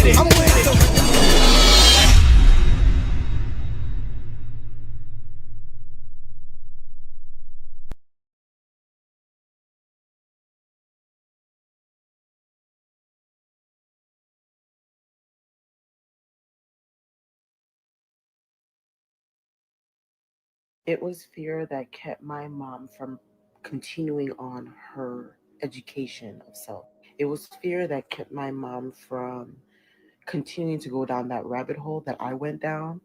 I'm with it. It was fear that kept my mom from continuing on her education of self. It was fear that kept my mom from continuing to go down that rabbit hole that I went down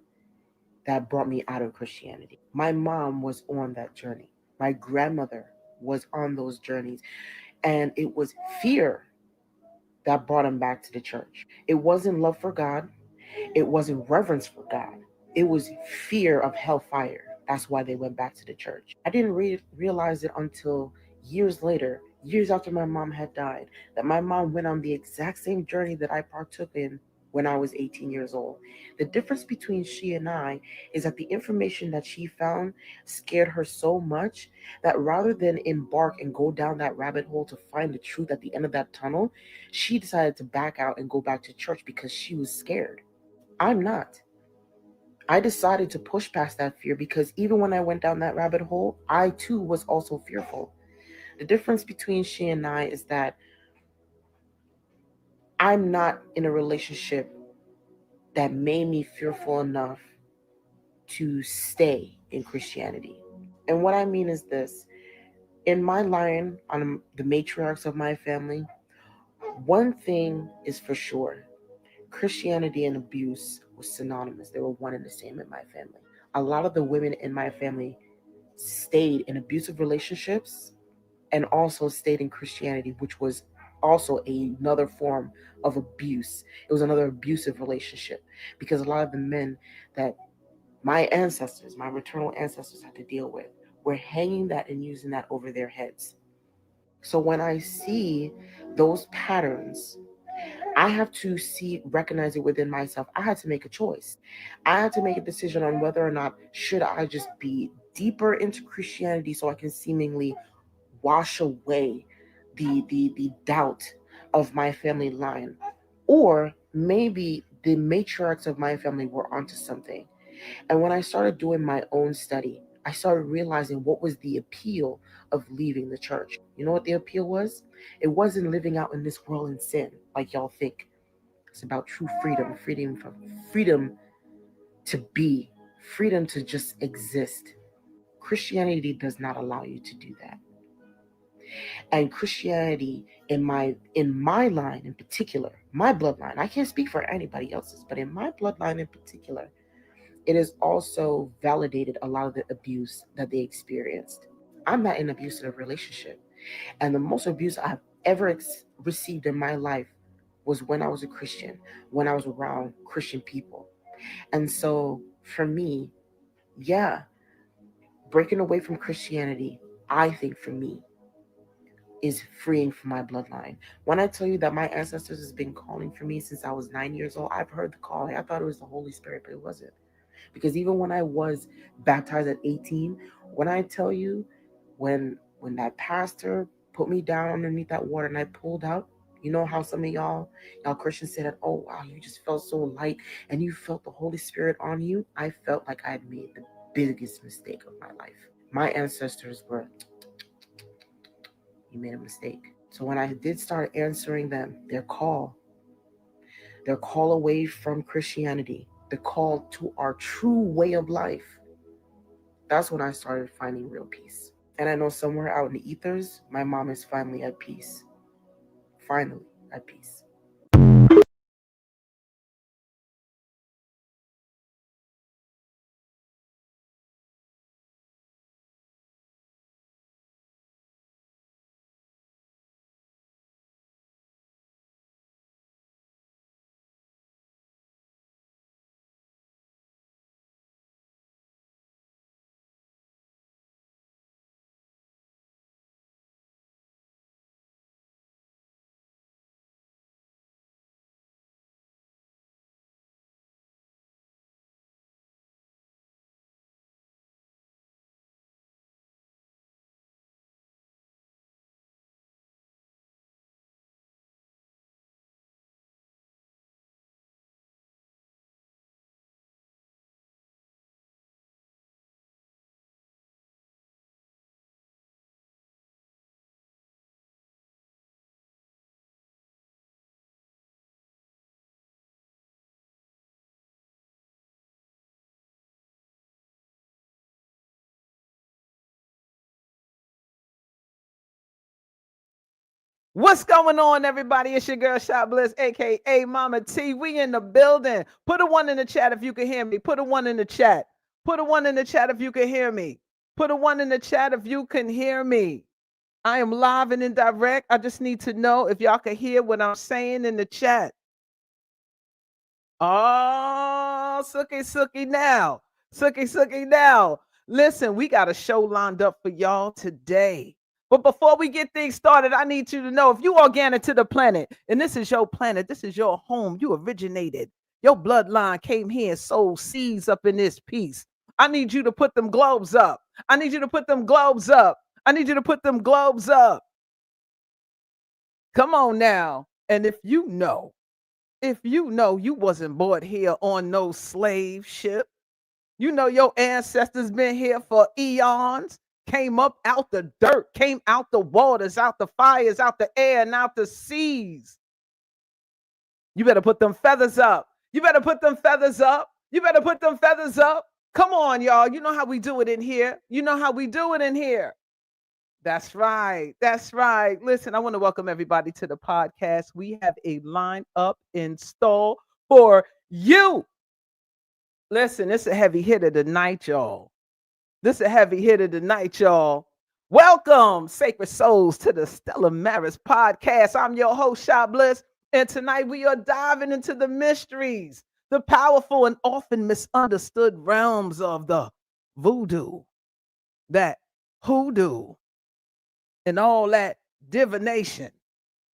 that brought me out of Christianity. My mom was on that journey. My grandmother was on those journeys. And it was fear that brought them back to the church. It wasn't love for God, it wasn't reverence for God. It was fear of hellfire. That's why they went back to the church. I didn't realize it until years later, years after my mom had died, that my mom went on the exact same journey that I partook in when I was 18 years old. The difference between she and I is that the information that she found scared her so much that rather than embark and go down that rabbit hole to find the truth at the end of that tunnel, she decided to back out and go back to church because she was scared. I'm not. I decided to push past that fear because even when I went down that rabbit hole, I too was also fearful. The difference between she and I is that I'm not in a relationship that made me fearful enough to stay in Christianity. And what I mean is this, in my line on the matriarchs of my family, one thing is for sure: Christianity and abuse was synonymous. They were one and the same in my family. A lot of the women in my family stayed in abusive relationships and also stayed in Christianity, which was also another form of abuse. It was another abusive relationship because a lot of the men that my ancestors, my maternal ancestors, had to deal with were hanging that and using that over their heads. So when I see those patterns, I have to recognize it within myself. I had to make a choice. I had to make a decision on whether or not should I just be deeper into Christianity so I can seemingly wash away the doubt of my family line, or maybe the matriarchs of my family were onto something. And when I started doing my own study, I started realizing what was the appeal of leaving the church. You know what the appeal was? It wasn't living out in this world in sin like y'all think. It's about true freedom, freedom to be, freedom to just exist. Christianity does not allow you to do that. And Christianity in my line in particular, my bloodline, I can't speak for anybody else's, but in my bloodline in particular, it has also validated a lot of the abuse that they experienced. I'm not in an abusive relationship. And the most abuse I've ever received in my life was when I was a Christian, when I was around Christian people. And so for me, yeah, breaking away from Christianity, I think for me, is freeing from my bloodline. When I tell you that my ancestors has been calling for me since I was 9 years old, I've heard the calling. I thought it was the Holy Spirit, but it wasn't. Because even when I was baptized at 18, when I tell you, when that pastor put me down underneath that water and I pulled out, you know how some of y'all Christians say that, oh wow, you just felt so light and you felt the Holy Spirit on you. I felt like I had made the biggest mistake of my life. My ancestors were, you made a mistake. So when I did start answering them, their call away from Christianity, the call to our true way of life, that's when I started finding real peace. And I know somewhere out in the ethers, my mom is finally at peace. Finally at peace. What's going on, everybody? It's your girl Sha Blyss, aka MahMah Tea. We in the building. Put a one in the chat if you can hear me. Put a one in the chat. Put a one in the chat if you can hear me. Put a one in the chat if you can hear me. I am live and in direct. I just need to know if y'all can hear what I'm saying in the chat. Oh, Sookie now. Sookie now. Listen, we got a show lined up for y'all today. But before we get things started, I need you to know if you organic to the planet, and this is your planet, this is your home, you originated. Your bloodline came here and sowed seeds up in this piece. I need you to put them globes up. I need you to put them globes up. I need you to put them globes up. Come on now. And if you know you wasn't brought here on no slave ship, you know your ancestors been here for eons, came up out the dirt, came out the waters, out the fires, out the air, and out the seas. You better put them feathers up. You better put them feathers up. You better put them feathers up. Come on, y'all. You know how we do it in here. You know how we do it in here. That's right. That's right. Listen, I want to welcome everybody to the podcast. We have a lineup installed for you. Listen, it's a heavy hitter tonight, y'all. This is a heavy hitter tonight, y'all. Welcome, sacred souls, to the Stella Maris podcast. I'm your host, Sha Blyss, and tonight we are diving into the mysteries, the powerful and often misunderstood realms of the voodoo, that hoodoo, and all that divination.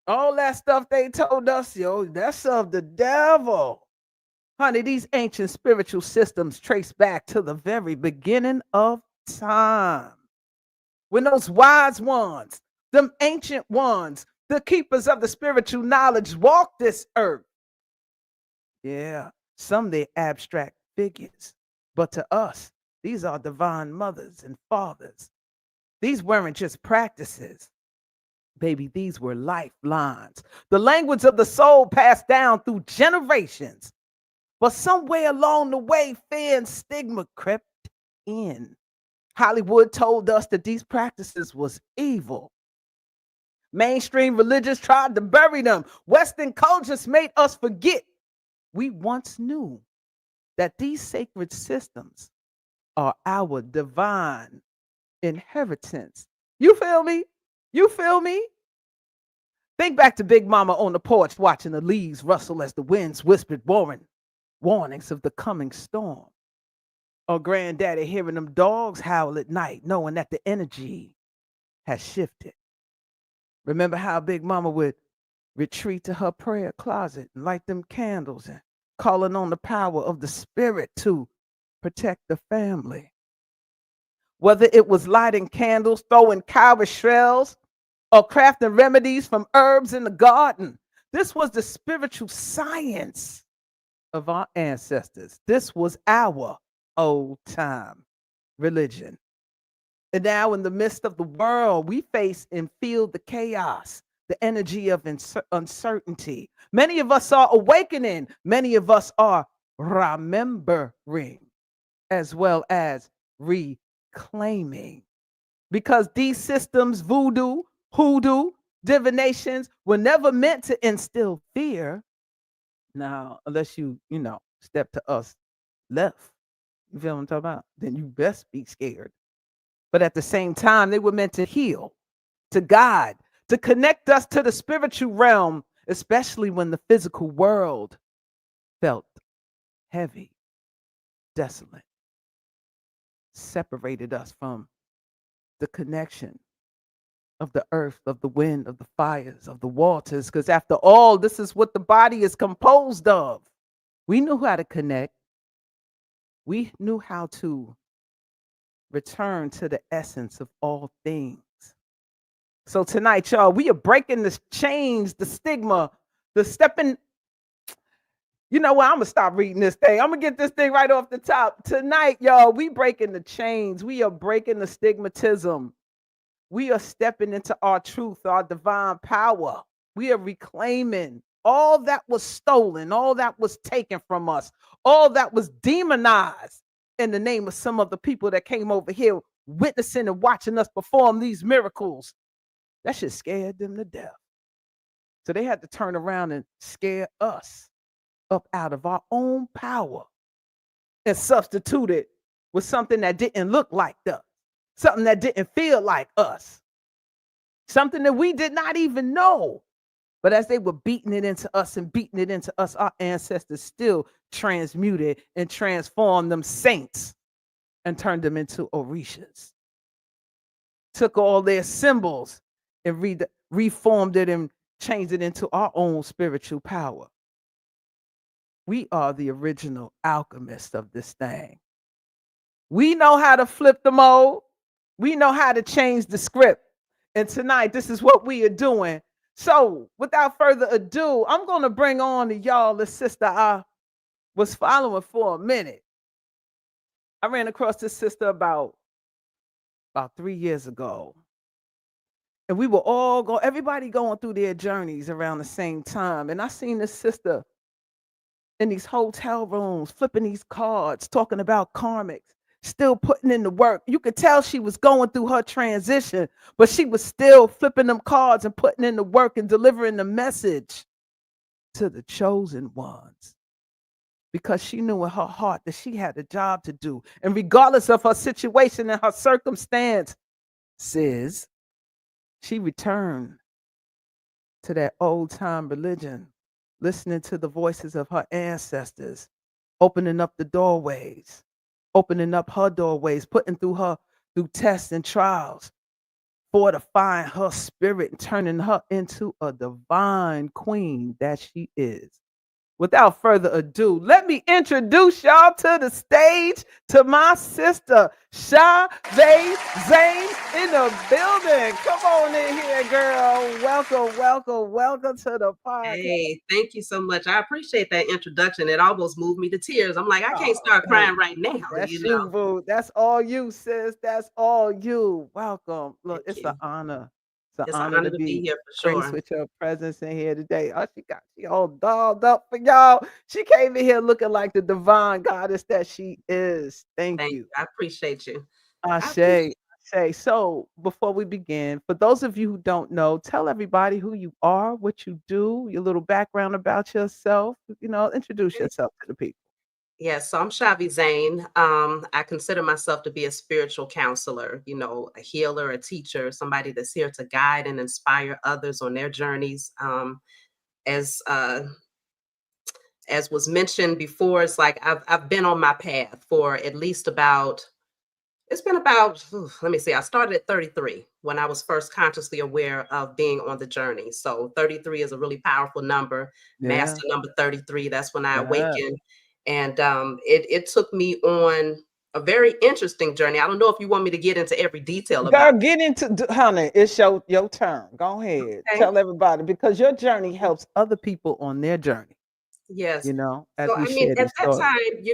All that stuff they told us, yo, that's of the devil. Honey, these ancient spiritual systems trace back to the very beginning of time. When those wise ones, them ancient ones, the keepers of the spiritual knowledge walked this earth. Yeah, some they abstract figures, but to us, these are divine mothers and fathers. These weren't just practices. Baby, these were lifelines. The language of the soul passed down through generations. But somewhere along the way, fear and stigma crept in. Hollywood told us that these practices was evil. Mainstream religions tried to bury them. Western cultures made us forget we once knew that these sacred systems are our divine inheritance. You feel me? You feel me? Think back to Big Mama on the porch watching the leaves rustle as the winds whispered warnings of the coming storm. Or Granddaddy hearing them dogs howl at night, knowing that the energy has shifted. Remember how Big Mama would retreat to her prayer closet and light them candles and calling on the power of the spirit to protect the family. Whether it was lighting candles, throwing cowrie shells, or crafting remedies from herbs in the garden, this was the spiritual science of our ancestors. This was our old time religion. And now, in the midst of the world, we face and feel the chaos, the energy of uncertainty. Many of us are awakening, many of us are remembering, as well as reclaiming. Because these systems, voodoo, hoodoo, divinations, were never meant to instill fear. Now, unless you step to us left, you feel what I'm talking about? Then you best be scared. But at the same time, they were meant to heal, to guide, to connect us to the spiritual realm, especially when the physical world felt heavy, desolate, separated us from the connection of the earth, of the wind, of the fires, of the waters. Because after all, this is what the body is composed of. We knew how to connect. We knew how to return to the essence of all things. So tonight, y'all, we are breaking the chains, the stigma, the stepping. You know what? I'm going to stop reading this thing. I'm going to get this thing right off the top. Tonight, y'all, we breaking the chains. We are breaking the stigmatism. We are stepping into our truth, our divine power. We are reclaiming all that was stolen, all that was taken from us, all that was demonized in the name of some of the people that came over here witnessing and watching us perform these miracles. That shit scared them to death. So they had to turn around and scare us up out of our own power and substitute it with something that didn't look like us, something that didn't feel like us, something that we did not even know. But as they were beating it into us and beating it into us, our ancestors still transmuted and transformed them saints and turned them into orishas. Took all their symbols and reformed it and changed it into our own spiritual power. We are the original alchemists of this thing. We know how to flip the mode. We know how to change the script. And tonight, this is what we are doing. So, without further ado, I'm going to bring on to y'all the sister I was following for a minute. I ran across this sister about 3 years ago. And we were all everybody going through their journeys around the same time. And I seen this sister in these hotel rooms, flipping these cards, talking about karmics, still putting in the work. You could tell she was going through her transition, but she was still flipping them cards and putting in the work and delivering the message to the chosen ones. Because she knew in her heart that she had a job to do. And regardless of her situation and her circumstance, she returned to that old time religion, listening to the voices of her ancestors, opening up the doorways, opening up her doorways, putting through tests and trials, fortifying her spirit and turning her into a divine queen that she is. Without further ado, let me introduce y'all to the stage to my sister, Chhavi Zaine in the building. Come on in here, girl. Welcome, welcome, welcome to the podcast. Hey, thank you so much. I appreciate that introduction. It almost moved me to tears. I'm like, I can't start crying right now. That's you, boo. That's all you, sis. That's all you. Welcome. Look, it's an honor. It's an honor to be here for graced sure. with your presence in here today. Oh, she all dolled up for y'all. She came in here looking like the divine goddess that she is. Thank you. I appreciate you. Ashe. So before we begin, for those of you who don't know, tell everybody who you are, what you do, your little background about yourself. Introduce yourself to the people. Yes, so I'm Chhavi Zaine. I consider myself to be a spiritual counselor, a healer, a teacher, somebody that's here to guide and inspire others on their journeys. As was mentioned before, it's like I've been on my path for at least let me see, I started at 33 when I was first consciously aware of being on the journey. So 33 is a really powerful number, master number 33. That's when I awakened. And it took me on a very interesting journey. I don't know if you want me to get into every detail about it. Get into, honey, it's your turn. Go ahead. Okay. Tell everybody, because your journey helps other people on their journey. Yes. As we share at that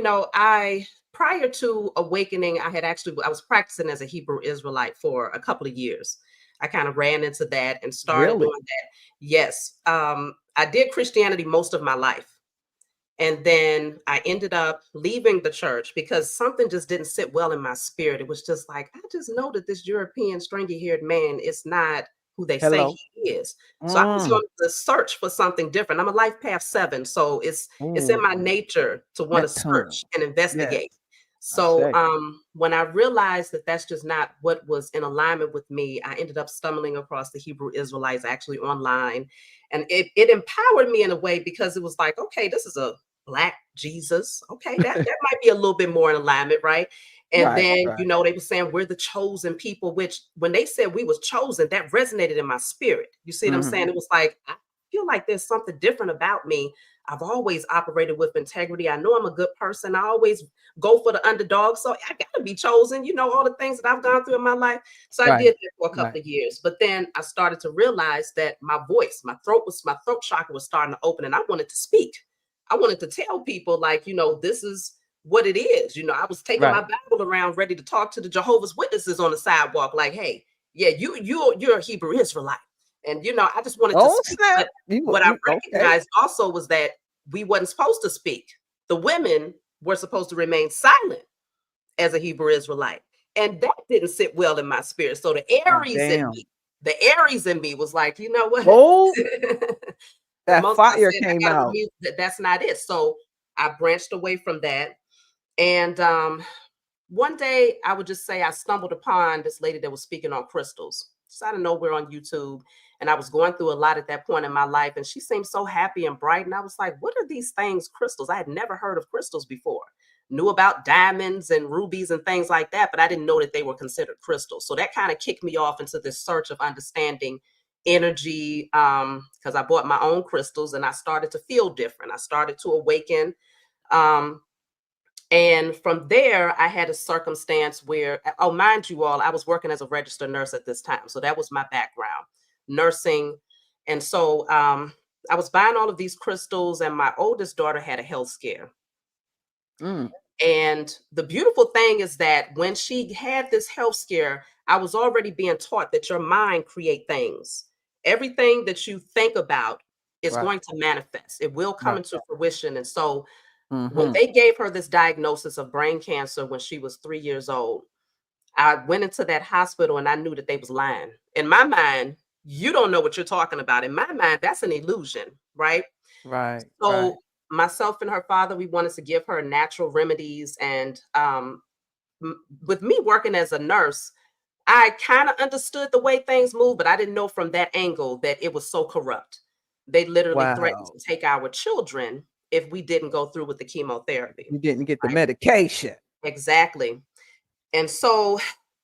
time, prior to awakening, I was practicing as a Hebrew Israelite for a couple of years. I kind of ran into that and started doing that. Yes. I did Christianity most of my life. And then I ended up leaving the church because something just didn't sit well in my spirit. It was just like, I just know that this European stringy-haired man is not who they say he is. So I was on the search for something different. I'm a life path 7. So it's in my nature to want to search and investigate. Yes. So when I realized that that's just not what was in alignment with me, I ended up stumbling across the Hebrew Israelites actually online. And it empowered me in a way because it was like, okay, this is a Black Jesus. Okay, that might be a little bit more in alignment, right? And then, they were saying we're the chosen people, which when they said we was chosen, that resonated in my spirit. You see what I'm saying? It was like, I feel like there's something different about me. I've always operated with integrity. I know I'm a good person. I always go for the underdog. So I got to be chosen, all the things that I've gone through in my life. So I did that for a couple of years. But then I started to realize that my voice, my throat chakra was starting to open and I wanted to speak. I wanted to tell people like, this is what it is. I was taking my Bible around ready to talk to the Jehovah's Witnesses on the sidewalk. Like, hey, yeah, you're a Hebrew Israelite. And, I just wanted to speak. But what I recognized also was that we wasn't supposed to speak. The women were supposed to remain silent as a Hebrew Israelite. And that didn't sit well in my spirit. So the Aries in me was like, you know what? The That most I fire said, I came gotta out. remove that. That's not it. So I branched away from that. And one day I would just say I stumbled upon this lady that was speaking on crystals. Just out of nowhere on YouTube. And I was going through a lot at that point in my life. And she seemed so happy and bright. And I was like, what are these things, crystals? I had never heard of crystals before. Knew about diamonds and rubies and things like that, but I didn't know that they were considered crystals. So that kind of kicked me off into this search of understanding energy, because I bought my own crystals and I started to feel different. I started to awaken. Um, and from there, I had a circumstance where, oh, mind you all, I was working as a registered nurse at this time. So that was my background, nursing. And so I was buying all of these crystals, and my oldest daughter had a health scare. Mm. And the beautiful thing is that when she had this health scare, I was already being taught that your mind create things. Everything that you think about is Right. going to manifest. It will come Right. into fruition. And so when Mm-hmm. they gave her this diagnosis of brain cancer when she was 3 years old, I went into that hospital and I knew that they was lying. In my mind, you don't know what you're talking about. In my mind, that's an illusion, right? Right. Right. So myself and her father, we wanted to give her natural remedies. And with me working as a nurse, I kind of understood the way things move, but I didn't know from that angle that it was so corrupt. They literally threatened Wow. to take our children if we didn't go through with the chemotherapy. You didn't get the Right? medication. Exactly. And so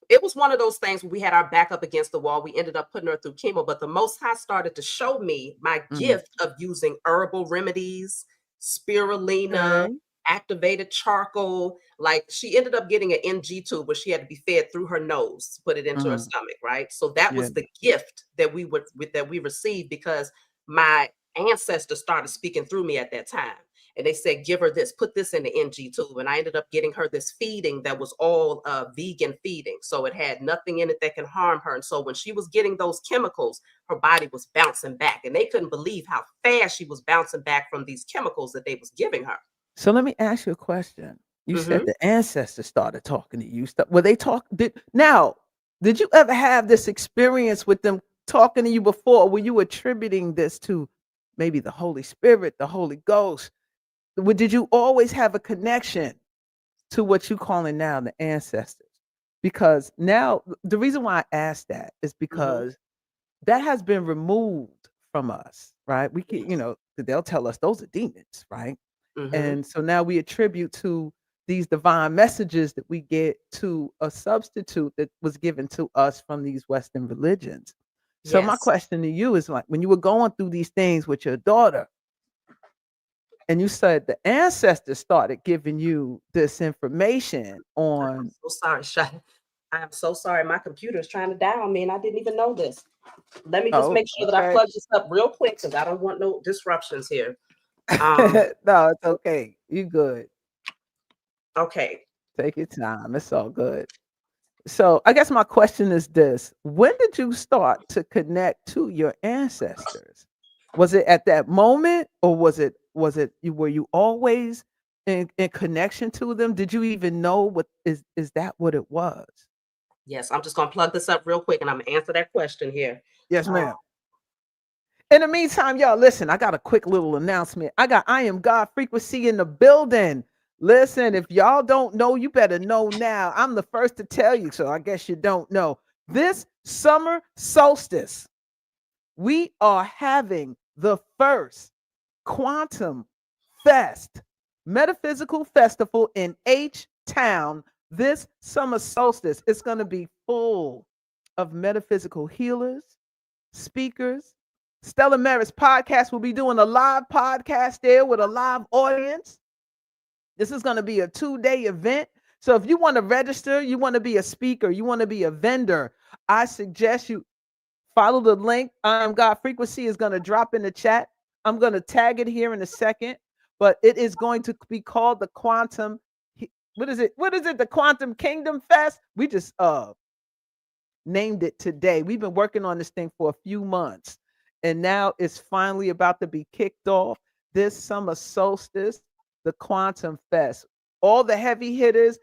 it was one of those things where we had our back up against the wall. We ended up putting her through chemo, but the Most High started to show me my Mm. gift of using herbal remedies, spirulina, Okay. activated charcoal. Like she ended up getting an NG tube where she had to be fed through her nose to put it into her Mm. stomach, right? So that Yeah. was the gift that we received because my ancestors started speaking through me at that time. And they said, give her this, put this in the NG tube. And I ended up getting her this feeding that was all vegan feeding. So it had nothing in it that can harm her. And so when she was getting those chemicals, her body was bouncing back. And they couldn't believe how fast she was bouncing back from these chemicals that they was giving her. So let me ask you a question. You said Hmm. the ancestors started talking to you. Were they talk? Did you ever have this experience with them talking to you before? Or were you attributing this to maybe the Holy Spirit, the Holy Ghost? Did you always have a connection to what you calling now the ancestors? Because now the reason why I asked that is Hmm. because that has been removed from us, right? We can, they'll tell us those are demons, right? Hmm. And so now we attribute to these divine messages that we get to a substitute that was given to us from these Western religions. So my Yes. question to you is like when you were going through these things with your daughter, and you said the ancestors started giving you this information I'm on so sorry, Sha. I'm so sorry. My computer is trying to die on me and I didn't even know this. Let me just oh, make sure that I okay. plug this up real quick because I don't want no disruptions here. Um, No, it's okay. You good. okay. Take your time. It's all good. So I guess my question is this: when did you start to connect to your ancestors? Was it at that moment, or were you always in connection to them? Did you even know what is that what it was? Yes, I'm just gonna plug this up real quick and I'm gonna answer that question here. Yes, Uh, ma'am. In the meantime, y'all listen, I got a quick little announcement. I got I am God frequency in the building. Listen, if y'all don't know, you better know now. I'm the first to tell you, so I guess you don't know. This summer solstice, we are having the first Quantum Fest Metaphysical Festival in H Town this summer solstice. It's going to be full of metaphysical healers, speakers. Stella Maris podcast will be doing a live podcast there with a live audience. This is going to be a 2-day event. So if you want to register, you want to be a speaker, you want to be a vendor, I suggest you follow the link. I am God Frequency is going to drop in the chat. I'm going to tag it here in a second, but it is going to be called the Quantum. What is it? What is it? The Quantum Kingdom Fest. We just named it today. We've been working on this thing for a few months, and now it's finally about to be kicked off this summer solstice, the Quantum Fest. All the heavy hitters,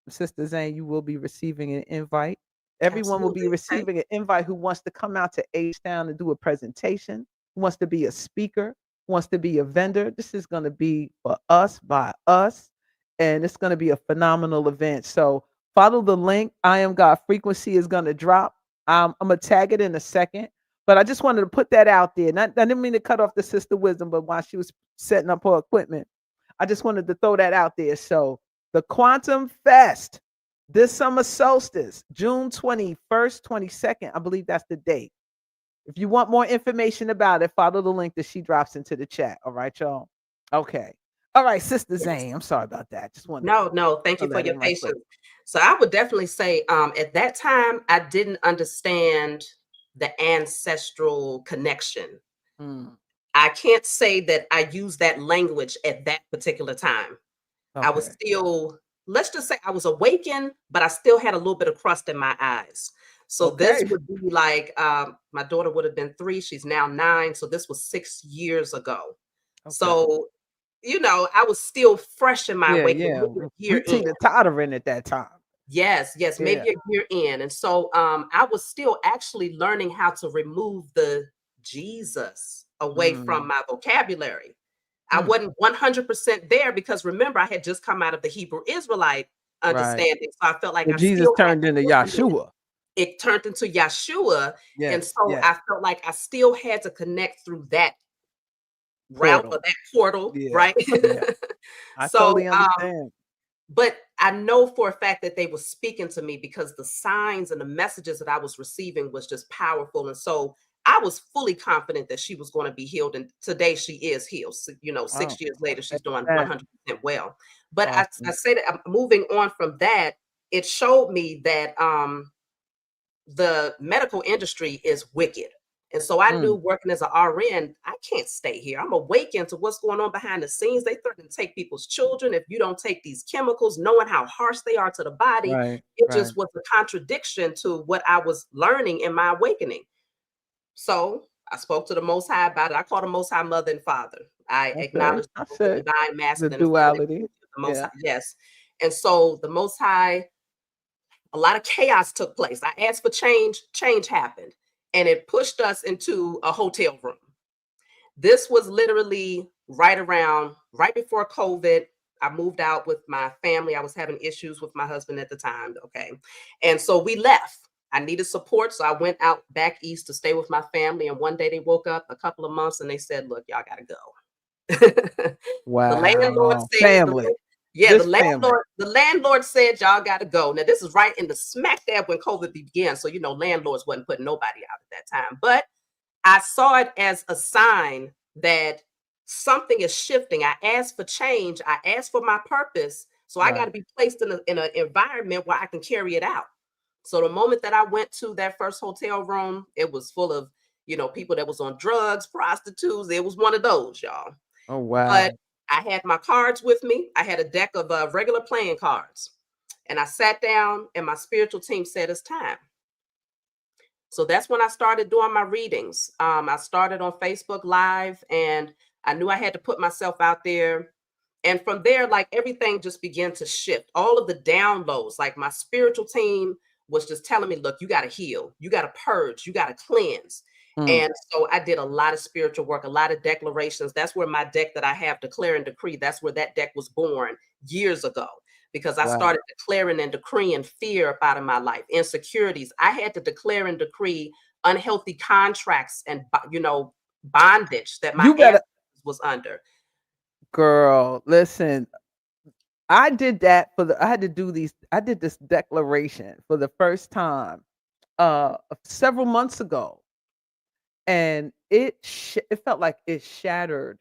Sister Zane, you will be receiving an invite. Everyone will be Absolutely. Okay. receiving an invite who wants to come out to H Town and do a presentation. who wants to be a speaker, who wants to be a vendor. This is going to be for us, by us, and it's going to be a phenomenal event. So follow the link. I Am God Frequency is going to drop. I'm going to tag it in a second. But I just wanted to put that out there. I didn't mean to cut off the Sister Wisdom, but while she was setting up her equipment, I just wanted to throw that out there. So the Quantum Fest, this summer solstice, June 21st, 22nd, I believe that's the date. If you want more information about it, follow the link that she drops into the chat. All right, y'all? Okay. All right, Sister Zane. I'm sorry about that. Just wanted to No, thank throw you for that your in right quick. patience. So I would definitely say at that time, I didn't understand the ancestral connection. Mm, I can't say that I used that language at that particular time. I was okay. still, let's just say I was awakened, but I still had a little bit of crust in my eyes. So this Okay. would be like my daughter would have been 3, she's now 9. So this was 6 years ago. Okay. So, I was still fresh in my Yeah, awakening, yeah. maybe a We year in. teeter-tottering at that time. Yes, Yeah. maybe a year in. And so I was still actually learning how to remove the Jesus away from Mm, my vocabulary. I mm, wasn't 100% there because remember, I had just come out of the Hebrew Israelite right. understanding. So I felt like So I Jesus still had turned into to implement Yahshua. it. Turned into Yeshua. And Yes, so yes. I felt like I still had to connect through that route or Portal. that portal, Yeah, right? yeah. I So totally understand. but I know for a fact that they were speaking to me because the signs and the messages that I was receiving was just powerful. And so I was fully confident that she was going to be healed. And today she is healed. So, Oh, 6 years later, she's doing that 100% well. But I awesome. say that I'm moving on from that. It showed me that the medical industry is wicked. And so I knew Mm, working as an RN, I can't stay here. I'm awakened to what's going on behind the scenes. They threaten to take people's children if you don't take these chemicals, knowing how harsh they are to the body. right, It right. just was a contradiction to what I was learning in my awakening. So I spoke to the Most High about it. I call the Most High Mother and Father. I Okay. acknowledge I both the said divine the masculine and feminine duality. energy of the Most Yeah. High. Yes. And so the Most High, a lot of chaos took place. I asked for change happened, and it pushed us into a hotel room. This was literally right before COVID. I moved out with my family. I was having issues with my husband at the time. Okay. And so we left. I needed support. So I went out back east to stay with my family. And one day they woke up a couple of months and they said, look, y'all got to go. The landlord Wow. said, Family. yeah, This family. the landlord said y'all got to go. Now this is right in the smack dab when COVID began, so landlords wasn't putting nobody out at that time. But I saw it as a sign that something is shifting. I asked for change. I asked for my purpose, so I got Right. to be placed in an environment where I can carry it out. So the moment that I went to that first hotel room, it was full of people that was on drugs, prostitutes. It was one of those, y'all. Oh, But wow. I had my cards with me. I had a deck of regular playing cards. And I sat down and my spiritual team said it's time. So that's when I started doing my readings. I started on Facebook Live and I knew I had to put myself out there. And from there, like everything just began to shift. All of the downloads, like my spiritual team was just telling me, look, you got to heal, you got to purge, you got to cleanse. Mm, And so I did a lot of spiritual work, a lot of declarations. That's where my deck that I have, Declare and Decree, that's where that deck was born years ago because I wow. started declaring and decreeing fear out of my life, insecurities. I had to declare and decree unhealthy contracts and bondage that my You better, ancestors was under. girl, listen. I did that I had to do I did this declaration for the first time several months ago. And it felt like it shattered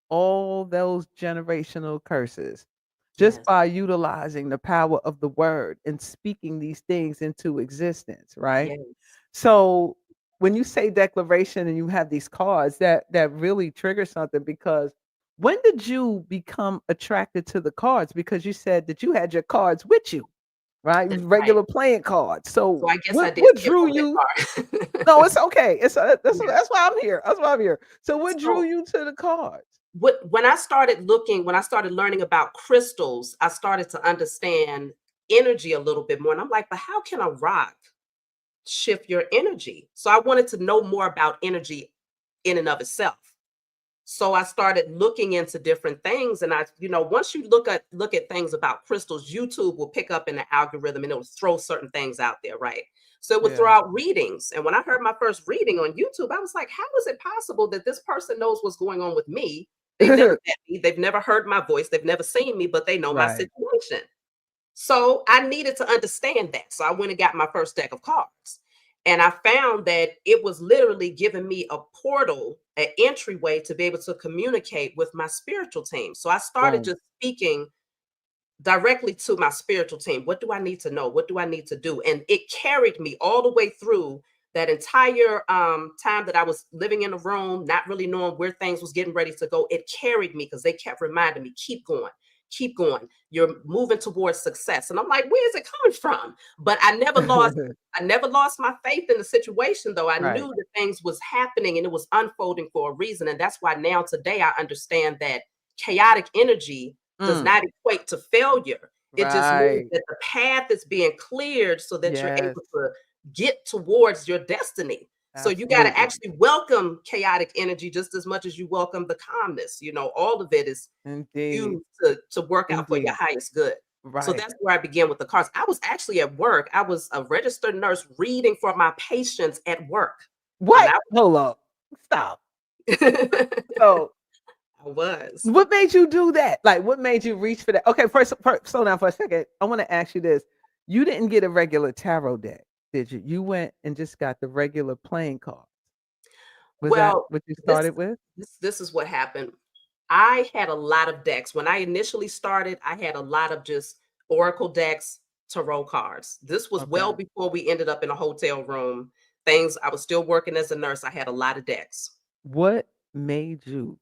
all those generational curses just Yes, by utilizing the power of the word and speaking these things into existence, right? yes. So when you say declaration and you have these cards, that really triggers something because when did you become attracted to the cards? Because you said that you had your cards with you, right? That's right. Regular playing cards. So So I guess I did what skip drew over that you? part. No, it's okay. It's Yeah. that's why I'm here. That's why I'm here. So what drew So you to the cards? when I started learning about crystals, I started to understand energy a little bit more. And I'm like, but how can a rock shift your energy? So I wanted to know more about energy in and of itself. So I started looking into different things, and once you look at things about crystals, YouTube will pick up in the algorithm and it will throw certain things out there, right? So it would throw Yeah. out readings. And when I heard my first reading on YouTube, I was like, how is it possible that this person knows what's going on with me? They've never met me, they've never heard my voice, they've never seen me, but they know my Right. situation. So I needed to understand that. So I went and got my first deck of cards. And I found that it was literally giving me a portal, an entryway to be able to communicate with my spiritual team. So I started Boom. just speaking directly to my spiritual team. What do I need to know? What do I need to do? And it carried me all the way through that entire time that I was living in a room, not really knowing where things was getting ready to go. It carried me because they kept reminding me, keep going, keep going. You're moving towards success. And I'm like, where is it coming from? But I never lost my faith in the situation, though. I Right. knew that things was happening and it was unfolding for a reason. And that's why now today I understand that chaotic energy does Mm. not equate to failure. It just means Right. that the path is being cleared so that you're Yes. able to get towards your destiny. So you got to Absolutely. actually welcome chaotic energy just as much as you welcome the calmness. All of it is Indeed. used to work out for your Indeed. highest good. So Right. that's where I began with the cards. I was actually at work. I was a registered nurse reading for my patients at work. And What? Hold up. Stop. I So, was. what made you do that? Like, what made you reach for that? Okay, first, slow down for a second. I want to ask you this. You didn't get a regular tarot deck, did you? You went and just got the regular playing card. Was that Well, what you this started with? this is what happened. I had a lot of decks. When I initially started, I had a lot of just oracle decks, tarot cards. This was well Okay. before we ended up in a hotel room. Things I was still working as a nurse. I had a lot of decks. What made you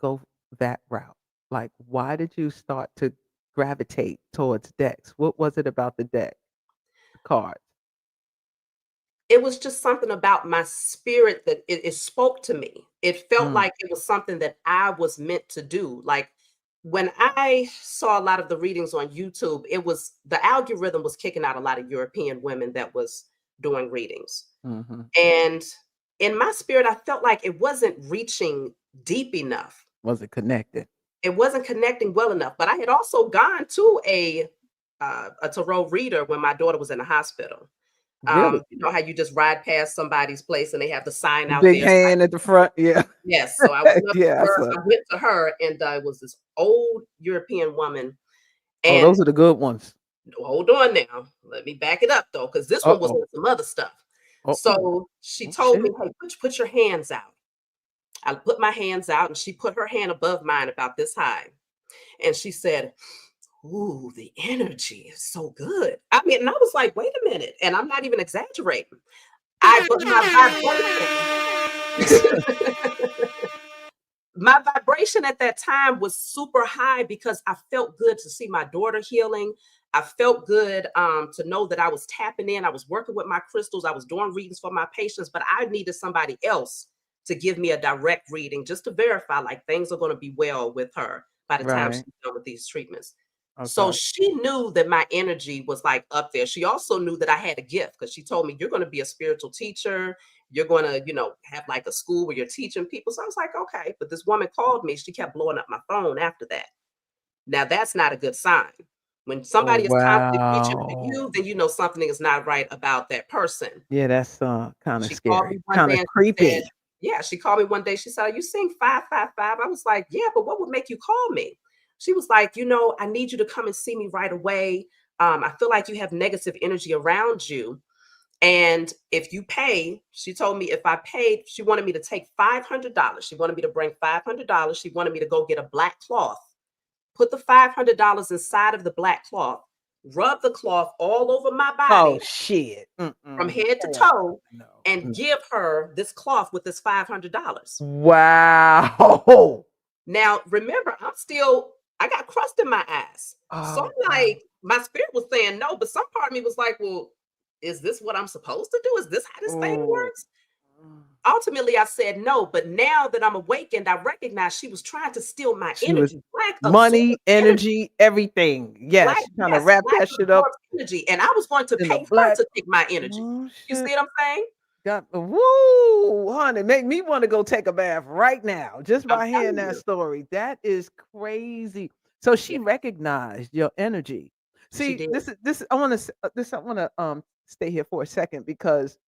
go that route? Like, why did you start to gravitate towards decks? What was it about the deck, the cards? It was just something about my spirit that it spoke to me. It felt Mm, like it was something that I was meant to do. Like when I saw a lot of the readings on YouTube, it was the algorithm was kicking out a lot of European women that was doing readings. mhm. And in my spirit, I felt like it wasn't reaching deep enough. Was it connected? It wasn't connecting well enough. But I had also gone to a tarot reader when my daughter was in the hospital. Really? You know how you just ride past somebody's place and they have the sign The out big there. So hand at the front? Yeah. yes, so I went up to Yeah, I her. saw I it. went to her, and it was this old European woman. Oh, And those are the good ones. hold on now, let me back it up though, because this one was Uh-oh. on some other stuff. Uh-oh. So she Oh, told me, shit. "Hey, put your hands out." I put my hands out, and she put her hand above mine about this high, and she said, "Ooh, the energy is so good." I mean, and I was like, "Wait a minute," and I'm not even exaggerating. But my vibration at that time was super high because I felt good to see my daughter healing. I felt good to know that I was tapping in. I was working with my crystals. I was doing readings for my patients, but I needed somebody else to give me a direct reading just to verify like things are going to be well with her by the time she's Right. done with these treatments. So Okay. she knew that my energy was like up there. She also knew that I had a gift because she told me, you're going to be a spiritual teacher. You're going to, have like a school where you're teaching people. So I was like, okay. But this woman called me. She kept blowing up my phone after that. Now that's not a good sign. When Oh, somebody is constantly reaching for wow. you, then you know something is not right about that person. Yeah, that's, kinda She called scary, me one day kinda and she said, creepy. yeah, she called me one day. She said, "Are you seeing 555?" I was like, "Yeah, but what would make you call me?" She was like, "I need you to come and see me right away. I feel like you have negative energy around you. And if you pay," she told me if I paid, she wanted me to take $500. She wanted me to bring $500. She wanted me to go get a black cloth, put the $500 inside of the black cloth, rub the cloth all over my Oh, body shit. from Mm-mm. head to Hell toe no. and Mm. give her this cloth with this $500. Wow. Now, remember, I got crust in my eyes. So Oh, I'm wow. like, my spirit was saying no, but some part of me was like, well, is this what I'm supposed to do? Is this how this thing Ooh. works? Ultimately, I said no, but now that I'm awakened, I recognize she was trying to steal my She was energy. Black absorbs money, energy. energy, everything. Black, Yes, trying to yes, wrap black that shit up absorbs energy. And I was going to in a pay her black to take my energy. oh, You see shit. what I'm saying? God, woo, honey, make me want to go take a bath right now just I'm by hearing telling that you. story. That is crazy. So she Yeah, recognized your energy. she See, did. this I want to this I want to stay here for a second because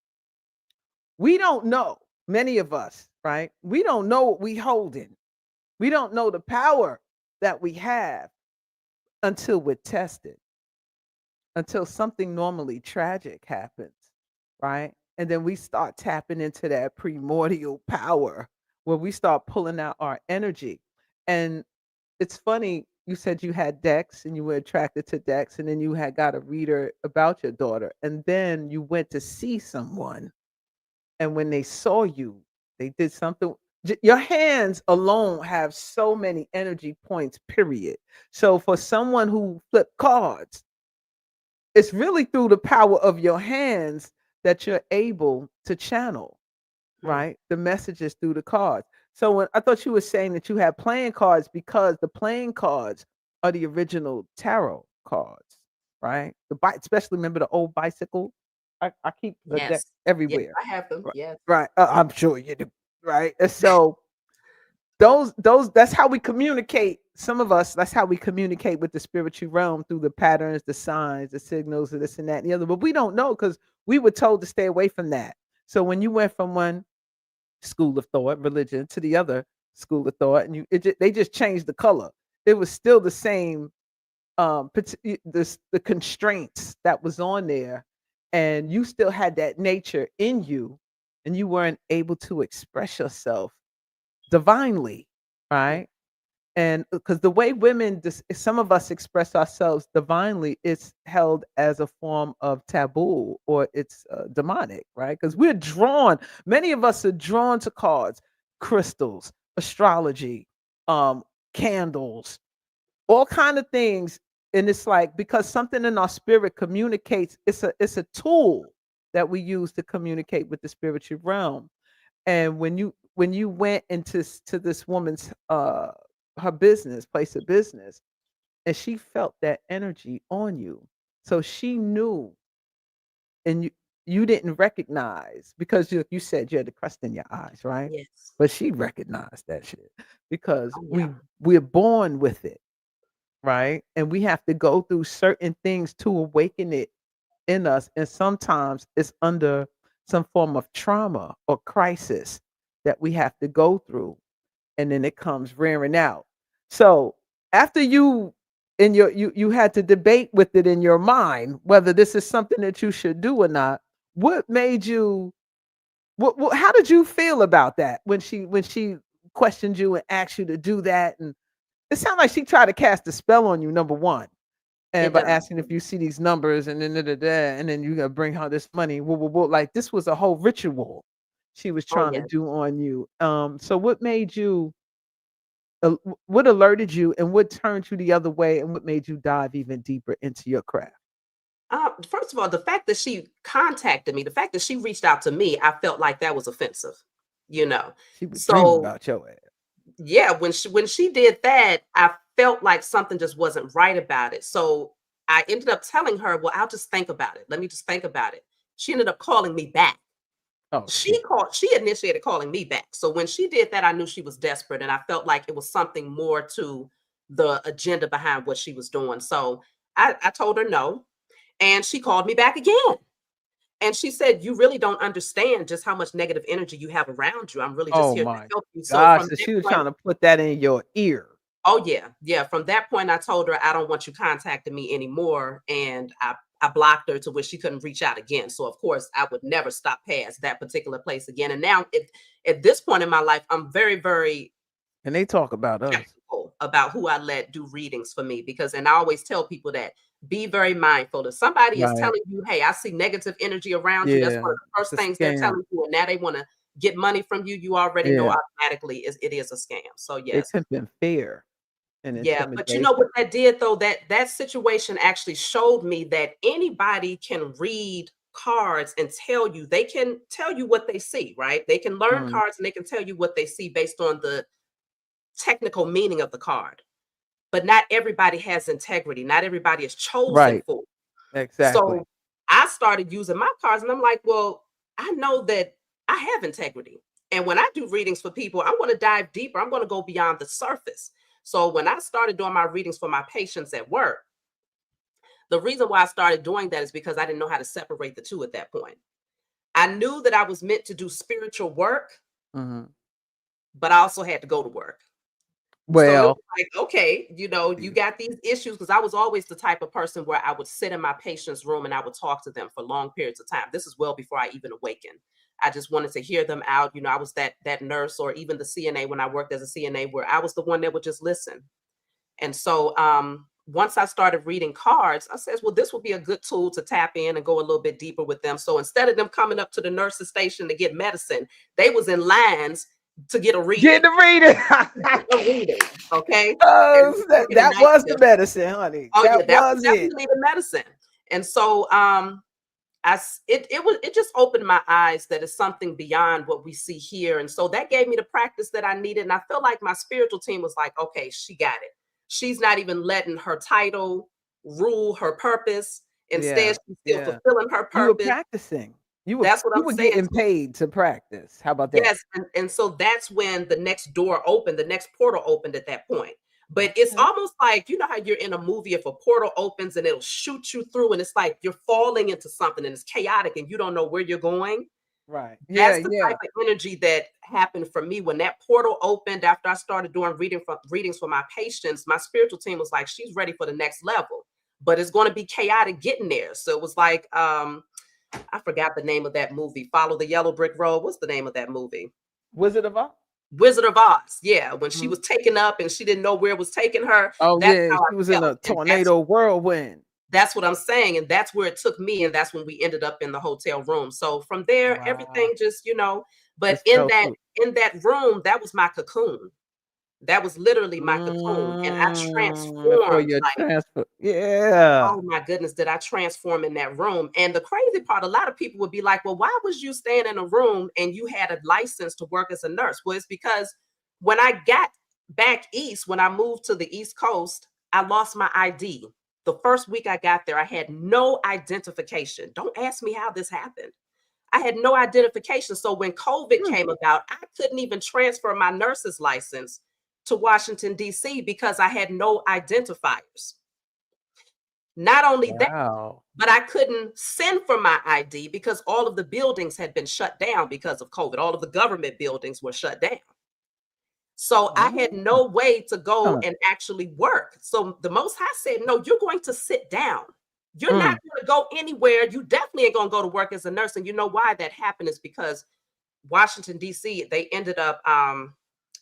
we don't know, many of us, right? We don't know what we holding. We don't know the power that we have until we're tested, until something normally tragic happens, right? And then we start tapping into that primordial power where we start pulling out our energy. And it's funny, you said you had decks and you were attracted to decks, and then you had got a reader about your daughter, and then you went to see someone, and when they saw you, they did something. Your hands alone have so many energy points, period. So for someone who flipped cards, it's really through the power of your hands that you're able to channel, Hmm. right? The messages through the cards. So when I thought you were saying that you had playing cards because the playing cards are the original tarot cards, right? Especially remember the old bicycle. I keep a deck Yes. Yes, everywhere. I have them. Right. Yes. Right. I'm sure you do. Right. And so that's how we communicate. Some of us, that's how we communicate with the spiritual realm, through the patterns, the signs, the signals, of this and that and the other. But we don't know because we were told to stay away from that. So when you went from one school of thought, religion, to the other school of thought, and they just changed the color. It was still the same, the constraints that was on there, and you still had that nature in you, and you weren't able to express yourself divinely, Yeah. right? And because the way women, some of us express ourselves divinely, it's held as a form of taboo, or it's demonic, right? Because we're drawn, many of us are drawn to cards, crystals, astrology, um, candles, all kind of things. And it's like, because something in our spirit communicates, it's a tool that we use to communicate with the spiritual realm. And when you went into to this woman's her business, place of business, and she felt that energy on you. So she knew, and you didn't recognize, because you said you had the crust in your eyes, right? Yes. But she recognized that shit because Oh, yeah. we're born with it, right? And we have to go through certain things to awaken it in us, and sometimes it's under some form of trauma or crisis that we have to go through, and then it comes rearing out. So after you had to debate with it in your mind whether this is something that you should do or not. What made you, how did you feel about that when she questioned you and asked you to do that? And it sounded like she tried to cast a spell on you, number one, and It by does. asking if you see these numbers, and then da, da, da, and then you gotta bring her this money. Whoa, whoa, whoa. Like, this was a whole ritual she was Oh, trying to yes. do on you. So what made you, what alerted you, and what turned you the other way, and what made you dive even deeper into your craft? First of all, the fact that she contacted me, the fact that she reached out to me, I felt like that was offensive, you know. She was dreaming So about your ass. yeah, when she did that, I felt like something just wasn't right about it. So I ended up telling her, "Well, I'll just think about it. Let me just think about it." She ended up calling me back. Oh She shit. called, she initiated calling me back. So when she did that, I knew she was desperate, and I felt like it was something more to the agenda behind what she was doing. So I told her no, and she called me back again. And she said, "You really don't understand just how much negative energy you have around you. I'm really just Oh here to my help you." So gosh. from So that she was point, trying to put that in your ear. oh yeah, yeah. From that point, I told her I don't want you contacting me anymore, and I blocked her to where she couldn't reach out again. So of course, I would never stop past that particular place again. And now, at this point in my life, I'm very, very And they talk about us. skeptical about who I let do readings for me, because, and I always tell people that, be very mindful. If somebody is Right. telling you, "Hey, I see negative energy around you," that's one Yeah. of the It's first a things they're scam. telling you, and now they want to get money from you. You already know Yeah. automatically it is a scam. So They yes. pimping fear and Yeah, but you know intimidation. what that did though? That situation actually showed me that anybody can read cards and tell you, they can tell you what they see, right? They can learn Mm, cards and they can tell you what they see based on the technical meaning of the card. But not everybody has integrity. Not everybody is chosen right. for it. Exactly. So I started using my cards, and I'm like, well, I know that I have integrity. And when I do readings for people, I want to dive deeper. I'm going to go beyond the surface. So when I started doing my readings for my patients at work, the reason why I started doing that is because I didn't know how to separate the two at that point. I knew that I was meant to do spiritual work, but I also had to go to work. So it was Well, like, okay, you got these issues, because I was always the type of person where I would sit in my patient's room and I would talk to them for long periods of time. This is well before I even awakened. I just wanted to hear them out. I was that nurse, or even the CNA when I worked as a CNA, where I was the one that would just listen. And so once I started reading cards, I said, well, this would be a good tool to tap in and go a little bit deeper with them. So instead of them coming up to the nurse's station to get medicine, they was in lines to get a reading. Get the reading. A reading, okay? Oh, that was the medicine, honey. Oh, that yeah, that was was definitely the medicine. And so it just opened my eyes that it's something beyond what we see here. And so that gave me the practice that I needed. And I feel like my spiritual team was like, okay, she got it. She's not even letting her title rule her purpose. Instead, she's still fulfilling her purpose. You were practicing. That's what you I'm were saying. getting paid to practice. How about that? Yes, and so that's when the next door opened, the next portal opened at that point. But it's almost like, how you're in a movie, if a portal opens and it'll shoot you through, and it's like you're falling into something and it's chaotic and you don't know where you're going. Right. That's the type of energy that happened for me when that portal opened. After I started doing readings for my patients, my spiritual team was like, she's ready for the next level, but it's going to be chaotic getting there. So it was like, I forgot the name of that movie. Follow the Yellow Brick Road. What's the name of that movie? Wizard of Oz. Wizard of Oz. Yeah, when she was taken up and she didn't know where it was taking her. Oh, that's yeah, how she I was felt. in a tornado whirlwind. That's what I'm saying, and that's where it took me, and that's when we ended up in the hotel room. So from there, everything just, but just in that room, that was my cocoon. That was literally my cocoon, and I transformed. For your transfer. Yeah. Oh my goodness, did I transform in that room? And the crazy part, a lot of people would be like, well, why was you staying in a room and you had a license to work as a nurse? Well, it's because when I got back east, when I moved to the East Coast, I lost my ID. The first week I got there, I had no identification. Don't ask me how this happened. I had no identification. So when COVID came about, I couldn't even transfer my nurse's license to Washington, D.C. because I had no identifiers. Not only that, but I couldn't send for my ID because all of the buildings had been shut down because of COVID. All of the government buildings were shut down. So I had no way to go and actually work. So the Most High said, no, you're going to sit down. You're not going to go anywhere. You definitely ain't going to go to work as a nurse. And you know why that happened is because Washington, D.C., they ended up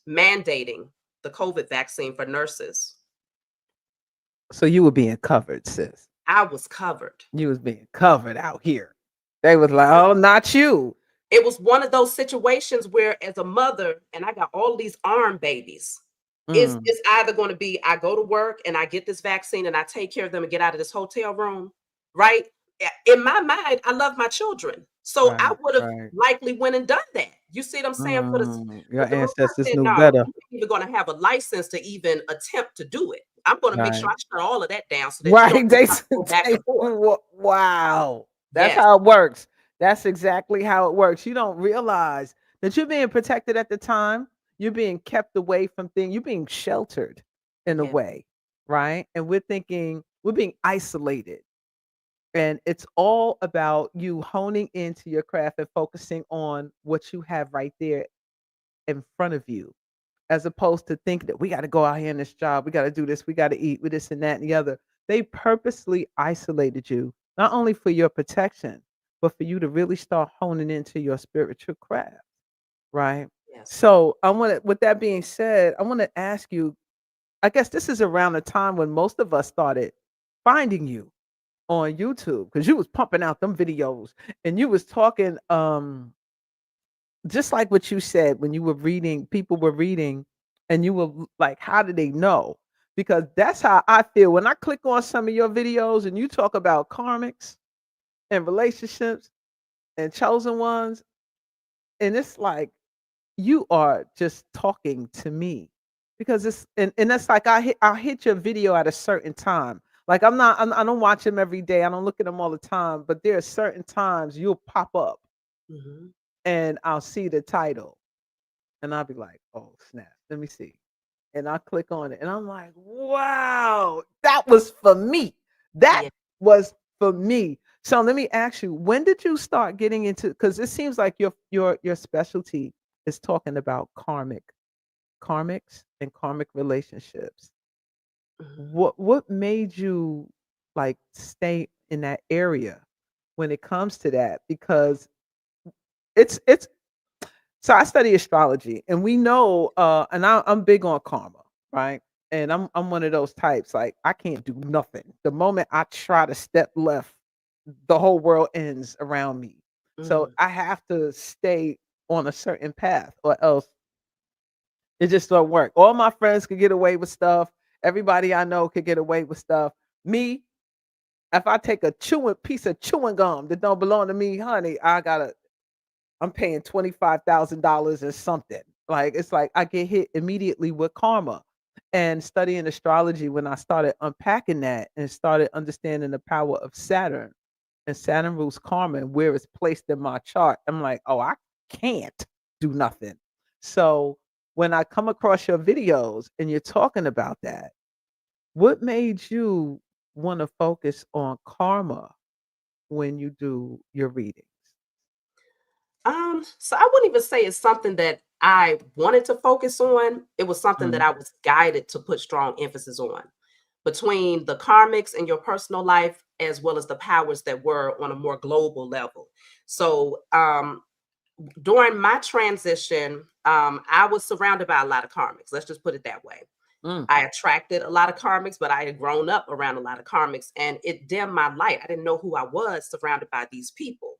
mandating the COVID vaccine for nurses. So you were being covered, sis. I was covered. You was being covered out here. They was like, oh, not you. It was one of those situations where, as a mother, and I got all these arm babies, it's either going to be I go to work and I get this vaccine and I take care of them and get out of this hotel room, right? In my mind, I love my children. So I would have likely went and done that. You see what I'm saying? Your ancestors knew no, better. You're even going to have a license to even attempt to do it. I'm going to make sure I shut all of that down so that you don't have to go back and forth. Wow. That's how it works. That's exactly how it works. You don't realize that you're being protected at the time. You're being kept away from things. You're being sheltered in a way, right? And we're being isolated. And it's all about you honing into your craft and focusing on what you have right there in front of you, as opposed to thinking that we got to go out here in this job, we got to do this, we got to eat with this and that and the other. They purposely isolated you, not only for your protection, but for you to really start honing into your spiritual craft, right? Yes. So with that being said, I want to ask you, I guess this is around the time when most of us started finding you on YouTube, because you was pumping out them videos and you was talking, just like what you said when you were reading, people were reading, and you were like, how do they know? Because that's how I feel when I click on some of your videos and you talk about karmics and relationships and chosen ones. And it's like, you are just talking to me, because and that's like, I'll hit your video at a certain time. Like I don't watch them every day. I don't look at them all the time, but there are certain times you'll pop up. and I'll see the title and I'll be like, oh snap, let me see. And I click on it and I'm like, wow, that was for me. That Yeah. was for me. So let me ask you, when did you start getting into, because it seems like your specialty is talking about karmics and karmic relationships. Mhm. What made you like stay in that area when it comes to that? Because it's so I study astrology and we know and I'm big on karma, right? And I'm one of those types, like I can't do nothing. The moment I try to step left, the whole world ends around me. So Mhm. I have to stay on a certain path or else it just don't work. All my friends could get away with stuff. Everybody I know could get away with stuff. Me, if I take a chewing piece of chewing gum that don't belong to me, honey, I'm paying $25,000 or something. Like it's like I get hit immediately with karma. And studying astrology, when I started unpacking that and started understanding the power of Saturn and Saturn rules karma and where it's placed in my chart, I'm like, oh, I can't do nothing. So when I come across your videos and you're talking about that, what made you want to focus on karma when you do your readings? So I wouldn't even say it's something that I wanted to focus on. It was something that Mm, I was guided to put strong emphasis on between the karmics in your personal life as well as the powers that were on a more global level. So during my transition, I was surrounded by a lot of karmics. Let's just put it that way. mm, I attracted a lot of karmics, but I had grown up around a lot of karmics and it dimmed my light. I didn't know who I was surrounded by these people.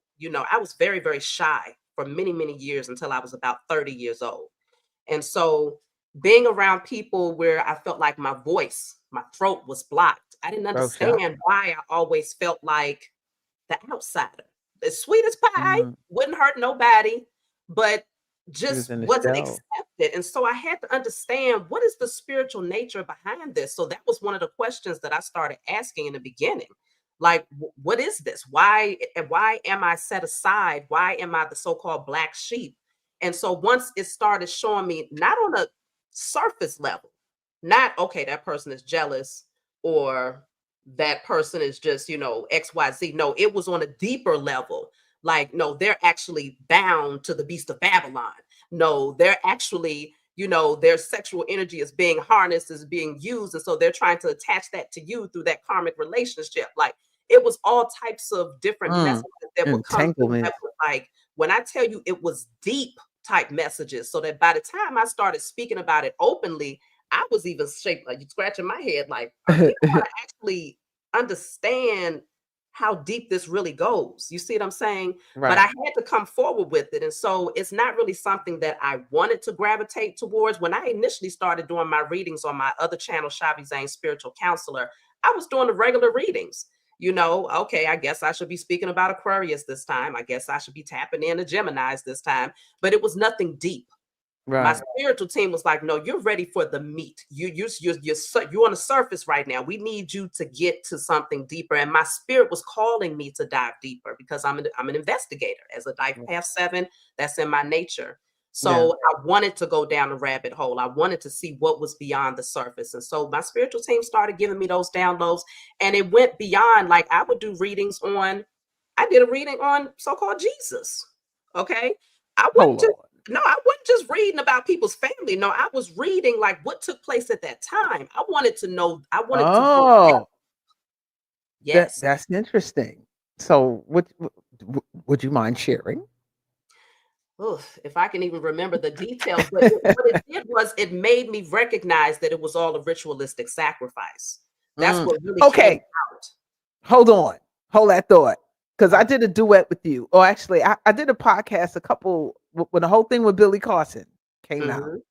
I was very, very shy for many, many years until I was about 30 years old. And so being around people where I felt like my voice, my throat was blocked, I didn't throat chakra. understand why I always felt like the outsider. As sweet as pie, Mm, wouldn't hurt nobody, but she was just in the wasn't shell. accepted. And so I had to understand what is the spiritual nature behind this. So that was one of the questions that I started asking in the beginning. Like, what is this? Why am I set aside? Why am I the so-called black sheep? And so once it started showing me, not on a surface level, not okay, that person is jealous or that person is just, XYZ. No, it was on a deeper level. Like, no, they're actually bound to the beast of Babylon. No, they're actually, their sexual energy is being harnessed, is being used. And so they're trying to attach that to you through that karmic relationship. Like, it was all types of different Mm, messages that would come through that entanglement. was like, when I tell you it was deep type messages, so that by the time I started speaking about it openly, I was even shaped like scratching my head, like, are people going to actually understand how deep this really goes? You see what I'm saying? But I Right. had to come forward with it. And so it's not really something that I wanted to gravitate towards. When I initially started doing my readings on my other channel, Chhavi Zaine Spiritual Counselor, I was doing the regular readings. Okay, I guess I should be speaking about Aquarius this time. I guess I should be tapping into Geminis this time. But it was nothing deep. My Right. spiritual team was like, "No, you're ready for the meat. You're on the surface right now. We need you to get to something deeper." And my spirit was calling me to dive deeper because I'm an investigator as a Life Yeah. Path 7. That's in my nature. Yeah. So I wanted to go down the rabbit hole. I wanted to see what was beyond the surface. And so my spiritual team started giving me those downloads, and it went beyond. Like, I would do readings on. I did a reading on so-called Jesus. Okay, I wouldn't Hold just on. no, I wasn't just reading about people's family. No, I was reading like what took place at that time. I wanted to know. I wanted to go. Oh, Yes. that's interesting. So, would you mind sharing? Oof, if I can even remember the details, but what it did was it made me recognize that it was all a ritualistic sacrifice. That's Mm, what really came okay, out. hold on. Hold that thought. Because I Uh, did a duet with you. Or actually, I did a podcast when the whole thing with Billy Carson came out. mhm.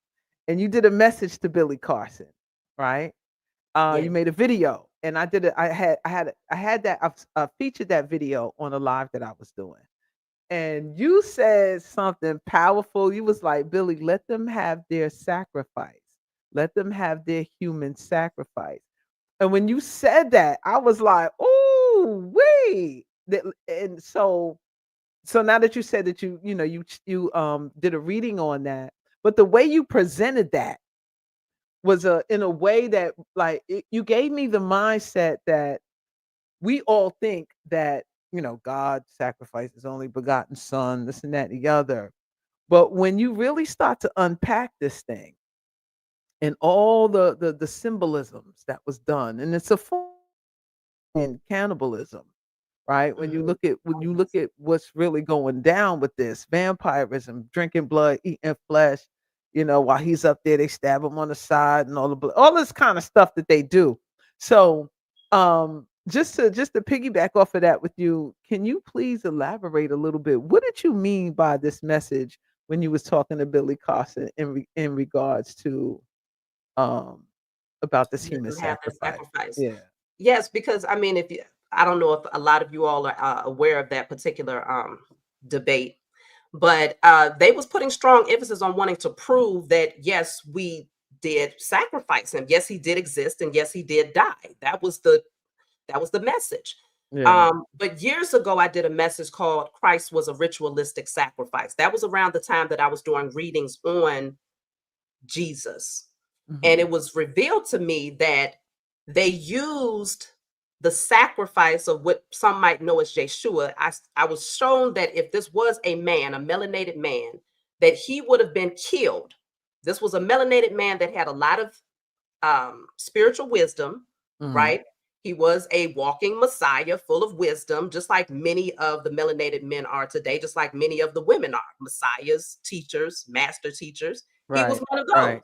And you did a message to Billy Carson, right? You Yes. made a video, and I did it. I had that. I featured that video on a live that I was doing, and you said something powerful. You was like, Billy, let them have their sacrifice. Let them have their human sacrifice. And when you said that, I was like, "Ooh, wait!" And so So now that you said that you did a reading on that, but the way you presented that was in a way that like you gave me the mindset that we all think that God sacrificed his only begotten son, this and that and the other. But when you really start to unpack this thing and all the symbolisms that was done, and it's a form in cannibalism, right? When you Mhm. look at when Oh, you look yes. at what's really going down with this vampirism, drinking blood, eating flesh, while he's up there, they stab him on the side and all the blood, all this kind of stuff that they do. So, just to piggyback off of that with you, can you please elaborate a little bit? What did you mean by this message when you was talking to Billy Carson in regards to um about this Let human them have their sacrifice? sacrifice. Yeah. Yes, because I mean, if you, I don't know if a lot of you all are aware of that particular debate, but they was putting strong emphasis on wanting to prove that yes, we did sacrifice him. Yes, he did exist, and yes, he did die. That was the message. Yeah. But years ago, I did a message called "Christ was a ritualistic sacrifice." That was around the time that I was doing readings on Jesus. And Mhm. it was revealed to me that they used the sacrifice of what some might know as Yeshua. I was shown that if this was a man, a melanated man, that he would have been killed. This was a melanated man that had a lot of spiritual wisdom, Mhm. right? He was a walking Messiah full of wisdom, just like many of the melanated men are today, just like many of the women are messiahs, teachers, master teachers. He was Right. one of those. Right.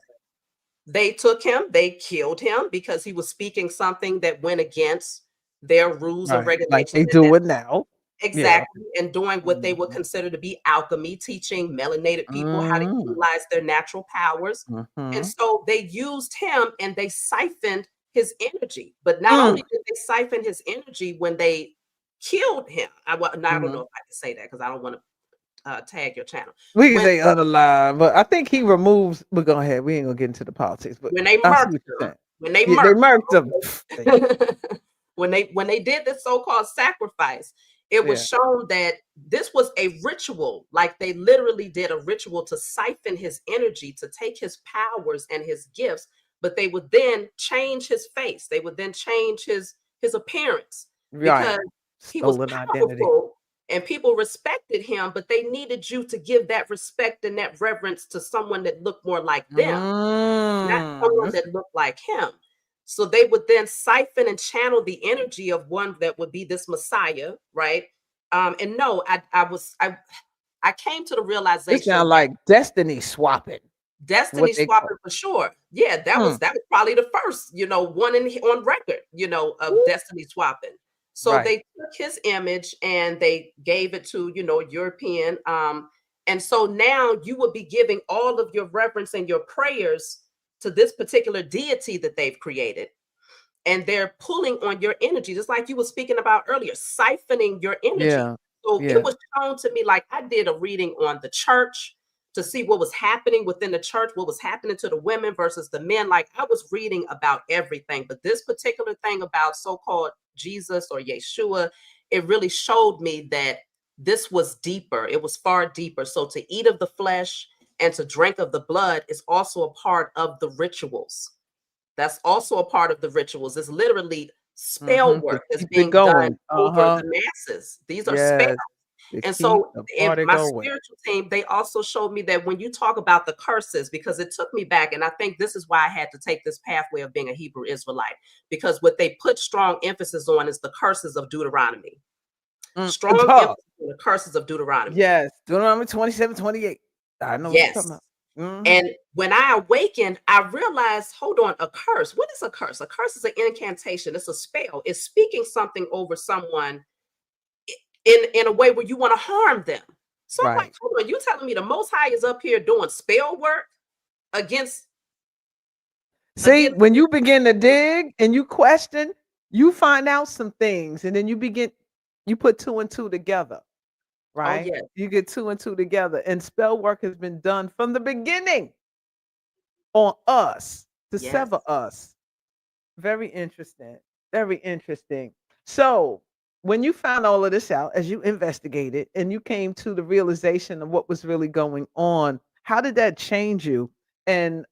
They took him, they killed him because he was speaking something that went against their rules and Right, like regulations they at do that it now. Yeah. exactly, and doing what they would Mhm. consider to be alchemy, teaching melanated people how to Mm. utilize their natural powers. And Mhm. so they used him and they siphoned his energy. But not Mm. only did they siphon his energy when they killed him, I don't know Mhm. if I can say that because I don't want to tag your channel. We can When say other line, but I think he removes but go ahead, we ain't gonna get into the politics, but when they I see murked what you're him, saying. when they Yeah, they murked murked him. him, okay. When they did this so-called sacrifice, it was Yeah. shown that this was a ritual. Like they literally did a ritual to siphon his energy, to take his powers and his gifts, but they would then change his face. They would then change his appearance Right. because he was Stolen identity. powerful and people respected him, but they needed you to give that respect and that reverence to someone that looked more like them, not someone Mm. that looked like him. So they would then siphon and channel the energy of one that would be this Messiah, right? And no, I came to the This realization sound that like destiny swapping, what destiny they call. swapping for sure. Yeah, that was Mm. that was probably the first, one on record, of Ooh. destiny swapping. So Right. they took his image and they gave it to, European. And so now you would be giving all of your reverence and your prayers to this particular deity that they've created. And they're pulling on your energy, just like you were speaking about earlier, siphoning your energy. Yeah. So it Yeah. was shown to me, like I did a reading on the church to see what was happening within the church, what was happening to the women versus the men. Like I was reading about everything, but this particular thing about so-called Jesus or Yeshua, it really showed me that this was deeper. It was far deeper. So to eat of the flesh and to drink of the blood is also a part of the rituals. That's also a part of the rituals. It's literally spell Mhm. To work that's keep it being done going. over Uh-huh. the masses. These are spells. Yes. To And keep so the if party my going. spiritual team, they also showed me that when you talk about the curses, because it took me back, and I think this is why I had to take this pathway of being a Hebrew Israelite, because what they put strong emphasis on is the curses of Deuteronomy. Mm. Strong Duh. emphasis on the curses of Deuteronomy. Yes. Deuteronomy 27, 28. I know what you're talking Yes. about. Mhm. And when I awakened, I realized, hold on, a curse. What is a curse? A curse is an incantation. It's a spell. It's speaking something over someone in a way where you want to harm them. So I'm like, Right. hold on, you telling me the Most High is up here doing spell work against See, against? when you begin to dig and you question, you find out some things, and then you put two and two together, Oh right? yes, You get two and two together, and spell work has been done from the beginning on us to yes. sever us. Very interesting. Very interesting. So, when you found all of this out, as you investigated and you came to the realization of what was really going on, how did that change you? And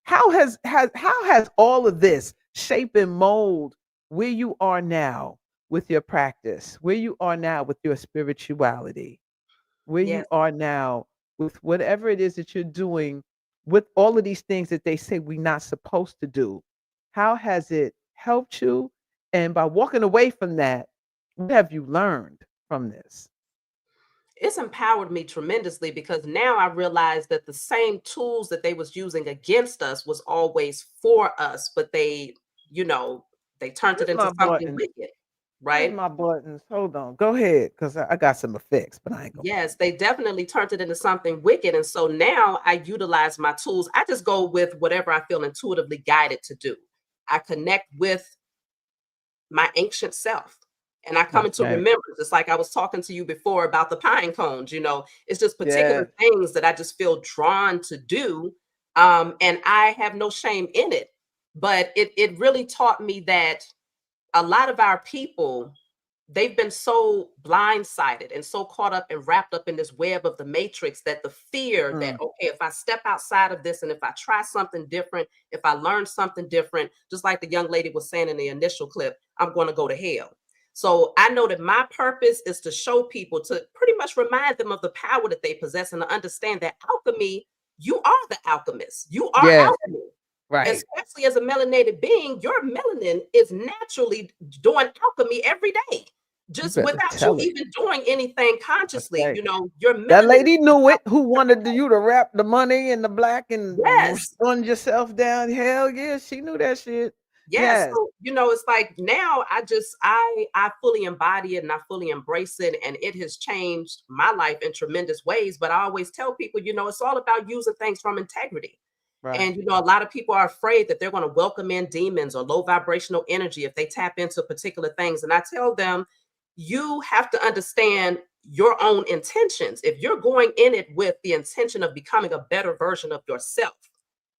how has all of this shape and mold where you are now with your practice, where you are now with your spirituality, where you Yes. are now with whatever it is that you're doing with all of these things that they say we're not supposed to do? How has it helped you? And by walking away from that, what have you learned from this? It's empowered me tremendously because now I realize that the same tools that they was using against us was always for us, but you know, they turned it Where's into my something buttons? wicked, Where's right? my buttons? Hold on. Go ahead, because I got some effects, but I ain't gonna play Yes, with they definitely turned it into something wicked. And so now I utilize my tools. I just go with whatever I feel intuitively guided to do. I connect with my ancient self. And I come it. into Okay. remembrance. It's like I was talking to you before about the pine cones, it's just Yeah. particular things that I just feel drawn to do. And I have no shame in it. But it really taught me that a lot of our people, they've been so blindsided and so caught up and wrapped up in this web of the matrix that the fear that, Mm. okay, if I step outside of this and if I try something different, if I learn something different, just like the young lady was saying in the initial clip, I'm going to go to hell. So I know that my purpose is to show people, to pretty much remind them of the power that they possess and to understand that alchemy, you are the alchemist. You are Yeah. alchemy. Right. Especially as a melanated being, your melanin is naturally doing alchemy every day, You just better without you tell it. even doing anything consciously. Okay. Your That melanin is lady knew it. Who wanted you to wrap the money in the black and yes. sponge yourself down? Hell yeah, she knew that shit. Yes. Yes. So, it's like now I fully embody it and I fully embrace it. And it has changed my life in tremendous ways. But I always tell people, it's all about using things from integrity. And Right. a lot of people are afraid that they're going to welcome in demons or low vibrational energy if they tap into particular things. And I tell them, you have to understand your own intentions. If you're going in it with the intention of becoming a better version of yourself,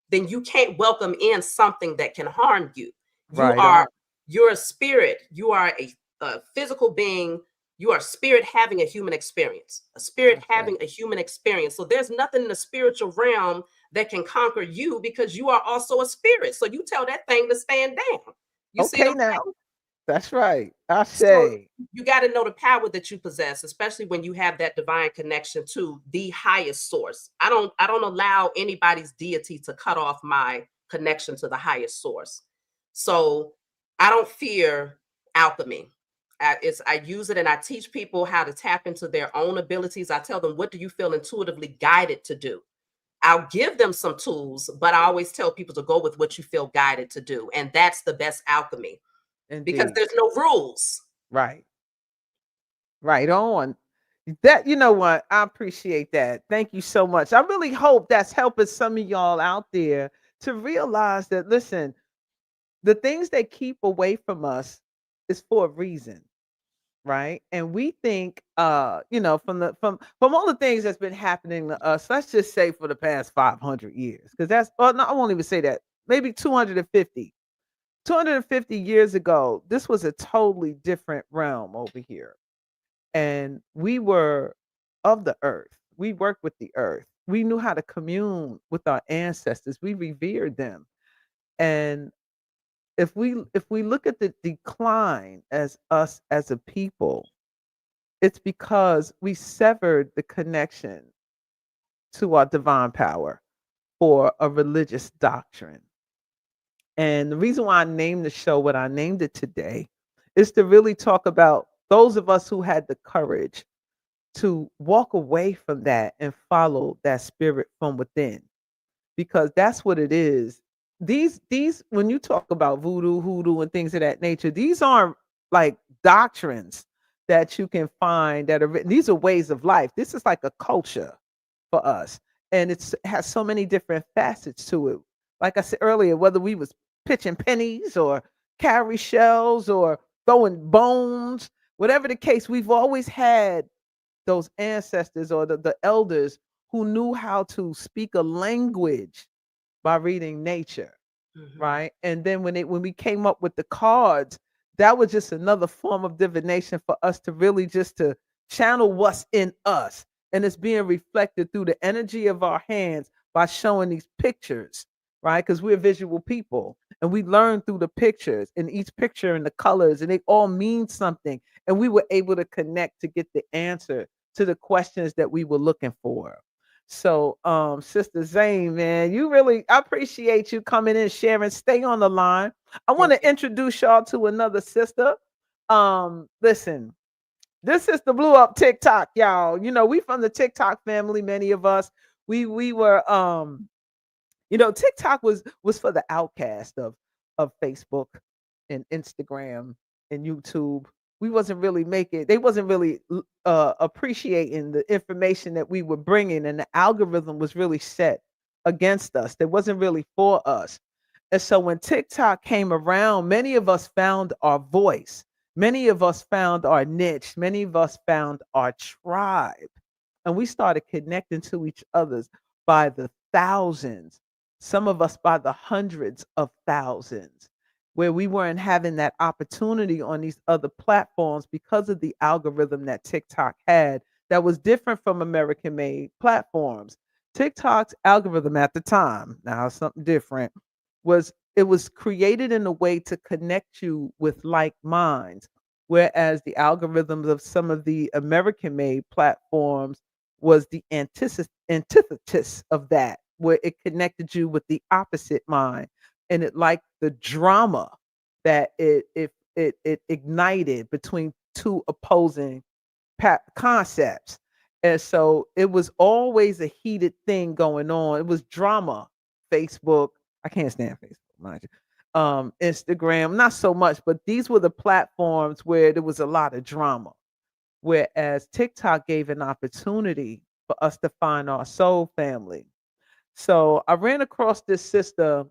then you can't welcome in something that can harm you. You Right are on. you're a spirit. You are a physical being. You are a spirit having a human experience. A spirit Okay. having a human experience. So there's nothing in the spiritual realm that can conquer you because you are also a spirit. So you tell that thing to stand down. You see what Okay I'm now. saying? That's right. I So say. you got to know the power that you possess, especially when you have that divine connection to the highest source. I don't allow anybody's deity to cut off my connection to the highest source. So I don't fear alchemy. I use it and I teach people how to tap into their own abilities. I tell them, what do you feel intuitively guided to do? I'll give them some tools, but I always tell people to go with what you feel guided to do. And that's the best alchemy because Indeed. there's no rules. Right. Right on. That you know what? I appreciate that. Thank you so much. I really hope that's helping some of y'all out there to realize that listen, the things they keep away from us is for a reason, right? And we think from all the things that's been happening to us, let's just say for the past 500 years, because that's well, no, I won't even say that. Maybe 250 years ago, this was a totally different realm over here. And we were of the earth. We worked with the earth. We knew how to commune with our ancestors. We revered them. And if we look at the decline as us as a people, it's because we severed the connection to our divine power for a religious doctrine. And the reason why I named the show what I named it today is to really talk about those of us who had the courage to walk away from that and follow that spirit from within, because that's what it is. These when you talk about voodoo, hoodoo, and things of that nature, these aren't like doctrines that you can find that are written. These are ways of life. This is like a culture for us, and it has so many different facets to it. Like I said earlier, whether we was pitching pennies or carry shells or throwing bones, whatever the case, we've always had those ancestors or the elders who knew how to speak a language by reading nature, Mhm. right? And then when we came up with the cards, that was just another form of divination for us to really just to channel what's in us. And it's being reflected through the energy of our hands by showing these pictures, right? Because we're visual people and we learn through the pictures and each picture and the colors, and they all mean something. And we were able to connect to get the answer to the questions that we were looking for. So, Sister Zane, man, I appreciate you coming in, sharing. Stay on the line. I want Thank to you. introduce y'all to another sister. Listen, this is the blew up TikTok, y'all. We from the TikTok family, many of us. We were TikTok was for the outcast of Facebook and Instagram and YouTube. We wasn't really making they wasn't really appreciating the information that we were bringing, and the algorithm was really set against us. It wasn't really for us. And so when TikTok came around, many of us found our voice. Many of us found our niche. Many of us found our tribe. And we started connecting to each other's by the thousands, some of us by the hundreds of thousands, where we weren't having that opportunity on these other platforms because of the algorithm that TikTok had that was different from American made platforms. TikTok's algorithm at the time, now it's something different, was created in a way to connect you with like minds, whereas the algorithms of some of the American made platforms was the antithesis of that, where it connected you with the opposite mind, and it liked the drama that it ignited between two opposing concepts. And so it was always a heated thing going on. It was drama. Facebook, I can't stand Facebook, mind you. Instagram, not so much, but these were the platforms where there was a lot of drama. Whereas TikTok gave an opportunity for us to find our soul family. So I ran across this sister.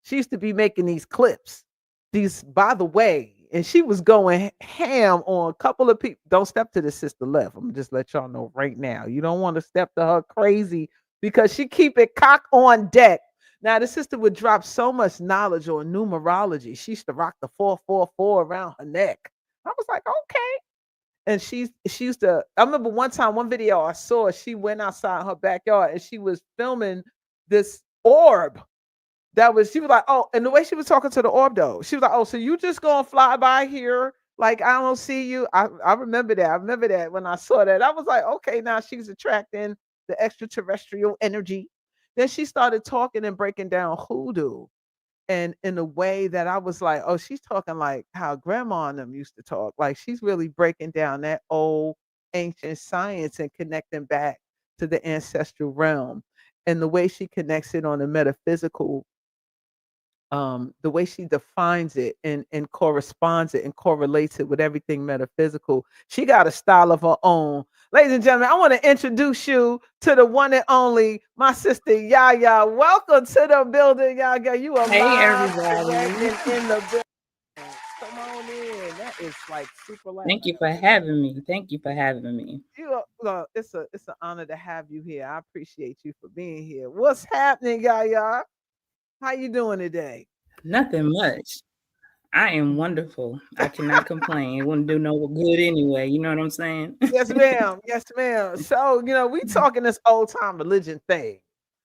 She used to be making these clips, these, by the way, and she was going ham on a couple of people. Don't step to the sister left. I'm gonna just let y'all know right now. You don't want to step to her crazy because she keep it cock on deck. Now the sister would drop so much knowledge on numerology. She used to rock the 444 around her neck. I was like, okay. And she used to. I remember one time, one video I saw. She went outside her backyard and she was filming this orb she was like, oh, and the way she was talking to the orb though, she was like, oh, so you just gonna fly by here? Like, I don't see you. I remember that. I remember that when I saw that. I was like, okay, now she's attracting the extraterrestrial energy. Then she started talking and breaking down hoodoo. And in a way that I was like, oh, she's talking like how grandma and them used to talk. Like she's really breaking down that old ancient science and connecting back to the ancestral realm. And the way she connects it on a metaphysical, the way she defines it and corresponds it and correlates it with everything metaphysical. She got a style of her own. Ladies and gentlemen, I want to introduce you to the one and only, my sister Yaya. Welcome to the building, Yaya. You are Hey live, direct, everybody. and in the building. Come on in. That is like super loud. Thank you for having me. Thank you for having me. It's an honor to have you here. I appreciate you for being here. What's happening, Yaya? How you doing today? Nothing much. I am wonderful. I cannot complain. It wouldn't do no good anyway. You know what I'm saying? Yes, ma'am. Yes, ma'am. So, we talking this old time religion thing,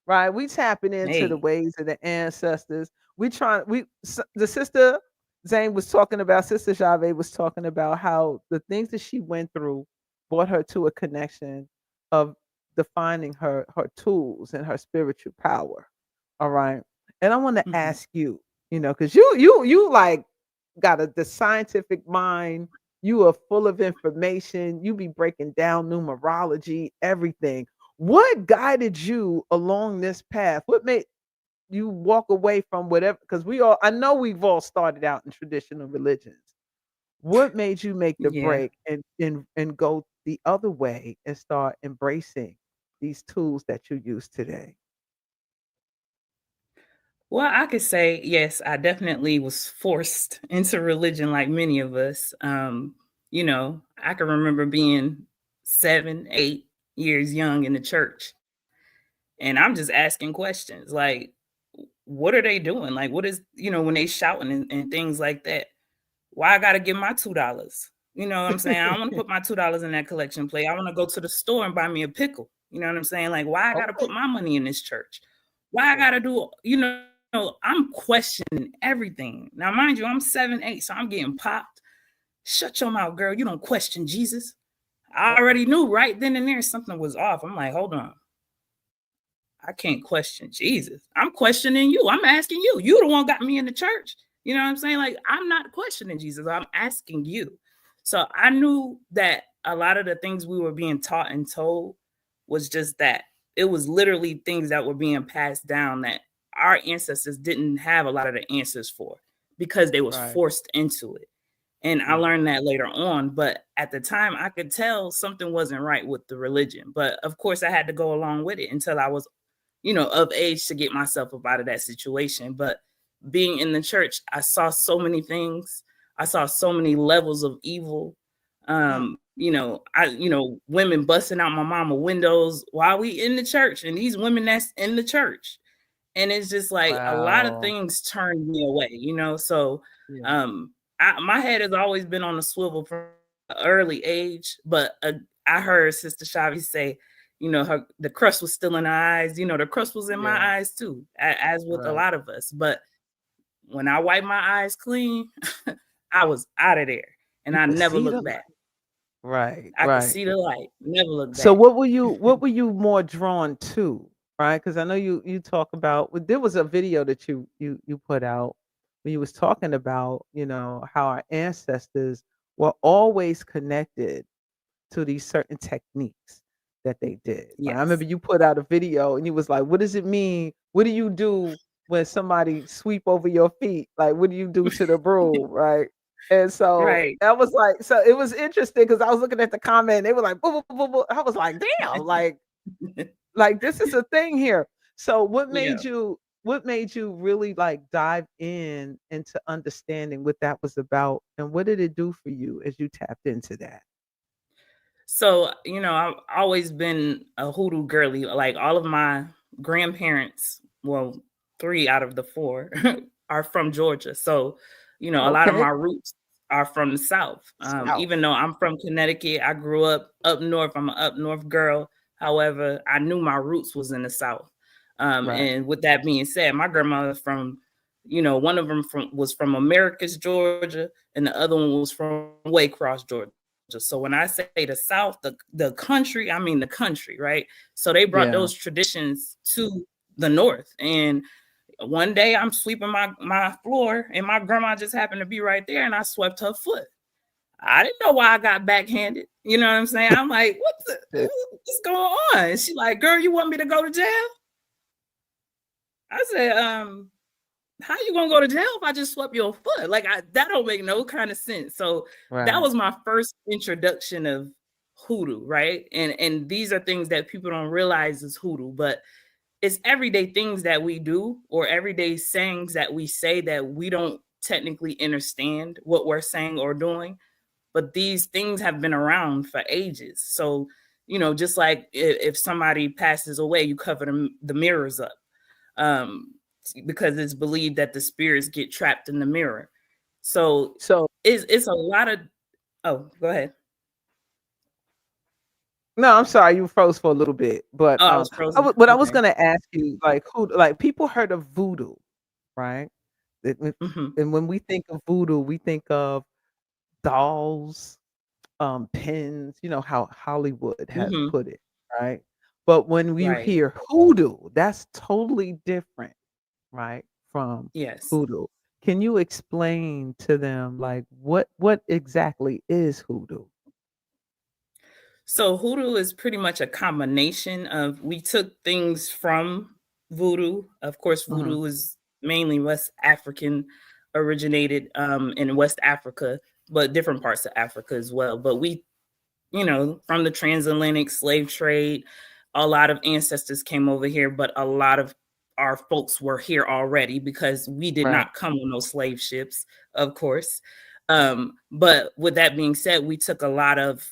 right? We tapping into the Hey. ways of the ancestors. The sister Zane was talking about, Sister Chhavi was talking about how the things that she went through brought her to a connection of defining her tools and her spiritual power. All right. And I want to Mhm. ask you, because you like got the scientific mind, you are full of information. You be breaking down numerology, everything. What guided you along this path? What made you walk away from whatever? Because I know we've all started out in traditional religions. What made you make the Yeah. break and go the other way and start embracing these tools that you use today? Well, I could say yes, I definitely was forced into religion like many of us. I can remember being 7, 8 years young in the church. And I'm just asking questions like, what are they doing? Like, what is, when they shouting and things like that? why I gotta give my $2? You know what I'm saying? I don't want to put my $2 in that collection plate. I want to go to the store and buy me a pickle. You know what I'm saying? Like, why I gotta put my money in this church? Why I gotta do, I'm questioning everything. Now, mind you, I'm 7, 8, so I'm getting popped. Shut your mouth, girl. You don't question Jesus. I already knew right then and there something was off. I'm like, hold on. I can't question Jesus. I'm questioning you. I'm asking you. You the one got me in the church. You know what I'm saying? Like, I'm not questioning Jesus. I'm asking you. So I knew that a lot of the things we were being taught and told was just that. It was literally things that were being passed down that our ancestors didn't have a lot of the answers for because they was forced into it. And I learned that later on. But at the time, I could tell something wasn't right with the religion. But of course, I had to go along with it until I was, of age to get myself up out of that situation. But being in the church, I saw so many things. I saw so many levels of evil. Women busting out my mama windows while we in the church, and these women that's in the church. And it's just like a lot of things turned me away, So my head has always been on a swivel from an early age, but I heard Sister Chhavi say, the crust was still in her eyes. The crust was in my eyes too, as with a lot of us. But when I wiped my eyes clean, I was out of there, and I never looked back. I could see the light, never looked back. So what were you more drawn to, right? Because I know you talk about, there was a video that you put out when you was talking about, how our ancestors were always connected to these certain techniques that they did. Right? I remember you put out a video and you was like, what does it mean? What do you do when somebody sweep over your feet? Like, what do you do to the broom? Right. And so I was like, so it was interesting because I was looking at the comment and they were like, boo, boo, boo, boo. I was like, damn, like this is a thing here. So what made you really like dive into understanding what that was about, and what did it do for you as you tapped into that? So, I've always been a hoodoo girly. Like all of my grandparents, well, 3 out of the 4 are from Georgia. So, a lot of my roots are from the South. Even though I'm from Connecticut, I grew up north. I'm an up north girl. However, I knew my roots was in the South. And with that being said, my grandmother from, one of them was from Americus, Georgia, and the other one was from Waycross, Georgia. So when I say the South, the country, I mean the country, right? So they brought those traditions to the North. And one day I'm sweeping my floor and my grandma just happened to be right there and I swept her foot. I didn't know why I got backhanded. You know what I'm saying? I'm like, what's going on? And she like, girl, you want me to go to jail? I said, how you gonna go to jail if I just swept your foot? Like that don't make no kind of sense. So that was my first introduction of hoodoo, right? And these are things that people don't realize is hoodoo, but it's everyday things that we do or everyday sayings that we say that we don't technically understand what we're saying or doing. But these things have been around for ages. So, just like if somebody passes away, you cover the mirrors up. Because it's believed that the spirits get trapped in the mirror. So it's a lot of. Oh, go ahead. No, I'm sorry, you froze for a little bit, but I was frozen. I was gonna ask you, like, people heard of voodoo, right? And when we think of voodoo, we think of dolls, pins. You know how Hollywood has put it, right? But when you hear hoodoo, that's totally different, right? From voodoo. Can you explain to them like what exactly is hoodoo? So hoodoo is pretty much a combination of, we took things from voodoo. Of course, voodoo is mainly West African originated in West Africa, but different parts of Africa as well. But we, from the transatlantic slave trade, a lot of ancestors came over here, but a lot of our folks were here already because we did not come on those slave ships, of course. But with that being said, we took a lot of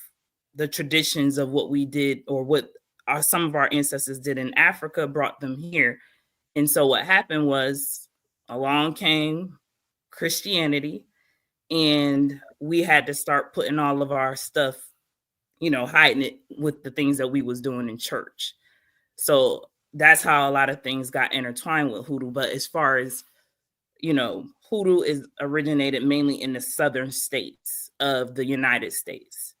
the traditions of what we did or what some of our ancestors did in Africa, brought them here. And so what happened was along came Christianity, and we had to start putting all of our stuff, hiding it with the things that we was doing in church. So that's how a lot of things got intertwined with hoodoo. But as far as, hoodoo is originated mainly in the southern states of the United States.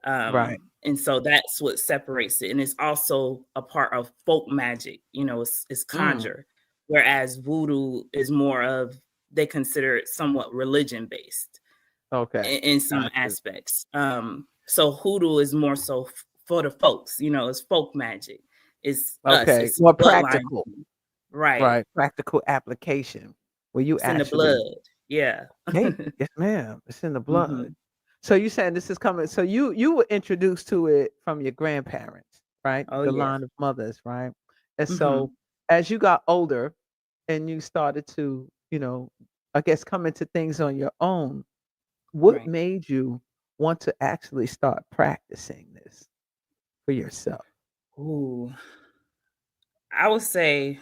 Right. And so that's what separates it. And it's also a part of folk magic, it's conjure. Whereas voodoo is more of, they consider it somewhat religion based. Okay. In some aspects. So hoodoo is more so for the folks, it's folk magic. It's okay. It's More bloodline. practical. Right. Right. Practical application where you It's actually in the blood. Yeah. Hey, yes, ma'am. It's in the blood. Mhm. So you saying this is coming. So you were introduced to it from your grandparents, right? Oh The yeah. line of mothers, right? And Mhm. so as you got older and you started to, I guess come into things on your own, what Right. made you want to actually start practicing this for yourself? Ooh. I would say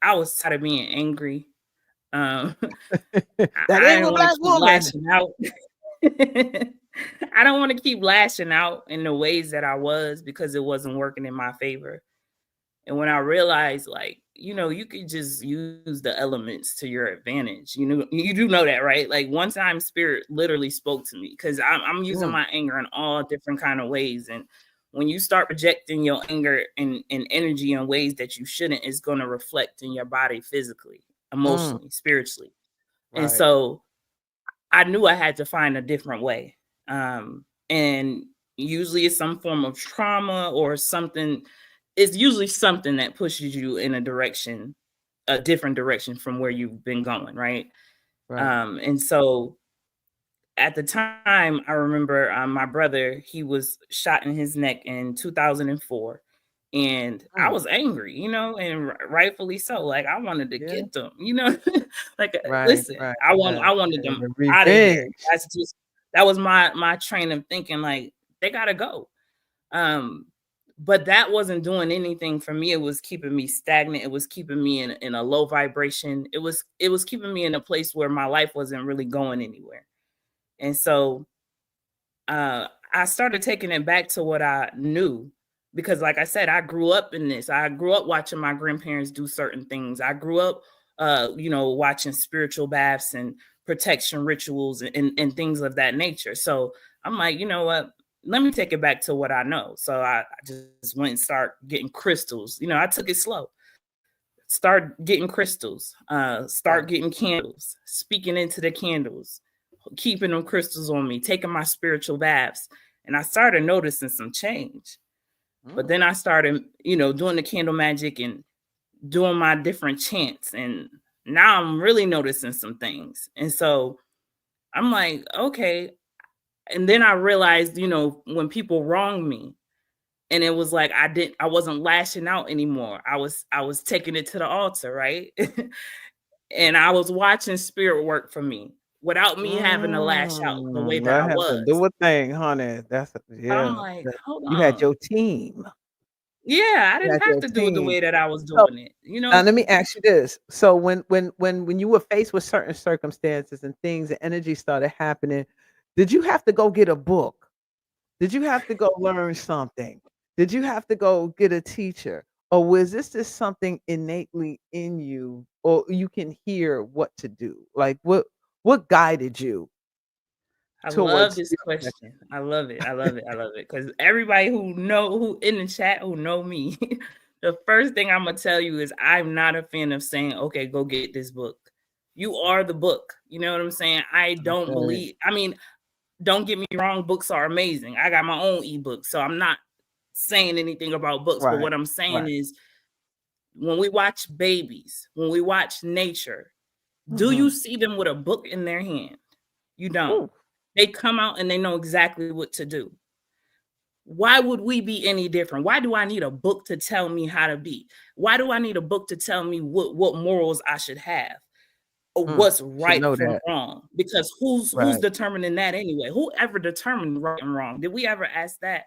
I was tired of being angry. I That I ain't a didn't want black to keep woman. lashing out. I don't want to keep lashing out in the ways that I was, because it wasn't working in my favor. And when I realized, like, you could just use the elements to your advantage. You do know that, right? Like, one time spirit literally spoke to me, because I'm using Mm, my anger in all different kind of ways. And when you start projecting your anger and energy in ways that you shouldn't, it's going to reflect in your body physically, mm, emotionally, spiritually. And right. so I knew I had to find a different way. And usually it's some form of trauma or something. It's usually something that pushes you in a different direction from where you've been going, right? Right. And so at the time, I remember my brother, he was shot in his neck in 2004. And I Mm, was angry, and rightfully so. Like, I wanted to yeah. get them, like, Right. listen, Right. I wanted them The out of here. revenge. That was my train of thinking, like, they gotta go. But that wasn't doing anything for me. It was keeping me stagnant. It was keeping me in a low vibration. It was keeping me in a place where my life wasn't really going anywhere. And so I started taking it back to what I knew, because, like I said, I grew up in this. I grew up watching my grandparents do certain things. I grew up, watching spiritual baths and protection rituals and things of that nature. So I'm like, you know what? Let me take it back to what I know. So I just went and start getting crystals. I took it slow. Start getting crystals. Start Right. getting candles. Speaking into the candles, keeping them crystals on me, taking my spiritual baths. And I started noticing some change. But Mm, then I started, doing the candle magic and doing my different chants. And now I'm really noticing some things. And so I'm like, okay. And then I realized, when people wrong me, and it was like I wasn't lashing out anymore. I was taking it to the altar, right? And I was watching spirit work for me without me having to lash out the way that I I have to was. do a thing, honey. I'm Yeah. like, hold You had on. your team. Yeah, I You didn't had have your to do it the team. way that I was So doing it, now let me ask you this. So when you were faced with certain circumstances and things and energy started happening, did you have to go get a book? Did you have to go learn something? Did you have to go get a teacher? Or was this just something innately in you or you can hear what to do? Like what guided you I love towards this question. I love it. I love it. I love it. Because everybody who in the chat who know me, the first thing I'm gonna tell you is I'm not a fan of saying, okay, go get this book. You are the book. You know what I'm saying? I don't Okay. believe, don't get me wrong, books are amazing. I got my own ebook, so I'm not saying anything about books, but Right. what I'm saying Right. is, when we watch babies, when we watch nature, do you Mhm. see them with a book in their hand? You don't. Ooh. They come out and they know exactly what to do. Why would we be any different? Why do I need a book to tell me how to be? Why do I need a book to tell me what morals I should have? Or what's Should right know from that. wrong? Because who's Right. determining that anyway? Who ever determined right and wrong? Did we ever ask that?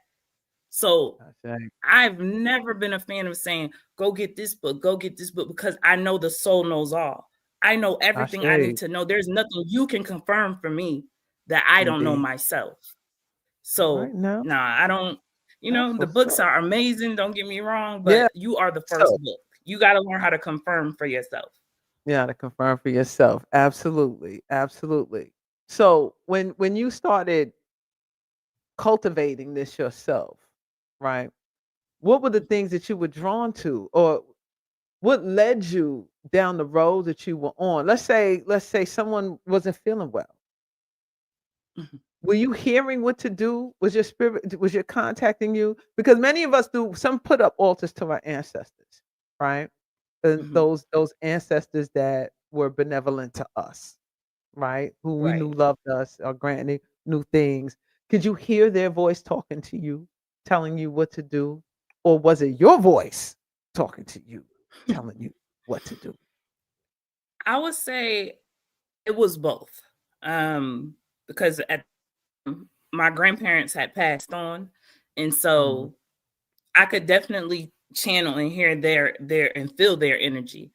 So That's right. I've never been a fan of saying, go get this book, because I know the soul knows all. I know everything I need to know. There's nothing you can confirm for me that I don't know myself. So nah, I don't, the books are amazing, don't get me wrong, but you are the first book. You got to learn how to confirm for yourself. Yeah, to confirm for yourself. Absolutely. Absolutely. So when you started cultivating this yourself, right? What were the things that you were drawn to, or what led you down the road that you were on? Let's say someone wasn't feeling well. Mhm. Were you hearing what to do? Was your contacting you? Because many of us do. Some put up altars to our ancestors, right? And Mhm. those ancestors that were benevolent to us, right? Who we knew Right. loved us or granted new things. Could you hear their voice talking to you, telling you what to do? Or was it your voice talking to you, telling you what to do? I would say it was both. Because my grandparents had passed on, and Mm, so I could definitely channel and hear their and feel their energy.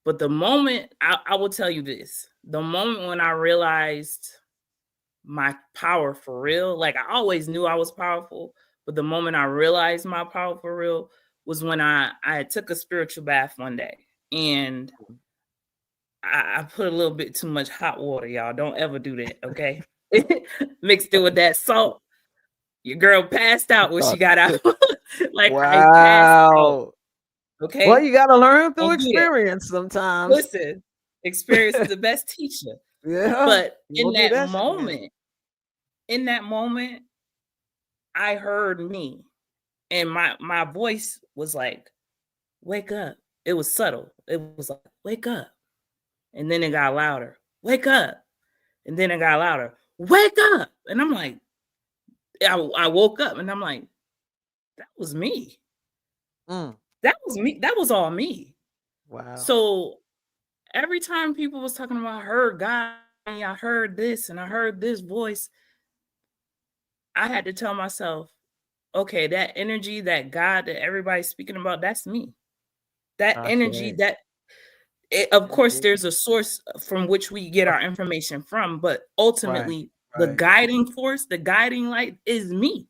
But the moment I will tell you this, the moment when I realized my power for real, like I always knew I was powerful, but the moment I realized my power for real was when I took a spiritual bath one day, and I put a little bit too much hot water, y'all. Don't ever do that, okay? Mixed it with that salt. Your girl passed out when she got out. Like I passed out. wow. Well, Okay? you gotta learn through Don't do that. experience sometimes. Listen, experience is the best teacher. Yeah. But You don't do that shit again. in that moment, I heard me. And my voice was like, wake up. It was subtle. It was like, wake up. And then it got louder. Wake up. And then it got louder. Wake up. And I'm like, I woke up and I'm like, that was me. Mm, That was me. That was all me. wow. So every time people was talking about I heard God, I heard this and I heard this voice, I had to tell myself, okay, that energy, that God that everybody's speaking about, that's me. That energy, Ashe. of course, Indeed. there's a source from which we get our information from, but Right. ultimately, the Right. guiding force, the guiding light is me.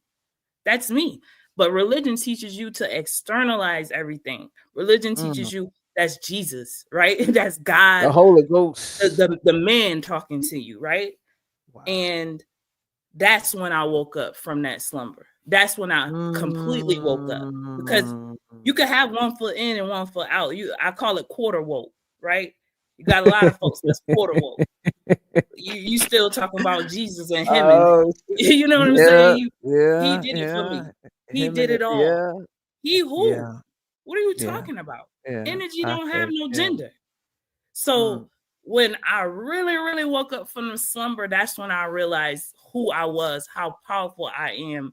That's me. But religion teaches you to externalize everything. Religion Mm, teaches you that's Jesus, right? That's the God, Holy Ghost. the man talking to you, right? Wow. And that's when I woke up from that slumber. That's when I completely woke up, because Mm. you could have one foot in and one foot out. I call it quarter woke, right? You got a lot of folks that's quarter woke. You still talking about Jesus and heaven. Oh, You know what I'm yeah, saying? He yeah, did it for yeah. me. He Him did and it it, all. yeah, He who? yeah, What are you yeah, talking about? yeah. Energy I don't have say, no yeah. gender. So Mm, when I really, really woke up from the slumber, that's when I realized who I was, how powerful I am.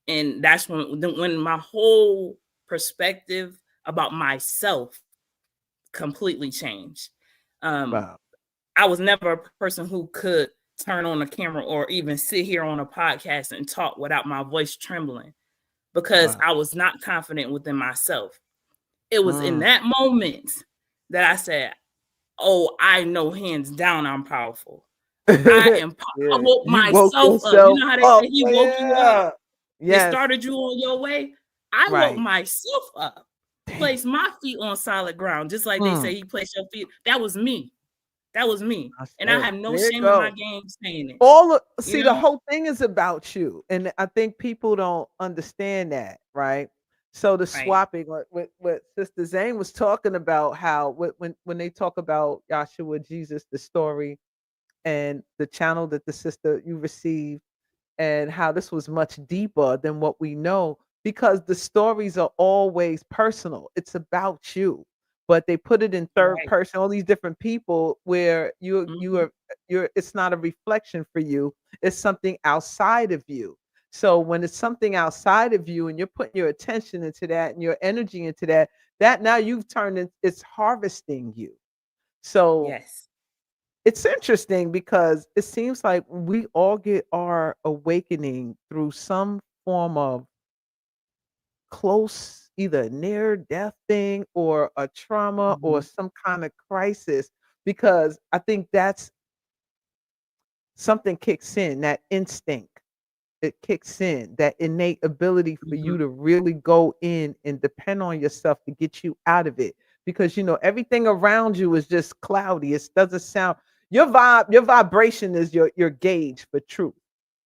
And that's when my whole perspective about myself completely changed. Um, wow, I was never a person who could turn on a camera or even sit here on a podcast and talk without my voice trembling, because wow. I was not confident within myself. It was in Mm. that moment that I said, oh, I know hands down I'm powerful. I Yeah, woke you woke myself up. You yourself know how they up. say he woke you up Yeah. and Yes. started you on your way? I woke Right. myself up, Damn. placed my feet on solid ground, just like they Mm. say he placed your feet. That was me. That was me. I And I say, have no there you shame in my go. game saying it. You See, the know? whole thing is about you, and I think people don't understand that, right? So the Right. swapping, what Sister Zane was talking about, how when they talk about Yahshua Jesus, the story and the channel that the sister you received, and how this was much deeper than what we know, because the stories are always personal. It's about you, but they put it in third Right. person. All these different people where Mhm. you're. It's not a reflection for you. It's something outside of you. So when it's something outside of you and you're putting your attention into that and your energy into that, that now you've turned it. It's harvesting you. So Yes. it's interesting because it seems like we all get our awakening through some form of close, either near death thing or a trauma or some kind of crisis, because I think that's something kicks in, that instinct. It kicks in, that innate ability for you to really go in and depend on yourself to get you out of it. Because everything around you is just cloudy. It doesn't sound your vibration is your gauge for truth,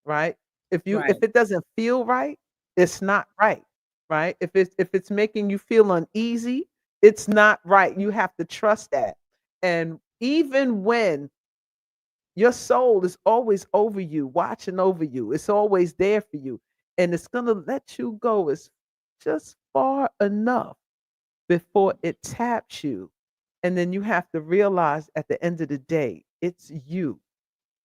right? If Right. it doesn't feel right, it's not right. Right? If it's making you feel uneasy, it's not right. You have to trust that. And even when your soul is always over you, watching over you. It's always there for you. And it's going to let you go as just far enough before it taps you. And then you have to realize at the end of the day, it's you.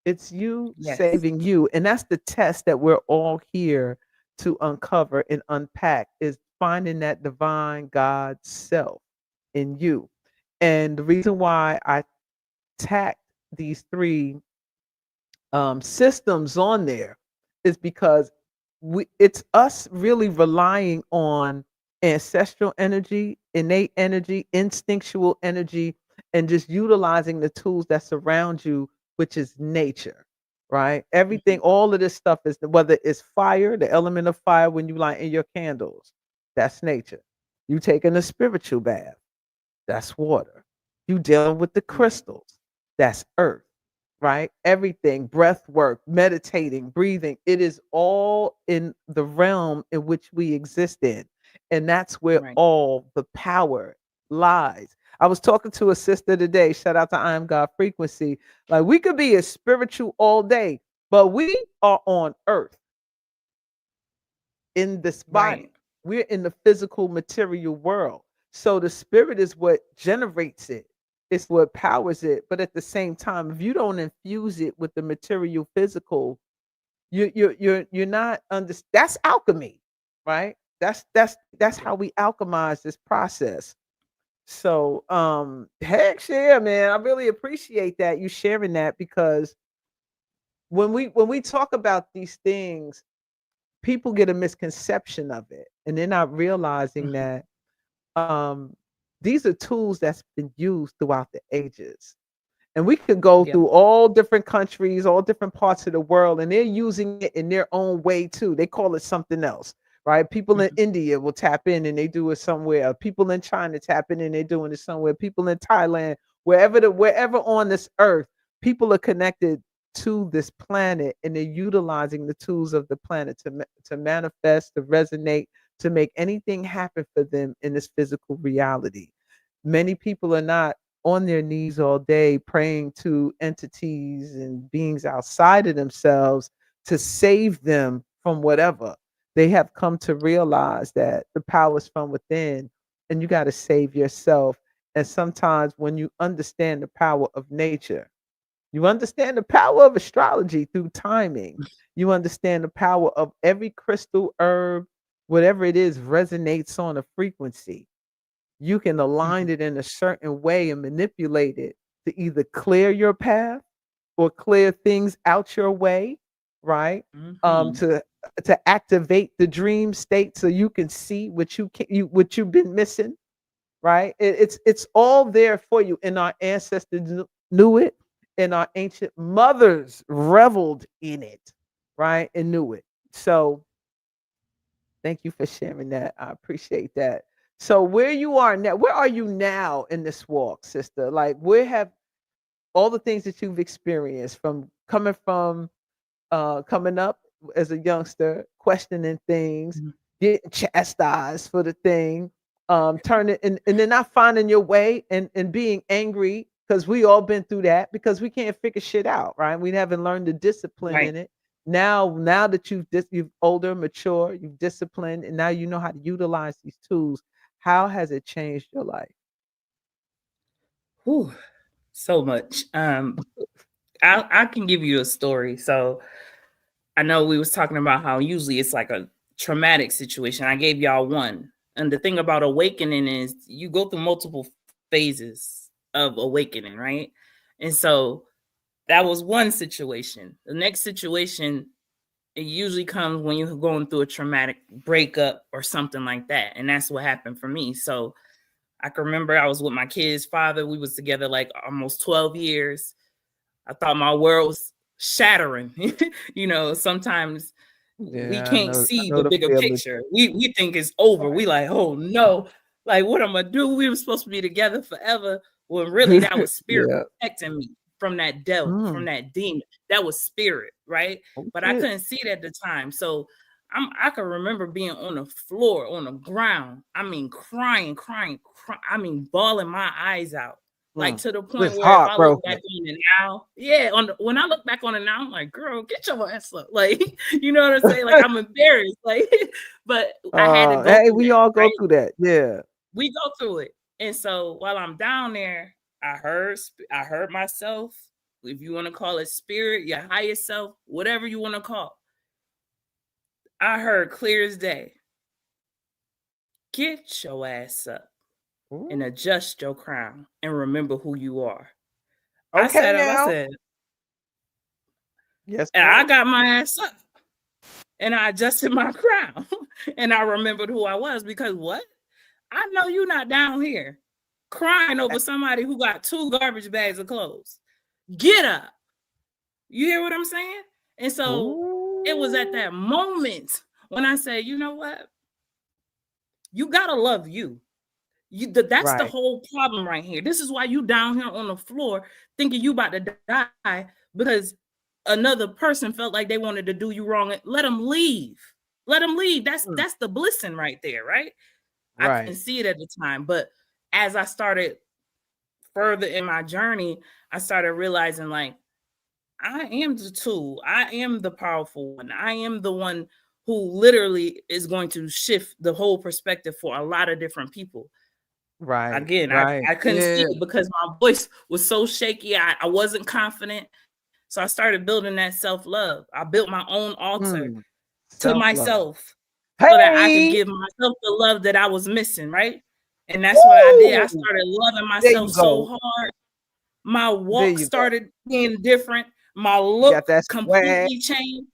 It's you Yes. saving you. And that's the test that we're all here to uncover and unpack, is finding that divine God self in you. And the reason why I tacked these three systems on there is because it's us really relying on ancestral energy, innate energy, instinctual energy, and just utilizing the tools that surround you, which is nature, right? Everything, all of this stuff is, whether it's fire, the element of fire when you light in your candles, that's nature. You taking a spiritual bath, that's water. You dealing with the crystals, that's earth, right? Everything, breath work, meditating, breathing, it is all in the realm in which we exist in. And that's where Right. all the power lies. I was talking to a sister today, shout out to I Am God Frequency. Like, we could be as spiritual all day, but we are on earth in this Right. body. We're in the physical material world. So the spirit is what generates it. It's what powers it. But at the same time, if you don't infuse it with the material physical, you're not under, that's alchemy, right? That's how we alchemize this process. So heck yeah, man. I really appreciate that you sharing that, because when we talk about these things, people get a misconception of it, and they're not realizing Mhm. that um these are tools that's been used throughout the ages. And we could go Yeah. through all different countries, all different parts of the world, and they're using it in their own way too. They call it something else, right? People in Mhm. India will tap in and they do it somewhere. People in China tap in and they're doing it somewhere. People in Thailand, wherever on this earth, people are connected to this planet, and they're utilizing the tools of the planet to manifest, to resonate, to make anything happen for them in this physical reality. Many people are not on their knees all day praying to entities and beings outside of themselves to save them from whatever. They have come to realize that the power is from within, and you got to save yourself. And sometimes when you understand the power of nature, you understand the power of astrology through timing, you understand the power of every crystal, herb, whatever it is, resonates on a frequency. You can align Mhm. it in a certain way and manipulate it to either clear your path or clear things out your way, right? Mhm. To activate the dream state so you can see what what you've been missing, right? It's all there for you. And our ancestors knew it, and our ancient mothers reveled in it, right? And knew it. So thank you for sharing that. I appreciate that. So where are you now in this walk, sister? Like, where have all the things that you've experienced from coming up as a youngster, questioning things, Mhm. getting chastised for the thing, turning and then not finding your way and being angry, because we all been through that, because we can't figure shit out, right? We haven't learned the discipline Right. in it. Now that you've older, mature, you've disciplined, and now you know how to utilize these tools. How has it changed your life? Whew. So much. I can give you a story. So I know we was talking about how usually it's like a traumatic situation. I gave y'all one. And the thing about awakening is you go through multiple phases of awakening, right? And so that was one situation. The next situation, it usually comes when you're going through a traumatic breakup or something like that. And that's what happened for me. So I can remember I was with my kid's father. We was together like almost 12 years. I thought my world was shattering. You know, sometimes we can't see the bigger picture. We think it's over. We like, oh no, like what I'm gonna do? We were supposed to be together forever. When really that was spirit protecting me from that devil, from that demon. That was spirit, right? But I couldn't see it at the time. So I can remember being on the floor, on the ground. I mean, crying. I mean, bawling my eyes out. Like to the point where if I look back on it now, when I look back on it now, I'm like, girl, get your ass up. Like, you know what I'm saying? Like I'm embarrassed. Like, but I had to go. Hey, we all go through that. Yeah. We go through it. And so while I'm down there, I heard myself, if you want to call it spirit, your higher self, whatever you want to call. I heard clear as day. Get your ass up and adjust your crown and remember who you are. Okay, I said, yes, and I got my ass up and I adjusted my crown and I remembered who I was because what? I know you're not down here crying over somebody who got 2 garbage bags of clothes. Get up. You hear what I'm saying? And so it was at that moment when I said, you know what? You gotta love you. That's the whole problem right here. This is why you down here on the floor thinking you about to die because another person felt like they wanted to do you wrong. Let them leave. Let them leave. That's the blessing right there, right? I couldn't see it at the time, but as I started further in my journey, I started realizing like I am the tool. I am the powerful one. I am the one who literally is going to shift the whole perspective for a lot of different people. Again, I couldn't see it because my voice was so shaky. I wasn't confident. So I started building that self-love. I built my own altar to myself so that I could give myself the love that I was missing, right? And that's what I did. I started loving myself so hard. My walk started being different. My look completely changed,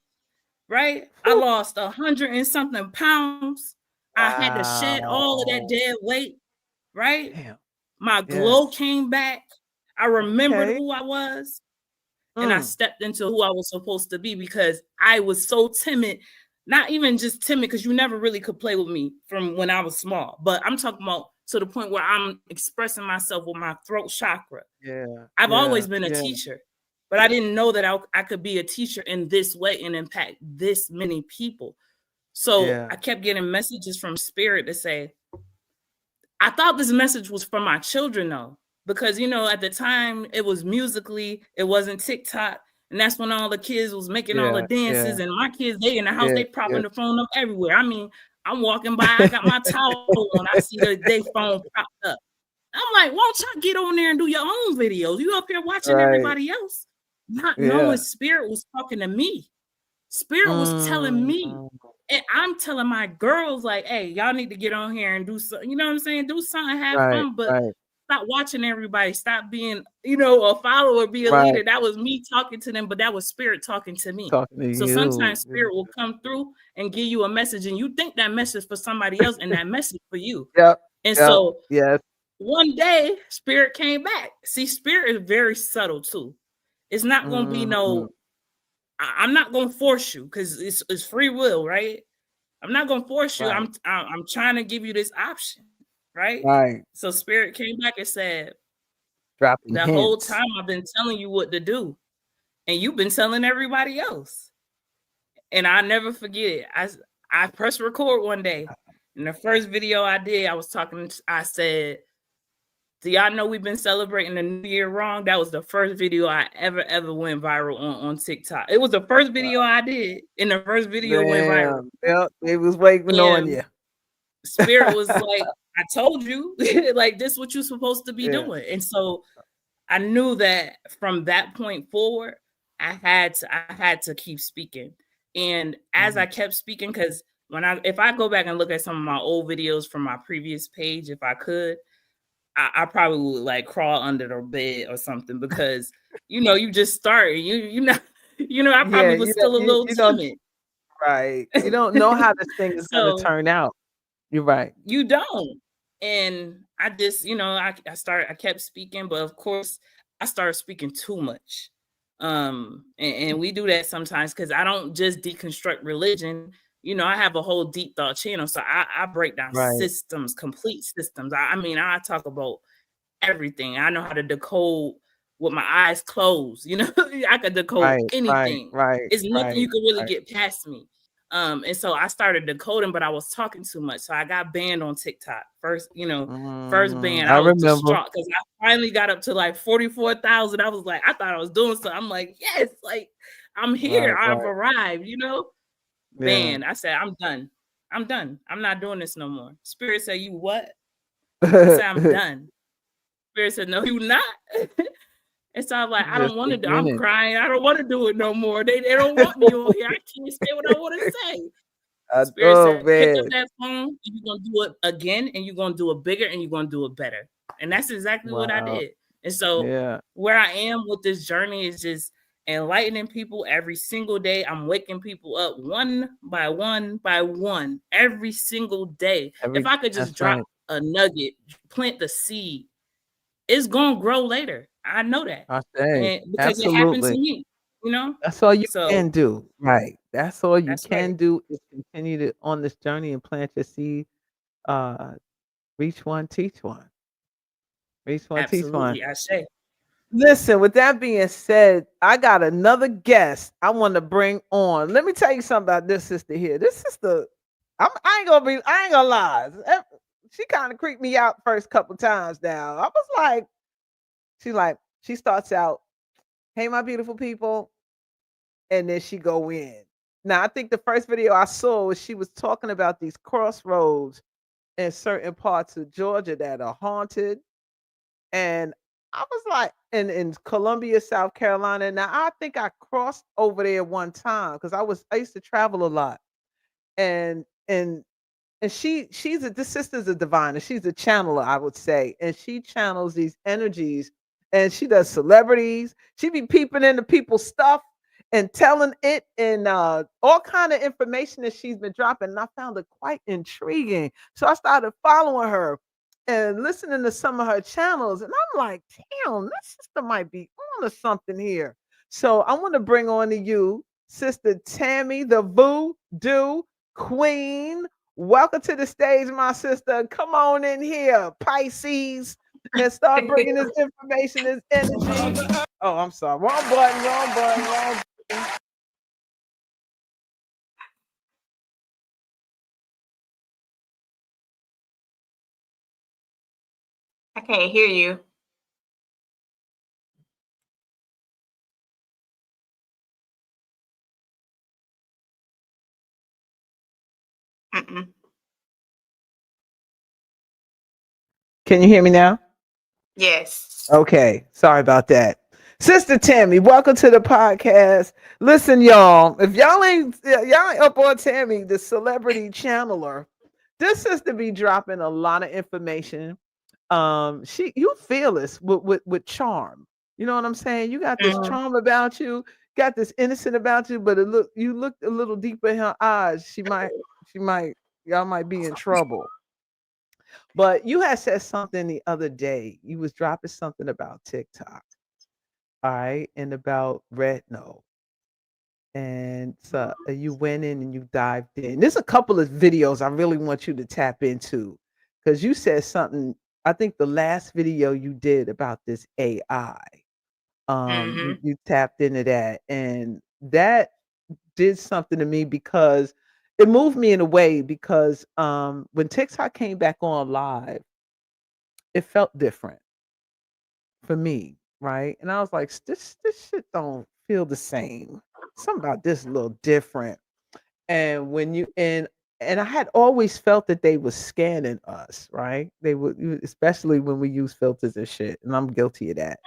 right? I lost 100 and something pounds. I had to shed all of that dead weight, right? Damn. My glow came back. I remembered who I was. And I stepped into who I was supposed to be because I was so timid. Not even just timid, because you never really could play with me from when I was small. But I'm talking about to the point where I'm expressing myself with my throat chakra. I've always been a teacher, but I didn't know that I could be a teacher in this way and impact this many people. So I kept getting messages from spirit to say, I thought this message was for my children though, because, you know, at the time it was Musically, it wasn't TikTok. And that's when all the kids was making all the dances and my kids, they in the house, they propping the phone up everywhere. I mean, I'm walking by, I got my towel on, I see their phone propped up. I'm like, won't y'all get on there and do your own videos? You up here watching everybody else, not knowing spirit was talking to me. Spirit was telling me, and I'm telling my girls like, hey, y'all need to get on here and do something. You know what I'm saying? Do something, have fun, but stop watching everybody. Stop being, you know, a follower, be a leader. That was me talking to them, but that was spirit talking to me. So sometimes spirit will come through and give you a message, and you think that message for somebody else, and that message for you. So one day, spirit came back. See, spirit is very subtle too. It's not going to be no. I'm not going to force you because it's free will, right? I'm not going to force you. I'm trying to give you this option, right? So spirit came back and said, the whole time I've been telling you what to do, and you've been telling everybody else. And I never forget it. I pressed record one day. In the first video I did, I said, do y'all know we've been celebrating the new year wrong? That was the first video I ever went viral on TikTok. It was the first video I did, and the first video went viral. Yep, it was waiting on you. Spirit was like, I told you, like this is what you're supposed to be doing. And so I knew that from that point forward, I had to keep speaking. And as I kept speaking, because if I go back and look at some of my old videos from my previous page, if I could, I probably would like crawl under the bed or something because, you know, you just start, I probably was still a little timid. right. You don't know how this thing is gonna So turn out. You're right. you don't. And I just, I kept speaking, but of course I started speaking too much. And we do that sometimes because I don't just deconstruct religion. I have a whole deep thought channel. So I break down Right. systems, complete systems. I mean, I talk about everything. I know how to decode with my eyes closed. I could decode Right. anything. Right. It's nothing you can really Right. get past me. And so I started decoding, but I was talking too much. So I got banned on TikTok. First ban. I I was remember. distraught because I finally got up to like 44,000. I was like, I thought I was doing something. I'm like, yes, like I'm here. Right. I've arrived, Yeah. Banned. I said, I'm done. I'm done. I'm not doing this no more. Spirit said, you what? I said, I'm done. Spirit said, no, you not. And so I'm like, I don't Just want to do. I'm beginning. crying. I don't want to do it no more. They don't want me on here. I can't say what I want to say. Spirit said, pick up that phone. And you're gonna do it again, and you're gonna do it bigger, and you're gonna do it better. And that's exactly what I Wow. did. And so Yeah. where I am with this journey is just enlightening people every single day. I'm waking people up one by one by one every single day. If I could just That's drop right. a nugget, plant the seed, it's gonna grow later. I know that. I say, And because it happened to absolutely. me, That's all you So can do. Right. That's all you that's right. can do is continue to on this journey and plant your seed. Uh, reach one, teach one. Reach one, teach one. Absolutely. I say. Listen, with that being said, I got another guest I want to bring on. Let me tell you something about this sister here. This sister, I ain't gonna lie. She kind of creeped me out first couple times now. I was she starts out, hey, my beautiful people, and then she go in. Now, I think the first video I saw was she was talking about these crossroads in certain parts of Georgia that are haunted. And I was like, in Columbia, South Carolina. Now I think I crossed over there one time because I used to travel a lot. And this sister's a diviner. She's a channeler, I would say. And she channels these energies and she does celebrities. She be peeping into people's stuff and telling it and all kind of information that she's been dropping. And I found it quite intriguing. So I started following her and listening to some of her channels. And I'm like, damn, this sister might be on to something here. So I want to bring on to you, Sister Tammy the Voodoo Queen. Welcome to the stage, my sister. Come on in here, Pisces, and start bringing this information, this energy. Oh, I'm sorry. Wrong button, wrong button, wrong button. I can't hear you. Mm-mm. Can you hear me now? Yes. Okay. Sorry about that. Sister Tammy, welcome to the podcast. Listen, y'all, if y'all ain't up on Tammy, the celebrity channeler, this sister be dropping a lot of information. You fearless with charm. You know what I'm saying? You got this charm about you, got this innocent about you, but you look a little deeper in her eyes. Y'all might be in trouble. But you had said something the other day. You was dropping something about TikTok, all right, and about retinol. And so you went in and you dived in. There's a couple of videos I really want you to tap into because you said something. I think the last video you did about this AI, you tapped into that, and that did something to me because it moved me in a way because when TikTok came back on live, it felt different for me, right? And I was like, this shit don't feel the same. Something about this a little different. And when you and I had always felt that they were scanning us, right? They would, especially when we use filters and shit, and I'm guilty of that.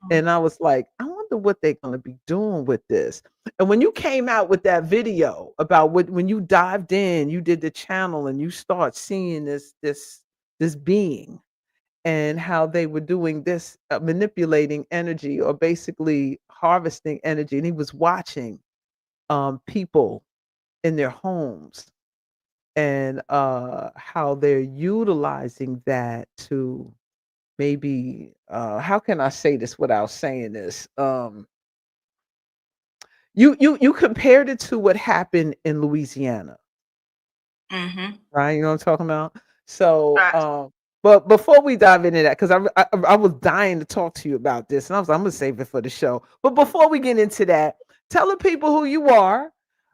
And I was like, I wonder what they're gonna be doing with this. And when you came out with that video about when you dived in, you did the channel and you start seeing this being and how they were doing this, manipulating energy or basically harvesting energy, and he was watching people in their homes, and how they're utilizing that to maybe how can I say this without saying this? You compared it to what happened in Louisiana, Mm-hmm. right? You know what I'm talking about? So, Right. but before we dive into that, because I was dying to talk to you about this, and I'm gonna save it for the show. But before we get into that, tell the people who you are,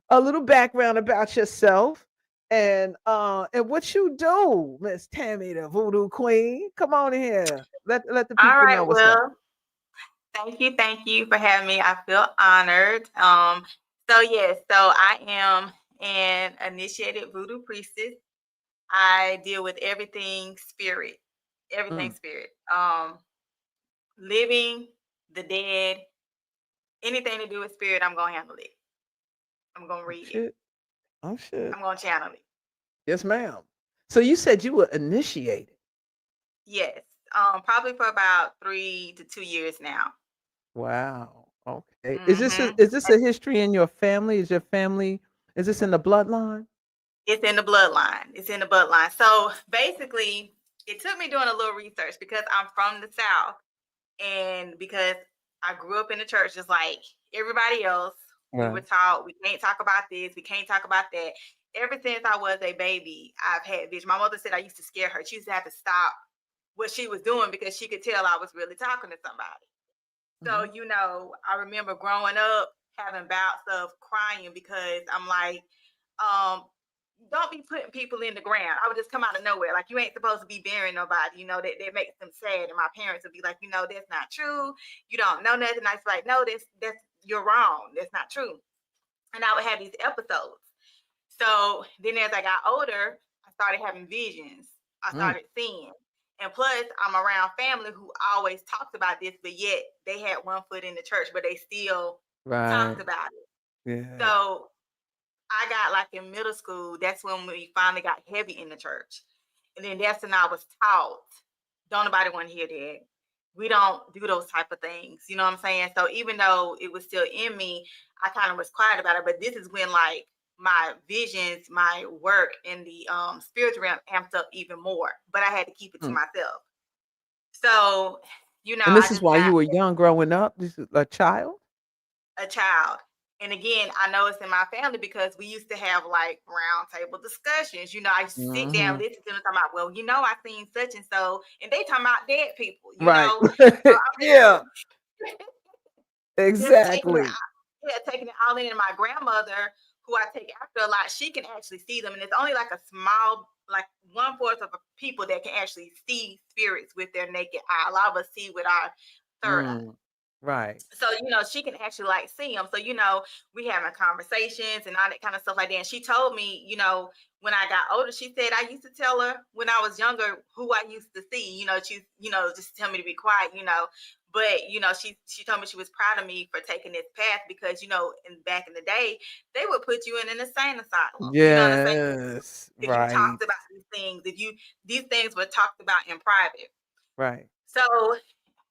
a little background about yourself, and what you do, Miss Tammy the Voodoo Queen. Come on in here. Let the All people know right. what's up. Well, thank you for having me. I feel honored. So yes, so I am an initiated voodoo priestess. I deal with everything spirit, everything Mm, spirit. Living, the dead, anything to do with spirit, I'm gonna handle it. I'm gonna oh read it. shit. Oh shit. I'm gonna channel it. Yes, ma'am. So you said you were initiated. Yes. Probably for about 3 to 2 years now. Wow. Okay. Mm-hmm. Is this a history in your family? Is your family is this in the bloodline? It's in the bloodline. It's in the bloodline. So basically, it took me doing a little research because I'm from the South and because I grew up in the church just like everybody else. We were Right. taught we can't talk about this, we can't talk about that. Ever since I was a baby, I've had vision. My mother said I used to scare her. She used to have to stop what she was doing because she could tell I was really talking to somebody. So, Mhm. I remember growing up having bouts of crying because I'm like, um, don't be putting people in the ground. I would just come out of nowhere. Like, you ain't supposed to be burying nobody, that makes them sad. And my parents would be like, that's not true. You don't know nothing. I was like, no, that's you're wrong. That's not true. And I would have these episodes. So then as I got older, I started having visions. I Mm. started seeing. And plus, I'm around family who always talked about this, but yet they had one foot in the church, but they still Right. talked about it. Yeah. So I got like in middle school, that's when we finally got heavy in the church. And then that's when I was taught, don't nobody want to hear that. We don't do those type of things. You know what I'm saying? So even though it was still in me, I kind of was quiet about it. But this is when like my visions, my work in the spiritual realm amped up even more. But I had to keep it to Mm. myself. So, And I this is just why got you were young growing up? This is a child? a child. And again, I know it's in my family because we used to have like round table discussions. I used to sit down, Mhm. listen to them talking about, well, I seen such and so, and they talking about dead people, Right. So I'm Yeah. just taking it, Exactly. taking it all in. And my grandmother, who I take after a lot, she can actually see them, and it's only like a small, like 1/4 of people that can actually see spirits with their naked eye. A lot of us see with our third eye. Mm. Right. So, she can actually like see them. So, we having conversations and all that kind of stuff like that. And she told me, when I got older, she said I used to tell her when I was younger who I used to see, she, just tell me to be quiet. But she told me she was proud of me for taking this path because back in the day they would put you in an insane asylum. You know what I'm saying? Yes. If you Right. talked about these things were talked about in private. Right. So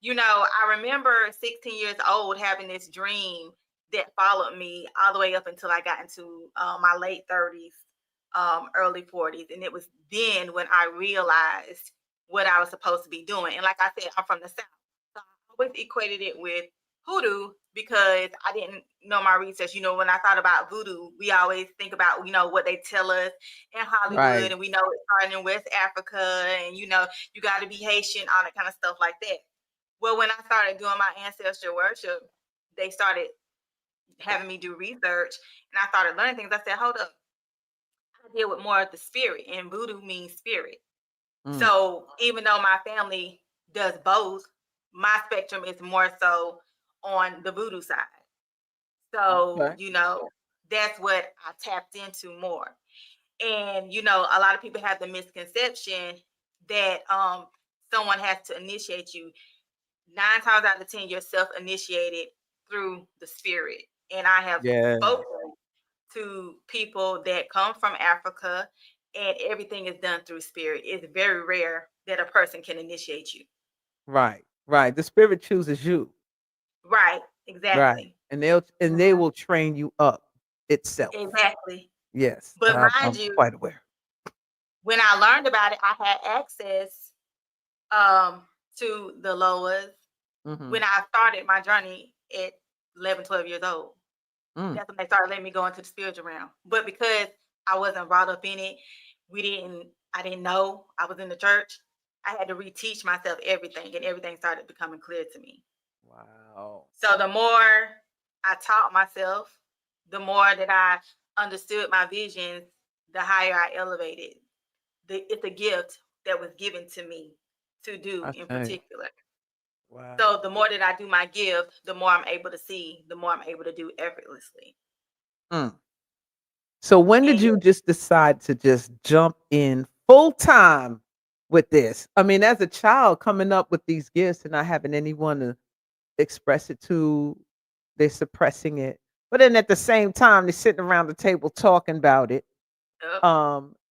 I remember 16 years old having this dream that followed me all the way up until I got into my late 30s, early 40s. And it was then when I realized what I was supposed to be doing. And like I said, I'm from the South. So I always equated it with hoodoo because I didn't know my research. When I thought about voodoo, we always think about, what they tell us in Hollywood. Right. And we know it's starting in West Africa and, you got to be Haitian, all that kind of stuff like that. Well, when I started doing my ancestral worship, they started having me do research and I started learning things. I said, hold up, I deal with more of the spirit, and voodoo means spirit. Mm. So even though my family does both, my spectrum is more so on the voodoo side. So, Okay. that's what I tapped into more. And, a lot of people have the misconception that someone has to initiate you. 9 times out of 10, you're self-initiated through the spirit. And I have Yeah. spoken to people that come from Africa, and everything is done through spirit. It's very rare that a person can initiate you. Right. Right. The spirit chooses you. Right, Right. exactly. And they Mhm. will train you up itself. Exactly. Yes, But mind I'm you, quite aware. when I learned about it, I had access to the loas when I started my journey at 11, 12 years old. That's when they started letting me go into the spiritual realm. But because I wasn't brought up in it, I didn't know I was in the church. I had to reteach myself everything, and everything started becoming clear to me. Wow. So the more I taught myself, the more that I understood my visions, the higher I elevated. It's a gift that was given to me to do in particular. Wow. So the more that I do my gift, the more I'm able to see, the more I'm able to do effortlessly. So when did you just decide to just jump in full time with this? I mean, as a child coming up with these gifts and not having anyone to express it to, they're suppressing it. But then at the same time, they're sitting around the table talking about it. Yep.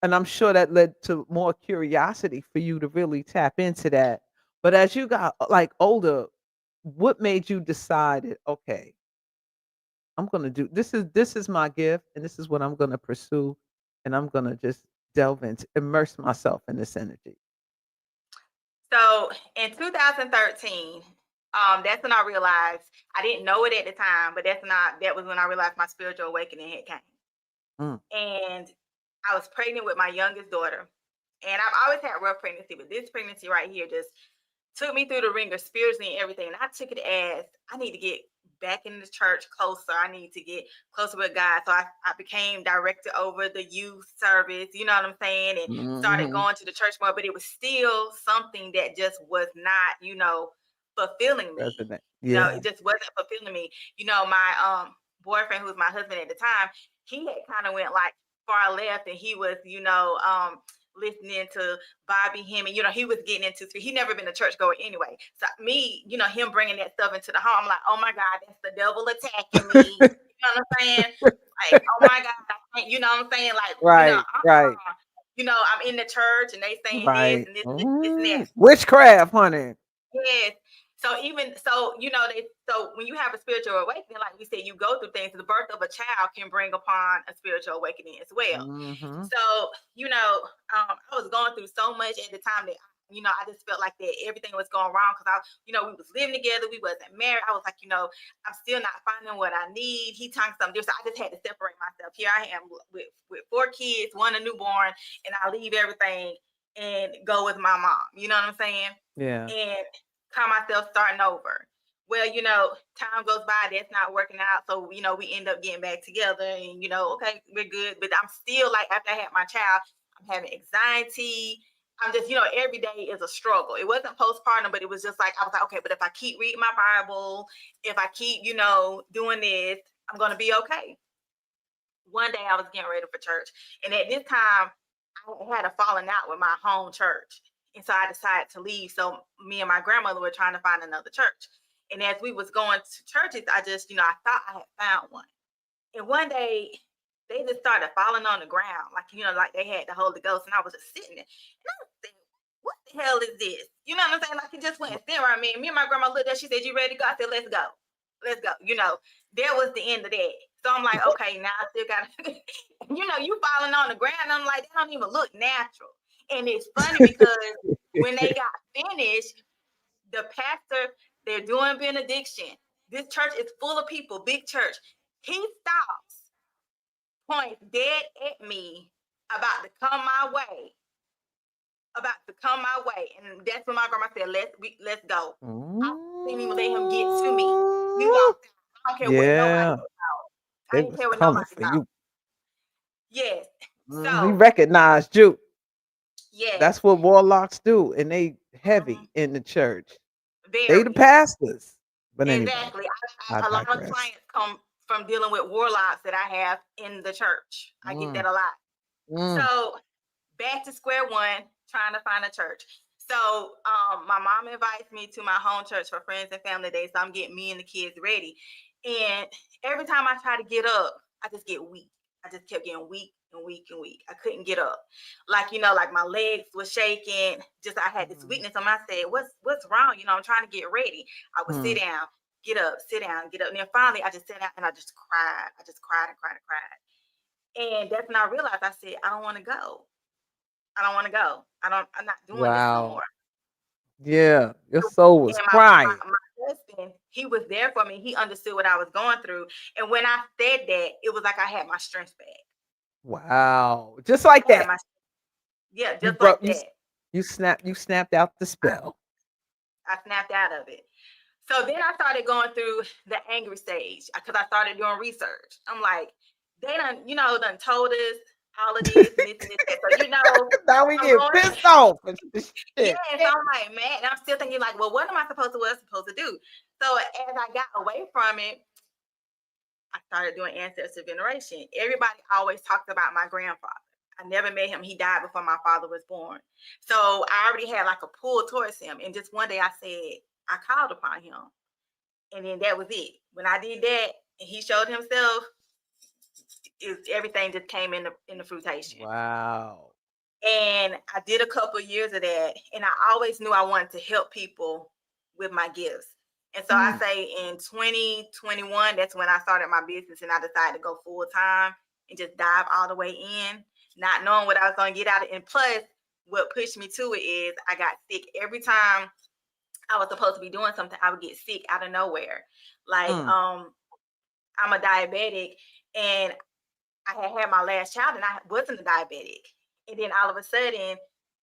And I'm sure that led to more curiosity for you to really tap into that. But as you got like older, what made you decide that, okay, I'm gonna do this is my gift and this is what I'm gonna pursue and I'm gonna just delve into immerse myself in this energy. So in 2013, that's when I realized I didn't know it at the time, but that was when I realized my spiritual awakening had came. And I was pregnant with my youngest daughter. And I've always had rough pregnancy, but this pregnancy right here just took me through the ringer spiritually and everything. And I took it as I need to get back in the church closer. I need to get closer with God. So I became director over the youth service, you know what I'm saying? And started going to the church more, but it was still something that just was not, fulfilling me. Resonate. It just wasn't fulfilling me. My boyfriend, who was my husband at the time, he had kind of went like far left and he was, listening to Bobby Hemming. He was getting into he never been a churchgoer anyway. So me, him bringing that stuff into the home, I'm like, oh my God, that's the devil attacking me. You know what I'm saying? Like, oh my God, I can't, you know what I'm saying? Like, Right, right, I'm in the church and they saying this right. and this and that. Witchcraft, honey. Yes. So so when you have a spiritual awakening, like we said, you go through things. The birth of a child can bring upon a spiritual awakening as well. So, I was going through so much at the time that, I just felt like that everything was going wrong because we was living together. We wasn't married. I was like, I'm still not finding what I need. He talking something different. So I just had to separate myself. Here I am with 4 kids, 1 a newborn, and I leave everything and go with my mom. You know what I'm saying? Yeah. And call myself starting over. Well, time goes by, that's not working out. So, we end up getting back together and, okay, we're good. But I'm still like, after I had my child, I'm having anxiety. I'm just, every day is a struggle. It wasn't postpartum, but it was just like, I was like, okay, but if I keep reading my Bible, if I keep, doing this, I'm going to be okay. One day I was getting ready for church. And at this time, I had a falling out with my home church. And so I decided to leave. So me and my grandmother were trying to find another church. And as we was going to churches, I just, I thought I had found one. And one day they just started falling on the ground, like, like they had the Holy Ghost. And I was just sitting there. And I was thinking, what the hell is this? You know what I'm saying? Like, it just went and sit around me. And me and my grandma looked at, she said, you ready to go? I said, let's go. Let's go. That was the end of that. So I'm like, okay, now I still got to, you falling on the ground. I'm like, that don't even look natural. And it's funny because when they got finished, the pastor, they're doing benediction. This church is full of people, big church. He stops, points dead at me, about to come my way. And that's when my grandma said, let's go. I didn't even let him get to me. We walked out. I don't care what nobody thought. I didn't care what nobody thought. Yes. He recognized you. Yes. That's what warlocks do, and they heavy in the church. Very. They the pastors. But exactly. Anyway, a lot of clients come from dealing with warlocks that I have in the church. I get that a lot. So back to square one, trying to find a church. So my mom invites me to my home church for friends and family day. So I'm getting me and the kids ready. And every time I try to get up, I just get weak. I just kept getting weak and weak and weak. I couldn't get up. Like, like my legs were shaking. Just I had this weakness. And I said, what's wrong? I'm trying to get ready. I would sit down, get up, sit down, get up. And then finally I just sat down and I just cried. I just cried and cried and cried. And that's when I realized, I said, I don't want to go. I don't want to go. I'm not doing this no Wow. more. Yeah, your soul was And crying. my husband, he was there for me. He understood what I was going through. And when I said that, it was like I had my strength back. Wow. Just like I had that. my, yeah, You just like broke that. you snapped out the spell. I snapped out of it. So then I started going through the angry stage because I started doing research. I'm like, they done told us all of this and this and this. So Now we I'm get going. pissed off and Yes, shit. I'm like, man, and I'm still thinking like, well, what am I supposed to do? So as I got away from it, I started doing ancestral veneration. Everybody always talked about my grandfather. I never met him. He died before my father was born. So I already had like a pull towards him. And just one day I said, I called upon him. And then that was it. When I did that and he showed himself, everything just came in the fruitation. Wow. And I did a couple of years of that. And I always knew I wanted to help people with my gifts. And so I say in 2021, that's when I started my business and I decided to go full time and just dive all the way in, not knowing what I was going to get out of it. And plus, what pushed me to it is I got sick every time I was supposed to be doing something. I would get sick out of nowhere. Like, I'm a diabetic and I had my last child and I wasn't a diabetic. And then all of a sudden,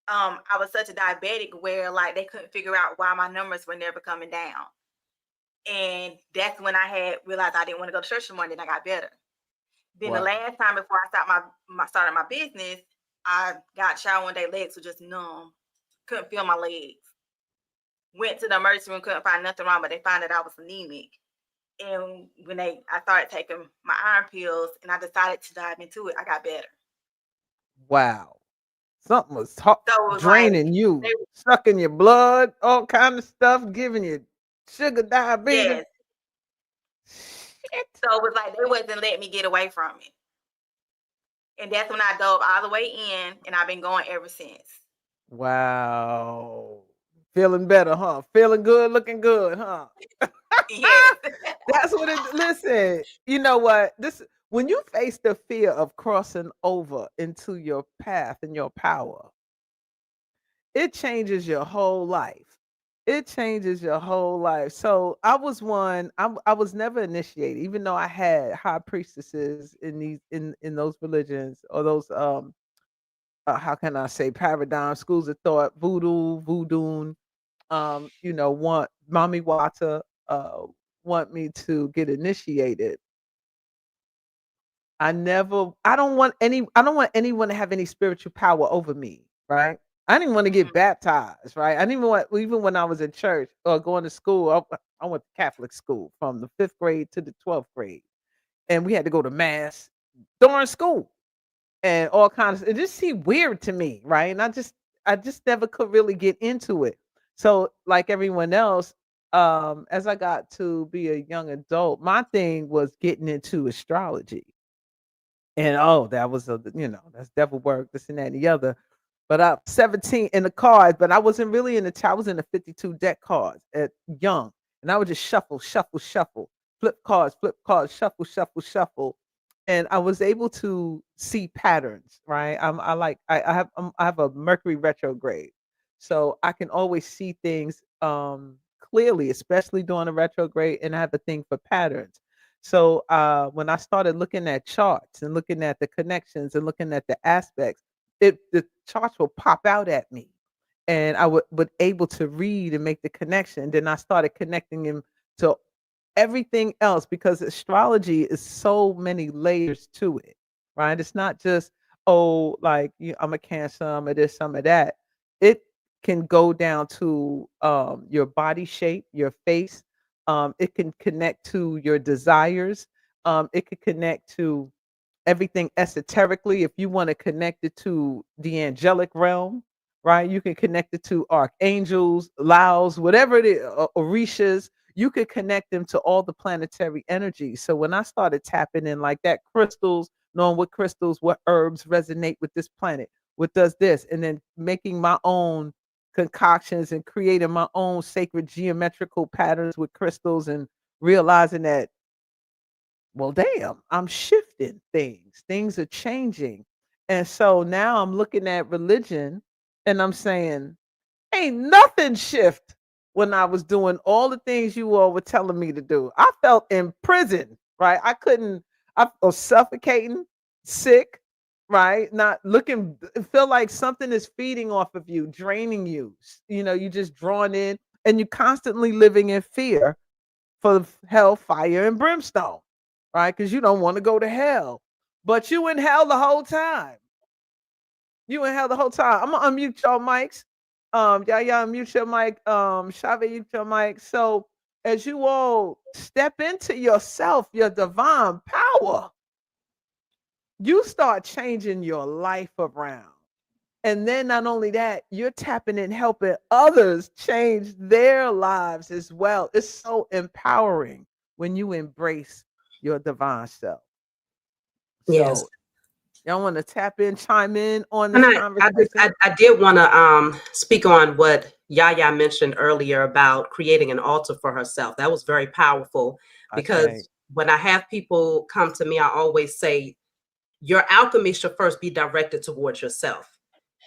I was such a diabetic where like they couldn't figure out why my numbers were never coming down. And that's when I had realized I didn't want to go to church anymore. And then I got better. Then the Wow. last time before I started my business, I got showered one day, legs were just numb. Couldn't feel my legs. Went to the emergency room, couldn't find nothing wrong, but they found that I was anemic. And when I started taking my iron pills and I decided to dive into it, I got better. Wow. Something was So it was like, draining you, sucking your blood, all kind of stuff, giving you sugar diabetes. yes. Shit. So it was like they wasn't letting me get away from it. And that's when I dove all the way in and I've been going ever since. Wow. Feeling better, huh? Feeling good, looking good, huh? Yes. That's what it listen. You know what? This when you face the fear of crossing over into your path and your power, it changes your whole life. It changes your whole life. So I was I was never initiated, even though I had high priestesses in in those religions or those how can I say paradigm schools of thought, voodoo, want mommy Wata want me to get initiated. I don't want anyone to have any spiritual power over me, right? I didn't want to get baptized, right? I didn't even want even when I was in church or going to school, I went to Catholic school from the 5th grade to the 12th grade. And we had to go to mass during school and all kinds of it just seemed weird to me, right? And I just never could really get into it. So like everyone else, as I got to be a young adult, my thing was getting into astrology. And, oh, that was that's devil work, this and that and the other. But I'm 17 in the cards, but I wasn't really in I was in the 52 deck cards at young. And I would just shuffle, shuffle, shuffle, flip cards, shuffle, shuffle, shuffle. And I was able to see patterns, right? I have a Mercury retrograde. So I can always see things clearly, especially during a retrograde, and I have a thing for patterns. So when I started looking at charts and looking at the connections and looking at the aspects, the charts will pop out at me, and I would able to read and make the connection. Then I started connecting them to everything else because astrology is so many layers to it, right? It's not just oh, like I'm a Cancer, I'm a this, I'm a that. It can go down to your body shape, your face, it can connect to your desires. It could connect to everything esoterically. If you want to connect it to the angelic realm, right? You can connect it to archangels, Laos, whatever it is, Orishas. You could connect them to all the planetary energies. So when I started tapping in like that, crystals, knowing what herbs resonate with this planet, what does this, and then making my own concoctions and creating my own sacred geometrical patterns with crystals and realizing that well, damn, I'm shifting things. Things are changing. And so now I'm looking at religion and I'm saying, ain't nothing shift when I was doing all the things you all were telling me to do. I felt in prison, right? I couldn't, I was suffocating, sick, right? Not looking, feel like something is feeding off of you, draining you. You know, you just drawn in and you constantly living in fear for hell, fire, and brimstone, right? Because you don't want to go to hell. But you in hell the whole time. You in hell the whole time. I'm gonna unmute your mics. Yaya, unmute your mic. Chhavi, mute your mic. So as you all step into yourself, your divine power, you start changing your life around. And then not only that, you're tapping and helping others change their lives as well. It's so empowering when you embrace your divine self. Yes. So y'all want to tap in, chime in on And this I conversation? I did want to speak on what Yaya mentioned earlier about creating an altar for herself. That was very powerful Okay. because when I have people come to me, I always say your alchemy should first be directed towards yourself.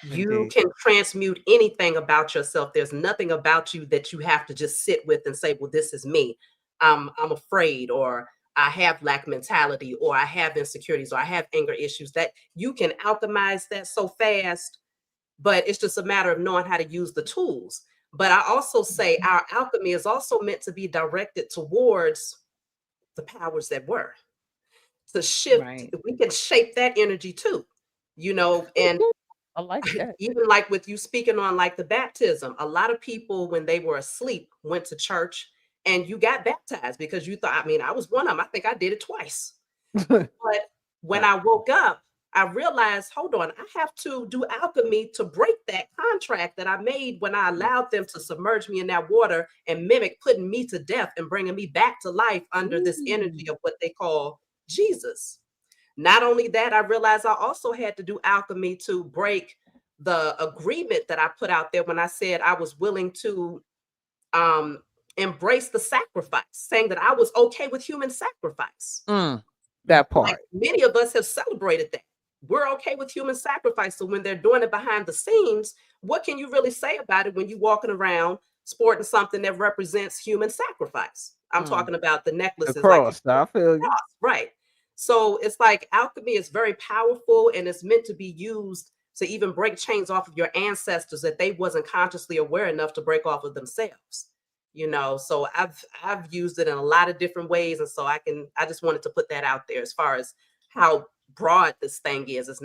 You Indeed. can transmute anything about yourself. There's nothing about you that you have to just sit with and say, well, this is me. I'm afraid, or I have lack mentality, or I have insecurities, or I have anger issues. That you can alchemize that so fast, but it's just a matter of knowing how to use the tools. But I also say our alchemy is also meant to be directed towards the powers that were, to shift. Right. We can shape that energy too, and I like that. even like with you speaking on like the baptism, a lot of people when they were asleep went to church and you got baptized because you thought, I mean, I was one of them. I think I did it twice. But when Right. I woke up, I realized, hold on, I have to do alchemy to break that contract that I made when I allowed them to submerge me in that water and mimic putting me to death and bringing me back to life under this energy of what they call Jesus. Not only that, I realized I also had to do alchemy to break the agreement that I put out there when I said I was willing to um, embrace the sacrifice, saying that I was okay with human sacrifice. That Like part. many of us have celebrated that. We're okay with human sacrifice. So when they're doing it behind the scenes, what can you really say about it when you're walking around sporting something that represents human sacrifice? I'm Mm. talking about the The necklaces, like you cross. I feel you. right. So it's like alchemy is very powerful and it's meant to be used to even break chains off of your ancestors that they wasn't consciously aware enough to break off of themselves. So I've used it in a lot of different ways. And so I just wanted to put that out there as far as how broad this thing is. It's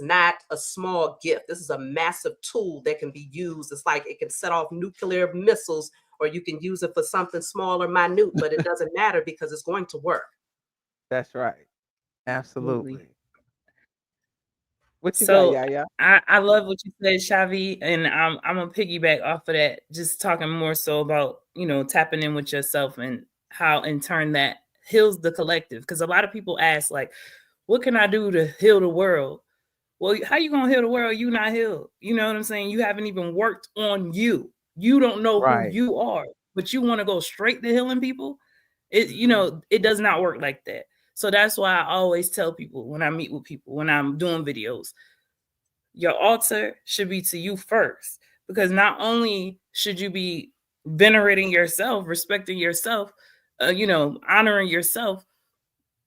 not a small gift. This is a massive tool that can be used. It's like it can set off nuclear missiles, or you can use it for something small or minute, but it doesn't matter because it's going to work. That's right. Absolutely. Absolutely. What you got, So Yaya? I love what you said, Chhavi, and I'm gonna piggyback off of that, just talking more so about tapping in with yourself and how in turn that heals the collective. Because a lot of people ask like, what can I do to heal the world? Well, how you gonna heal the world? You not healed. You know what I'm saying? You haven't even worked on you. You don't know who Right. you are, but you want to go straight to healing people. It does not work like that. So that's why I always tell people when I meet with people, when I'm doing videos, your altar should be to you first, because not only should you be venerating yourself, respecting yourself, honoring yourself,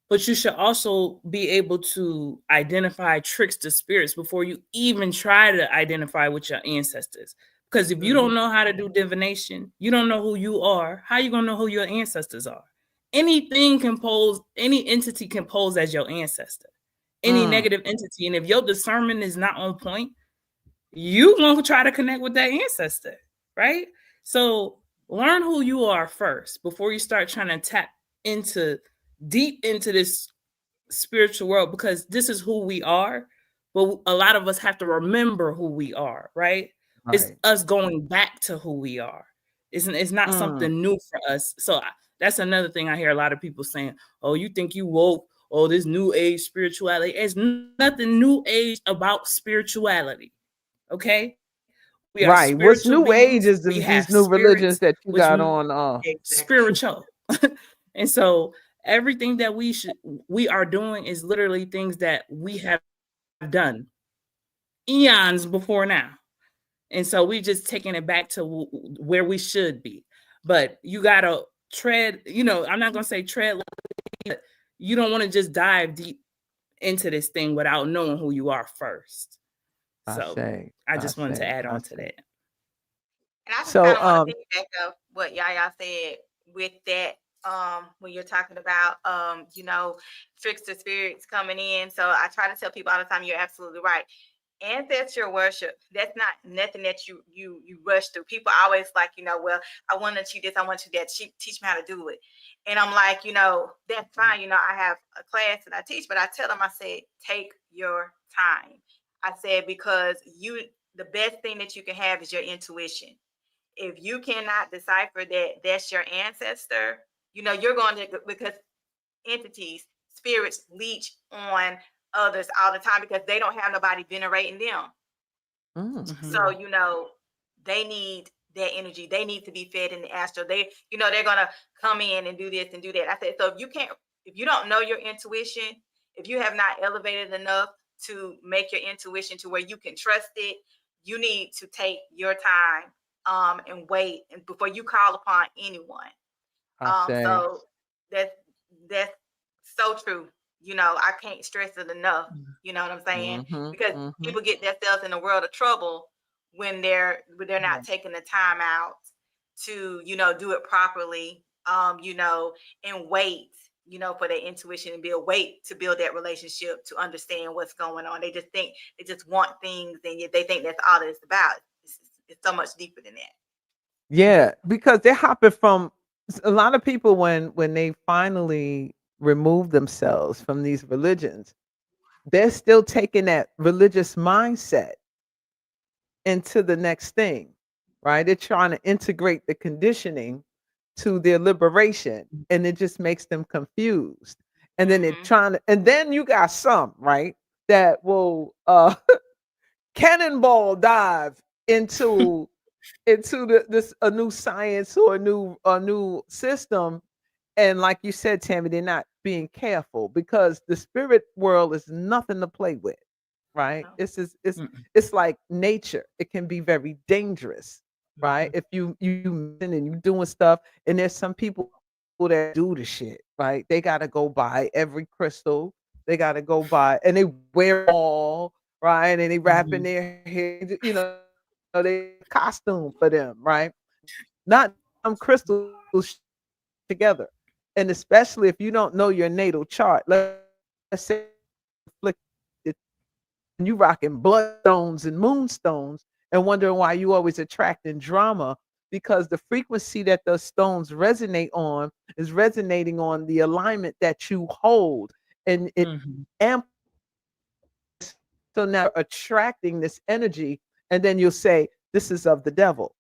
but you should also be able to identify tricks to spirits before you even try to identify with your ancestors. Because if you don't know how to do divination, you don't know who you are, how you gonna know who your ancestors are? Any entity can pose as your ancestor, any negative entity. And if your discernment is not on point, you gonna try to connect with that ancestor, right? So learn who you are first before you start trying to tap deep into this spiritual world, because this is who we are. But a lot of us have to remember who we are, right? It's Right. us going back to who we are. It's not something new for us. So that's another thing I hear a lot of people saying, oh, you think you woke, oh, this new age spirituality. It's nothing new age about spirituality. Okay, we are Right. What's spiritual new age beings. is We these have new religions spirits, that you which got on Exactly. spiritual. And so everything that we are doing is literally things that we have done eons before now. And so we just taking it back to where we should be. But you gotta tread, I'm not gonna say tread, but you don't want to just dive deep into this thing without knowing who you are first. So I just wanted to add on to that. And I just kind of want to piggyback up what Yaya said with that. When you're talking about trickster spirits coming in. So I try to tell people all the time, you're absolutely right. Ancestral worship, that's not nothing that you rush through. People always like, well, I want to teach this, I want to that. Teach me how to do it. And I'm like, that's fine. I have a class that I teach, but I tell them, I said, take your time. I said, because the best thing that you can have is your intuition. If you cannot decipher that that's your ancestor, you're going to, because entities, spirits leech on others all the time because they don't have nobody venerating them. Mm-hmm. So, they need that energy. They need to be fed in the astral. They're going to come in and do this and do that. I said, so if you don't know your intuition, if you have not elevated enough to make your intuition to where you can trust it, you need to take your time and wait and before you call upon anyone. So that's so true. I can't stress it enough. You know what I'm saying? Because people get themselves in a world of trouble when they're not taking the time out to, do it properly, and wait, for their intuition and wait to build that relationship to understand what's going on. They just want things, and they think that's all it's about. It's so much deeper than that. Yeah, because they're hopping from a lot of people when they finally remove themselves from these religions, they're still taking that religious mindset into the next thing, right? They're trying to integrate the conditioning to their liberation, and it just makes them confused. And then they're trying to, and then you got some, right, that will cannonball dive into this a new science or a new system. And like you said, Tammy, they're not being careful because the spirit world is nothing to play with, right? It's like nature. It can be very dangerous, right? If you and you doing stuff, and there's some people that do the shit, right? They gotta go buy every crystal. They gotta go buy, and they wear all right, and they wrap in their hair, they costume for them, right? Not some crystals together. And especially if you don't know your natal chart, let's say and you rocking bloodstones and moonstones and wondering why you always attracting drama, because the frequency that those stones resonate on is resonating on the alignment that you hold, and it amplifies. So now attracting this energy, and then you'll say this is of the devil,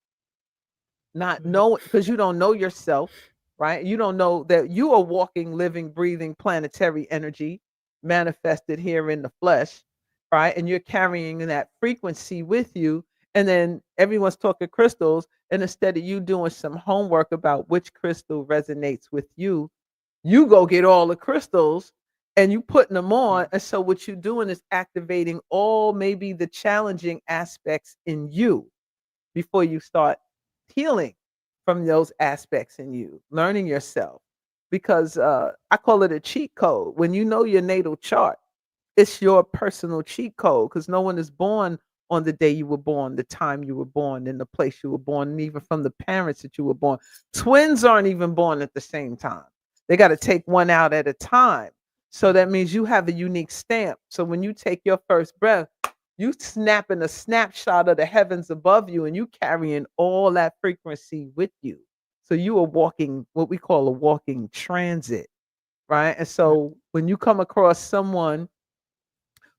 not knowing, because you don't know yourself, right? You don't know that you are walking, living, breathing planetary energy manifested here in the flesh, right? And you're carrying that frequency with you. And then everyone's talking crystals, and instead of you doing some homework about which crystal resonates with you, you go get all the crystals and you putting them on. And so what you're doing is activating all maybe the challenging aspects in you before you start healing from those aspects in you, learning yourself. Because I call it a cheat code. When you know your natal chart, it's your personal cheat code, because no one is born on the day you were born, the time you were born, in the place you were born, and even from the parents that you were born. Twins aren't even born at the same time. They got to take one out at a time. So that means you have a unique stamp. So when you take your first breath, you snapping a snapshot of the heavens above you, and you carrying all that frequency with you. So you are walking what we call a walking transit, right? And so when you come across someone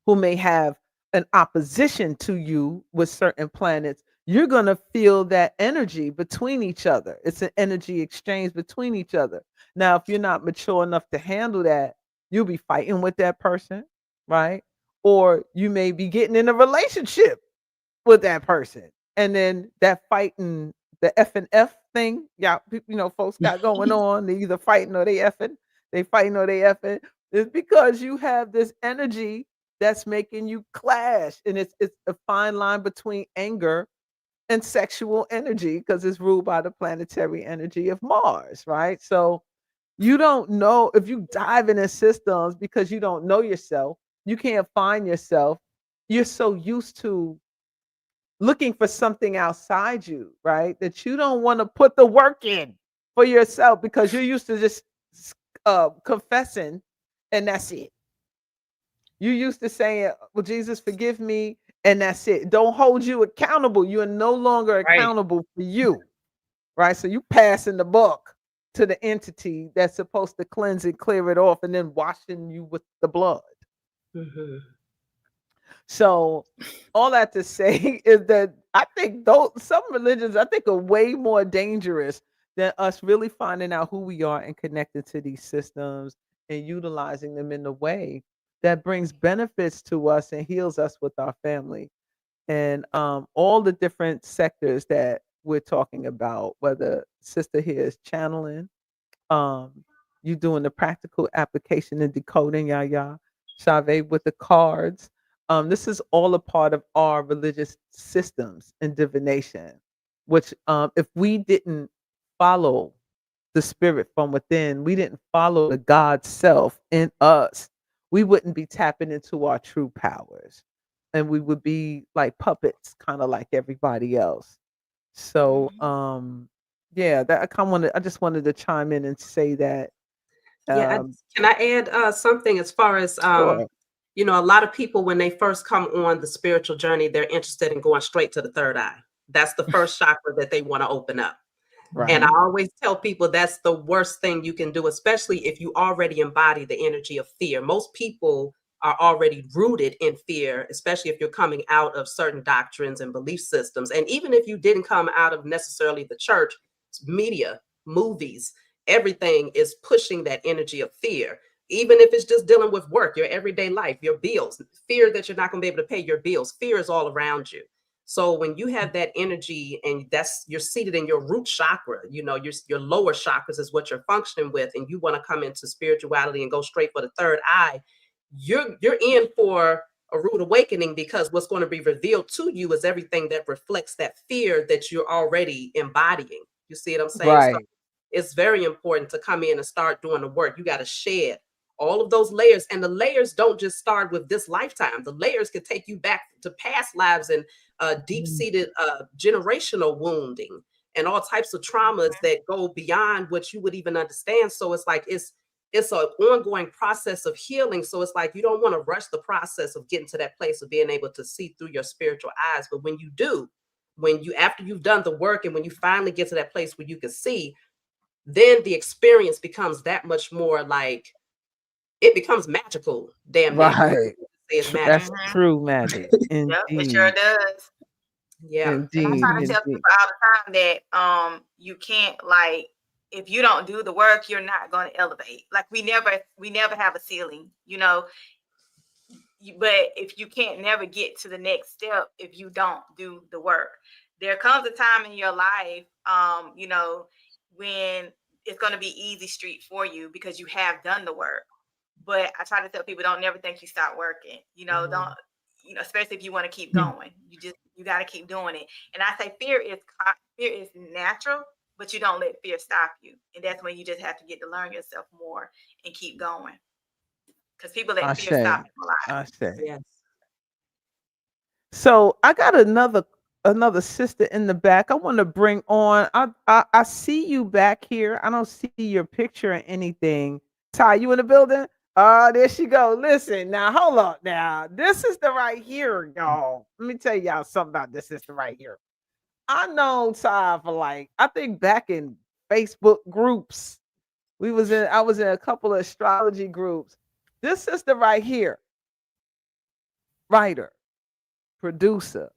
who may have an opposition to you with certain planets, you're going to feel that energy between each other. It's an energy exchange between each other. Now, if you're not mature enough to handle that, you'll be fighting with that person, right? Or you may be getting in a relationship with that person. And then that fighting, the F and F thing, yeah, folks got going on. They either fighting or they effing. they fighting or they effing. It's because you have this energy that's making you clash, and it's a fine line between anger and sexual energy because it's ruled by the planetary energy of Mars, right? So you don't know if you dive into systems because you don't know yourself, you can't find yourself. You're so used to looking for something outside you, right? That you don't want to put the work in for yourself because you're used to just confessing and that's it. You used to saying, "Well, Jesus, forgive me," and that's it. Don't hold you accountable. You are no longer Right. accountable for you, right? So you passing the buck to the entity that's supposed to cleanse and clear it off, and then washing you with the blood. Mhm. So all that to say is that I think those some religions I think are way more dangerous than us really finding out who we are and connected to these systems and utilizing them in a way that brings benefits to us and heals us with our family. And all the different sectors that we're talking about, whether sister here is channeling, um, you doing the practical application and decoding, Yaya, Chave with the cards. This is all a part of our religious systems and divination, which if we didn't follow the spirit from within, we didn't follow the God self in us, we wouldn't be tapping into our true powers. And we would be like puppets, kind of like everybody else. So yeah, that I kind of wanted I just wanted to chime in and say that Yeah, um can I add something as far as sure. a lot of people when they first come on the spiritual journey, they're interested in going straight to the third eye. That's the first chakra that they want to open up. And I Right. always tell people that's the worst thing you can do, especially if you already embody the energy of fear. Most people are already rooted in fear, especially if you're coming out of certain doctrines and belief systems. And even if you didn't come out of necessarily the church, media, movies, everything is pushing that energy of fear. Even if it's just dealing with work, your everyday life, your bills, fear that you're not going to be able to pay your bills, fear is all around you. So when you have that energy and that's you're seated in your root chakra, your lower chakras is what you're functioning with, and you want to come into spirituality and go straight for the third eye, you're in for a rude awakening because what's going to be revealed to you is everything that reflects that fear that you're already embodying. You see what I'm saying? So Right. it's very important to come in and start doing the work. You got to shed all of those layers. And the layers don't just start with this lifetime. The layers can take you back to past lives and deep-seated generational wounding and all types of traumas that go beyond what you would even understand. So it's like it's an ongoing process of healing. So it's like you don't want to rush the process of getting to that place of being able to see through your spiritual eyes. But when you do, when you after you've done the work and when you finally get to that place where you can see, then the experience becomes that much more like it becomes magical, damn near. Right. Say it's That's magical. Mm-hmm. true magic. Yep, it sure Indeed. does. Yeah. And I Indeed. try to tell Indeed. people all the time that you can't, like, if you don't do the work, you're not going to elevate. Like, we never have a ceiling, but if you can't never get to the next step if you don't do the work. There comes a time in your life, when it's going to be easy street for you because you have done the work. But I try to tell people, don't never think you stop working. Don't, Mhm. especially if you want to keep Mm. going. You got to keep doing it. And I say fear is natural, but you don't let fear stop you. And that's when you just have to get to learn yourself more and keep going. Because people I let fear stop say. them a lot. I say. Yes. So I got another sister in the back. I want to bring on. I see you back here. I don't see your picture or anything. Ty, you in the building? There she go. Listen, now hold up. Now this is the right here, y'all. Let me tell y'all something about this sister right here. I know Ty for like I think back in Facebook groups. I was in a couple of astrology groups. This sister right here, writer, producer,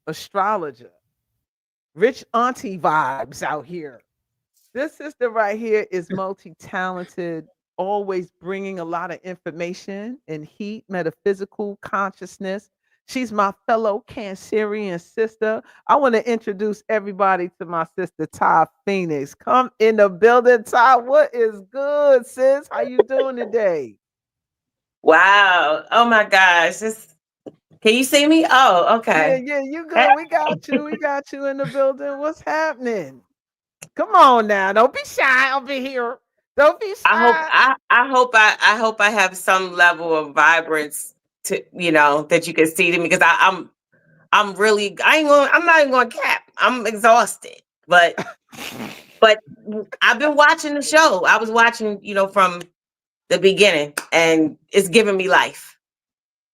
astrologer, rich auntie vibes out here. This sister right here is multi-talented, always bringing a lot of information and heat, metaphysical consciousness. She's my fellow Cancerian sister. I want to introduce everybody to my sister Ty Phoenix. Come in the building, Ty. What is good, sis? How you doing today? Wow. Oh my gosh. Can you see me? Oh, Yeah, okay. yeah, you good. We got you. We got you in the building. What's happening? Come on now. Don't be shy over here. Don't be I hope shy. I hope I have some level of vibrance to that you can see to me because I'm really I'm not even gonna cap. I'm exhausted. But I've been watching the show. I was watching, from the beginning and it's giving me life.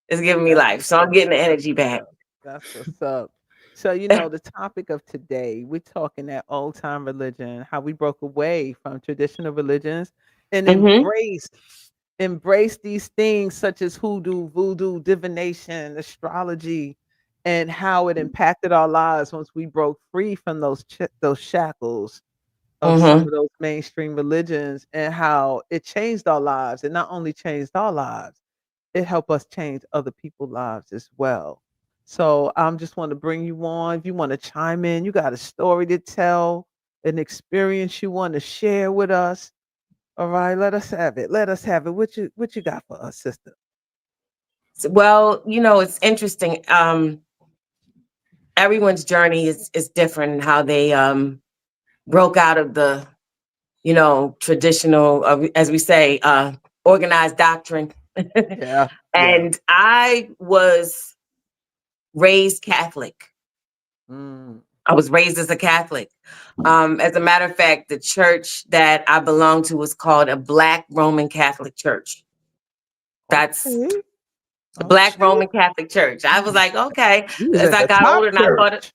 It's giving me That's life. what's So I'm up. getting the That's energy what's back. up. That's what's up. So, the topic of today, we're talking that old time religion, how we broke away from traditional religions and Mm-hmm. embrace these things such as hoodoo, voodoo, divination, astrology, and how it impacted our lives once we broke free from those shackles of some Mm-hmm. of those mainstream religions, and how it changed our lives. It not only changed our lives, it helped us change other people's lives as well. So I'm just want to bring you on. If you want to chime in, you got a story to tell, an experience you want to share with us. All right, let us have it. Let us have it. What you got for us, sister? Well, it's interesting. Everyone's journey is different in how they broke out of the traditional, as we say, organized doctrine. Yeah, yeah. And I was raised Catholic. Mm, I was raised as a Catholic. As a matter of fact, the church that I belonged to was called a Black Roman Catholic Church. That's okay. a Black Okay. Roman Catholic Church. I was like, okay. You was As at I the got top older and I thought, church.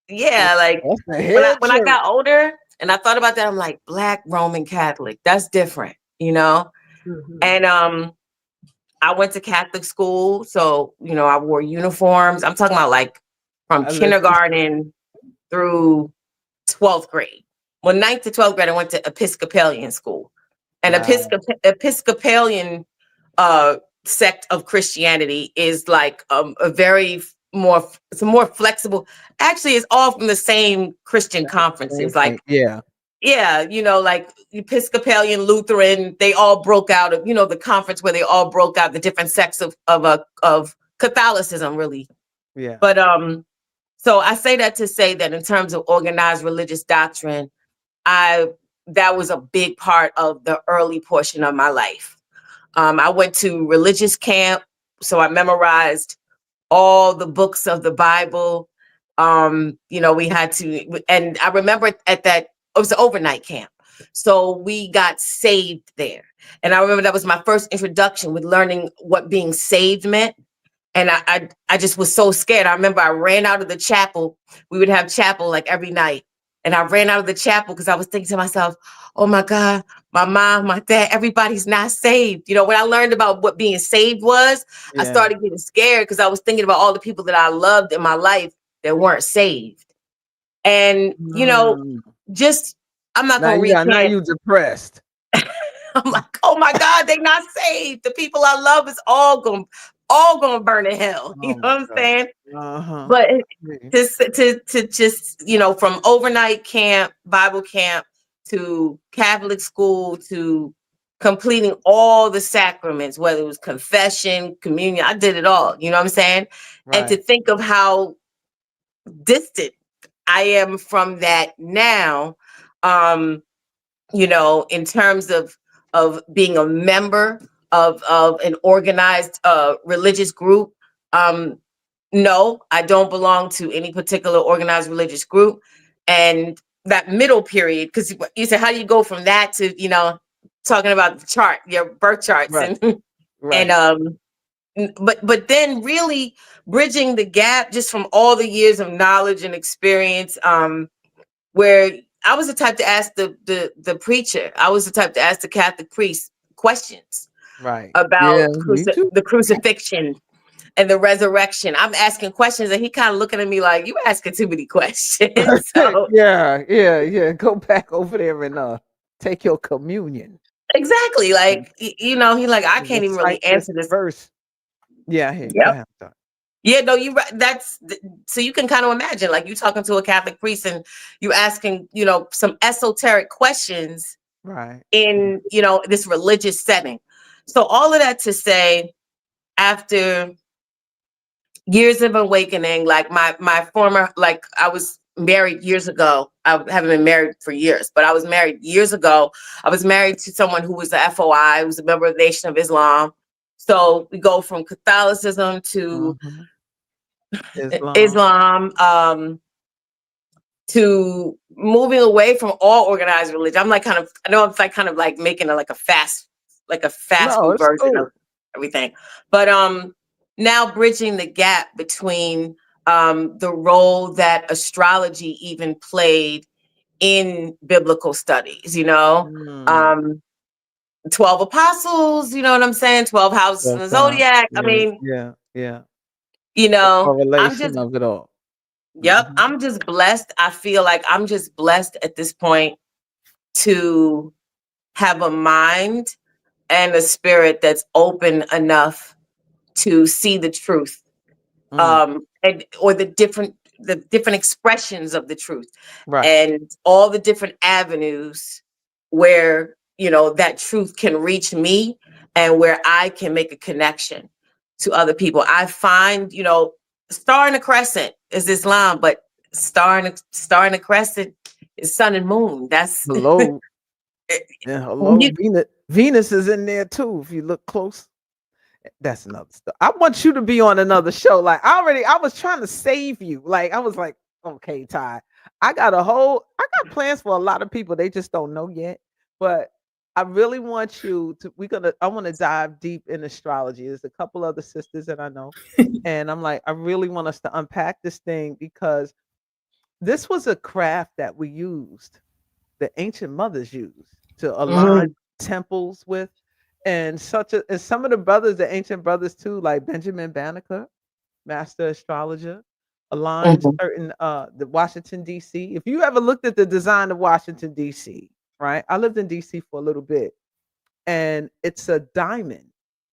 yeah, like That's the when I head when I church. got older and I thought about that, I'm like, Black Roman Catholic. That's different. Mhm. And I went to Catholic school, so I wore uniforms. I'm talking about like from I listen. kindergarten through 12th grade. Well, ninth to 12th grade, I went to Episcopalian school. And Wow. Episcopalian sect of Christianity is like it's a more flexible. Actually, it's all from the same Christian Same conferences. thing. Like, Yeah. yeah, like Episcopalian, Lutheran, they all broke out of, the conference where they all broke out the different sects of Catholicism, really. Yeah. But so I say that to say that in terms of organized religious doctrine, that was a big part of the early portion of my life. I went to religious camp, so I memorized all the books of the Bible. We had to, and I remember at that, it was an overnight camp. So we got saved there. And I remember that was my first introduction with learning what being saved meant. And I just was so scared. I remember I ran out of the chapel. We would have chapel like every night. And I ran out of the chapel because I was thinking to myself, oh my God, my mom, my dad, everybody's not saved. When I learned about what being saved was, I Yeah. started getting scared because I was thinking about all the people that I loved in my life that weren't saved. And, Mm. just, I'm not Now going to now recant. you depressed. I'm like, oh my God, they not saved. The people I love is all gonna burn in hell. You Oh know my what I'm god. saying? Uh-huh. But Yeah. to just from overnight camp, Bible camp to Catholic school to completing all the sacraments, whether it was confession, communion, I did it all. You know what I'm saying? And to Right. think of how distant I am from that now, um, in terms of being a member of an organized religious group. Um, no, I don't belong to any particular organized religious group. And that middle period, because you said, how do you go from that to, talking about the chart, your birth charts Right. and and Right. but then really bridging the gap just from all the years of knowledge and experience, where I was the type to ask the preacher. I was the type to ask the Catholic priest questions Right. Yeah, about me too. the crucifixion and the resurrection. I'm asking questions, and he kind of looking at me like, "You asking too many questions." So Yeah, yeah, yeah. Go back over there and take your communion. exactly, And like he like, I can't even recite really this answer this. verse. Yeah, here. Go Yep. ahead. I'm sorry. Yeah, no, you right. So you can kind of imagine, like, you talking to a Catholic priest and you asking, some esoteric questions Right. in, this religious setting. So all of that to say, after years of awakening, like my former, like, I was married years ago. I haven't been married for years, but I was married years ago. I was married to someone who was a FOI, who was a member of the Nation of Islam. So we go from Catholicism to Islam. Islam, to moving away from all organized religion. I'm like I know it's like kind of like making like a fast No, food it's version of cool. everything. But now bridging the gap between the role that astrology even played in biblical studies, Mm. 12 apostles, you know what I'm saying? 12 houses in Well the done. zodiac. I Yeah, mean, yeah, yeah. The I'm correlation just of it all. Yep, Mhm. I'm just blessed. I feel like I'm just blessed at this point to have a mind and a spirit that's open enough to see the truth, Mm. or the different expressions of the truth, Right. and all the different avenues where that truth can reach me, and where I can make a connection to other people. I find, star in the crescent is Islam, but star in the crescent is sun and moon. That's Hello. Yeah, hello. you- Venus is in there too, if you look close. That's another stuff. I want you to be on another show. Like I was trying to save you. Like I was like, okay, Ty, I got plans for a lot of people. They just don't know yet. But I really want you to I want to dive deep in astrology. There's a couple other sisters that I know. And I'm like, I really want us to unpack this thing because this was a craft that we used, the ancient mothers used to align Mhm, temples with, and some of the brothers, the ancient brothers too, like Benjamin Banneker, master astrologer, aligned mhm, certain the Washington DC. If you ever looked at the design of Washington DC, right? I lived in DC for a little bit, and it's a diamond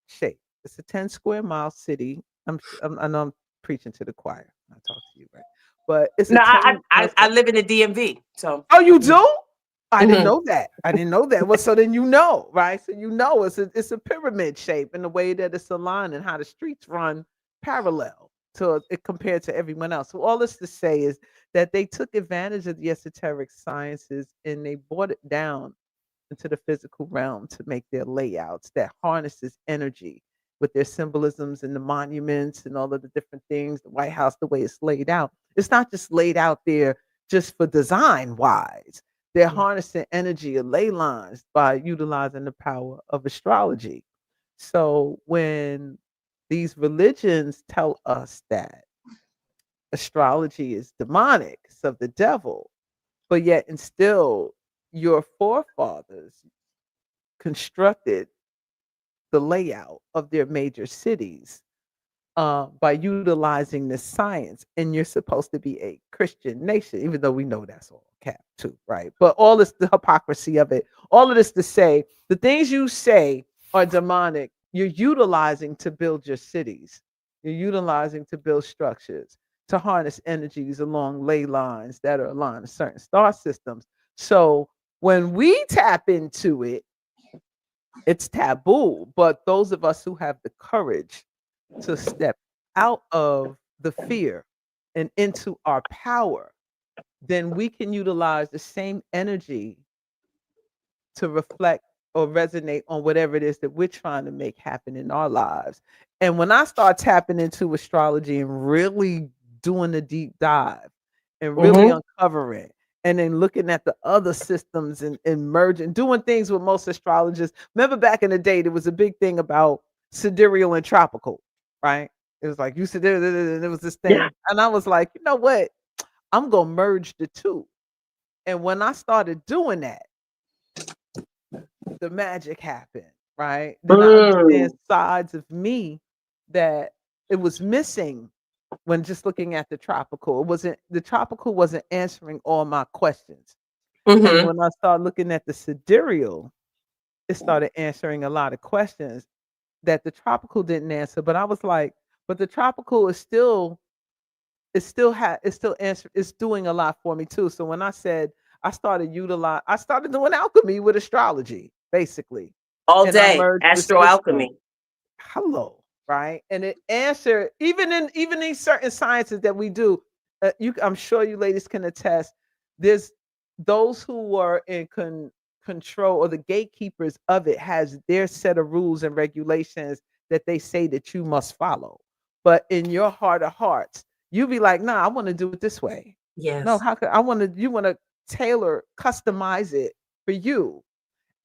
shape. It's a 10 square mile city. I know I'm preaching to the choir. I talk to you, right? But it's a no, I, 10 I I live in the DMV, so Oh, you do? I didn't mhm, know that. I didn't know that. Well, so then right? So it's a pyramid shape in the way that it's aligned and how the streets run parallel to it compared to everyone else. So all this to say is that they took advantage of the esoteric sciences and they brought it down into the physical realm to make their layouts that harnesses energy with their symbolisms and the monuments and all of the different things, the White House, the way it's laid out. It's not just laid out there just for design wise. They're yeah. harnessing energy of ley lines by utilizing the power of astrology. So when these religions tell us that astrology is demonic, it's of the devil, but yet and still your forefathers constructed the layout of their major cities by utilizing this science. And you're supposed to be a Christian nation, even though we know that's all cap too, right? But all this, the hypocrisy of it, all of this to say, the things you say are demonic, you're utilizing to build your cities. You're utilizing to build structures, to harness energies along ley lines that are aligned to certain star systems. So when we tap into it, it's taboo, but those of us who have the courage to step out of the fear and into our power, then we can utilize the same energy to reflect or resonate on whatever it is that we're trying to make happen in our lives. And when I start tapping into astrology and really doing the deep dive and really Mhm. uncovering and then looking at the other systems and merging, doing things with most astrologers. Remember back in the day, there was a big thing about sidereal and tropical, right? It was like you sidereal, and there was this Yeah. thing. And I was like, you know what? I'm gonna merge the two. And when I started doing that, the magic happened, right? Then I understand Mm. sides of me that it was missing when just looking at the tropical. The tropical wasn't answering all my questions. And Mhm. when I started looking at the sidereal, it started answering a lot of questions that the tropical didn't answer. But I was like, But the tropical is still it's doing a lot for me too. So when I said I started doing alchemy with astrology, basically. All And I day, merged the astro system. alchemy. Hello, right? And it answered even in certain sciences that we do. I'm sure you ladies can attest. There's those who were in control, or the gatekeepers of it has their set of rules and regulations that they say that you must follow. But in your heart of hearts, you be like, nah, I want to do it this way. No, Yes. how could you want to customize it for you?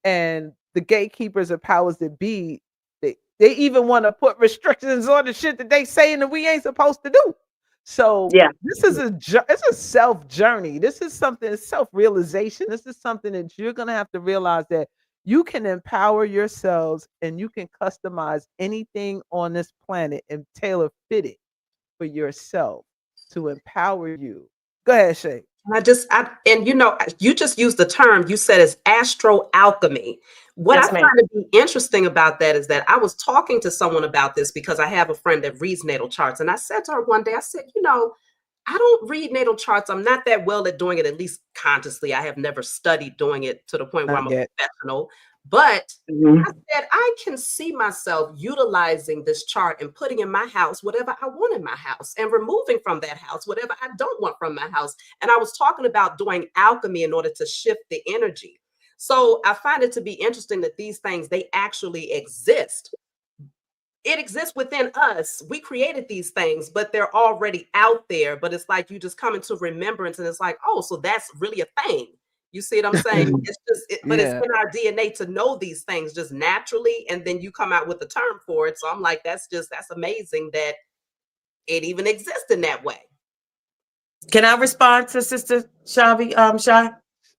And the gatekeepers of powers that be, they even want to put restrictions on the shit that they saying that we ain't supposed to do. So Yeah. this is it's a self journey. This is something self realization. This is something that you're gonna have to realize that you can empower yourselves and you can customize anything on this planet and tailor fit it for yourself to empower you. Go ahead, Shay. And you just used the term, you said it's astro alchemy. What I Yes, ma'am. find to be interesting about that is that I was talking to someone about this because I have a friend that reads natal charts. And I said to her one day, I said, I don't read natal charts. I'm not that well at doing it, at least consciously. I have never studied doing it to the point where Not I'm a yet. professional. But Mhm. I said, I can see myself utilizing this chart and putting in my house whatever I want in my house and removing from that house whatever I don't want from my house. And I was talking about doing alchemy in order to shift the energy. So I find it to be interesting that these things, they actually exist. It exists within us. We created these things, but they're already out there. But it's like you just come into remembrance and it's like, oh, so that's really a thing. You see what I'm saying? Mhm. It's just, but it's Yeah. in our DNA to know these things just naturally. And then you come out with a term for it. So I'm like, that's amazing that it even exists in that way. Can I respond to Sister Shavi, Shy?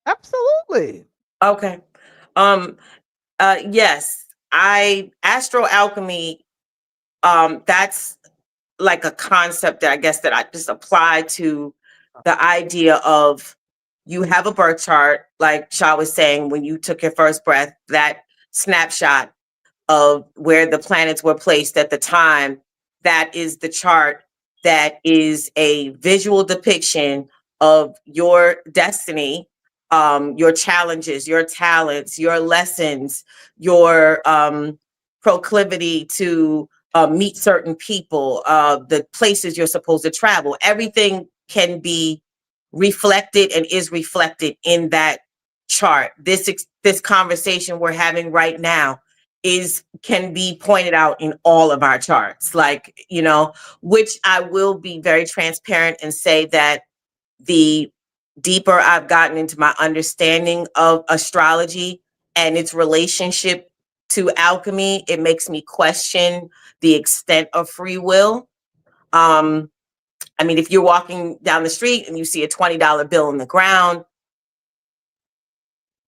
Absolutely. Okay. Um, yes, astro alchemy, that's like a concept that I guess that I just apply to the idea of you have a birth chart, like Sha was saying, when you took your first breath, that snapshot of where the planets were placed at the time, that is the chart that is a visual depiction of your destiny, your challenges, your talents, your lessons, your proclivity to meet certain people, the places you're supposed to travel. Everything can be reflected and is reflected in that chart. This conversation we're having right now can be pointed out in all of our charts, like, which I will be very transparent and say that the deeper I've gotten into my understanding of astrology and its relationship to alchemy, it makes me question the extent of free will. I mean, if you're walking down the street and you see a $20 bill on the ground,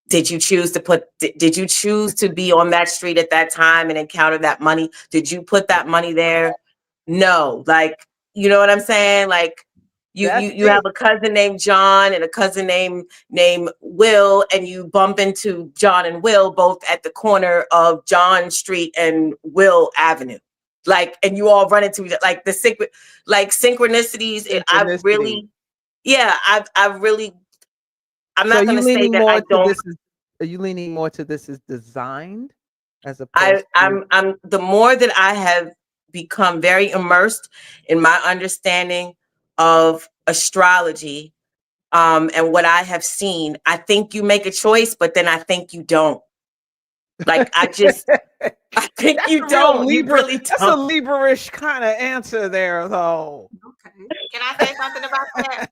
did you choose to be on that street at that time and encounter that money? Did you put that money there? No. Like, you know what I'm saying? Like, That's you have deep. a cousin named John and a cousin named Will, and you bump into John and Will both at the corner of John Street and Will Avenue. Like, and you all run into like synchronicities. Synchronicity. I'm So not going to say that I don't. are you leaning more to this is designed as opposed to I'm the more that I have become very immersed in my understanding of astrology, and what I have seen, I think you make a choice, but then I think you don't. Like, I think that's you a real don't. You Libra. really That's a don't. Libra-ish kind of answer there, though. Okay. Can I say something about that?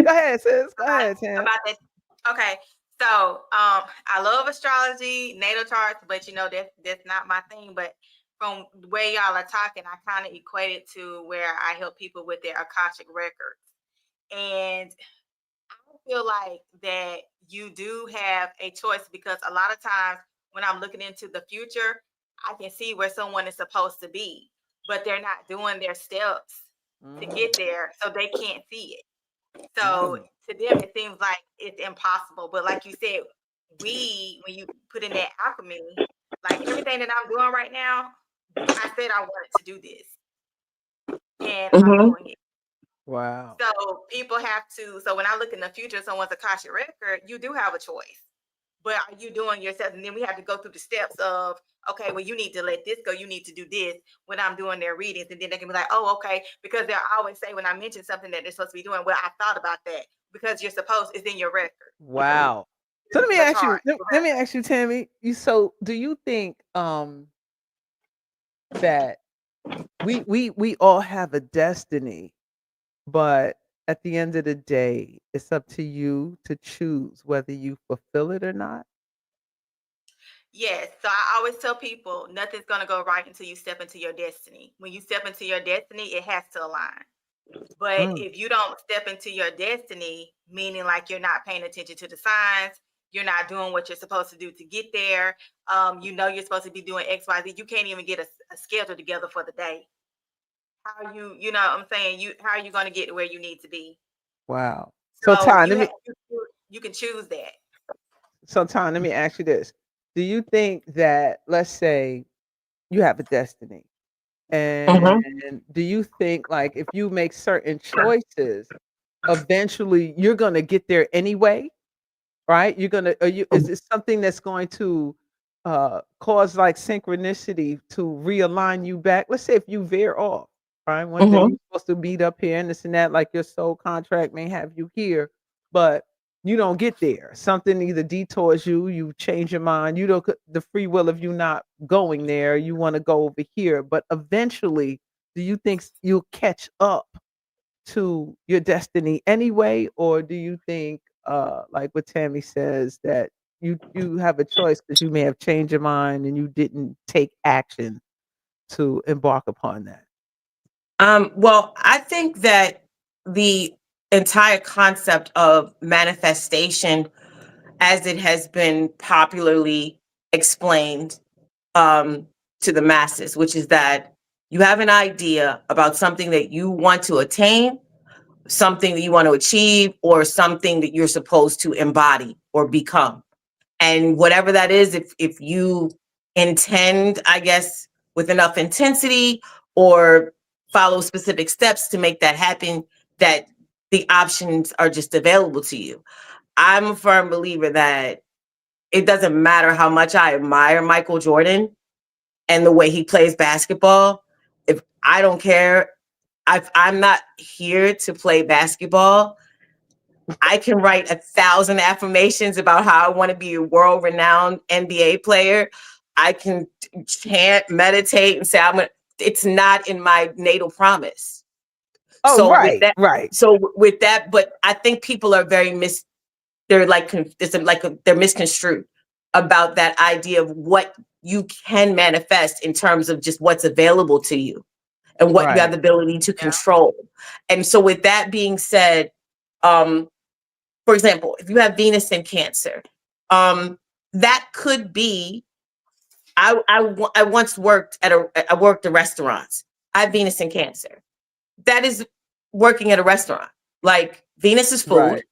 Go ahead, sis. Go ahead, Tam. About that. Okay. So I love astrology, natal charts, but that's not my thing. But from the way y'all are talking, I kind of equate it to where I help people with their Akashic records. And I feel like that you do have a choice, because a lot of times when I'm looking into the future, I can see where someone is supposed to be, but they're not doing their steps to get there, so they can't see it. So to them, it seems like it's impossible. But like you said, when you put in that alchemy, like everything that I'm doing right now, I said I wanted to do this. and I'm Mm-hmm. doing it. Wow. So people have to. So when I look in the future, someone's Akashic record, you do have a choice. But are you doing yourself? And then we have to go through the steps of, okay, well, you need to let this go. You need to do this when I'm doing their readings. And then they can be like, oh, okay. Because they'll always say when I mention something that they're supposed to be doing, well, I thought about that because you're supposed, it's in your record. Wow. So let me Your ask you, chart. let me ask you, Tammy. So do you think that we all have a destiny, but at the end of the day, it's up to you to choose whether you fulfill it or not? Yes. So I always tell people nothing's going to go right until you step into your destiny. When you step into your destiny, it has to align. But Mm, if you don't step into your destiny, meaning like you're not paying attention to the signs, you're not doing what you're supposed to do to get there. You know you're supposed to be doing X, Y, Z. You can't even get a schedule together for the day. How you know what I'm saying? How are you going to get to where you need to be? wow. So So Ty, let me you can choose that. let me ask you this. Do you think that, let's say, you have a destiny, Mm-hmm. and do you think, like, if you make certain choices, eventually you're gonna get there anyway? Right? You're gonna are you is it something that's going to cause like synchronicity to realign you back? Let's say if you veer off, right? One day Mm-hmm. you're supposed to meet up here and this and that, like your soul contract may have you here, but you don't get there. Something either detours you, you change your mind, you don't the free will of you not going there, you want to go over here, but eventually, do you think you'll catch up to your destiny anyway, or do you think, like what Tammy says, that you have a choice because you may have changed your mind and you didn't take action to embark upon that? Well, I think that the entire concept of manifestation, as it has been popularly explained um, to the masses, which is that you have an idea about something that you want to attain, something that you want to achieve, or something that you're supposed to embody or become. And whatever that is, if you intend, I guess, with enough intensity or follow specific steps to make that happen, that the options are just available to you. I'm a firm believer that it doesn't matter how much I admire Michael Jordan and the way he plays basketball. If I don't care, I'm not here to play basketball. I can write 1,000 affirmations about how I want to be a world-renowned NBA player. I can chant, meditate, and say I'm gonna. It's not in my natal promise. Oh, So with right, that, right. but I think people are very They're like they're misconstrued about that idea of what you can manifest in terms of just what's available to you and what you have Right. the ability to Yeah. control. And so, with that being said, um, for example, if you have Venus in Cancer, that could be. I once worked I worked at restaurants. I have Venus in Cancer. That is working at a restaurant. Like Venus is food, Right.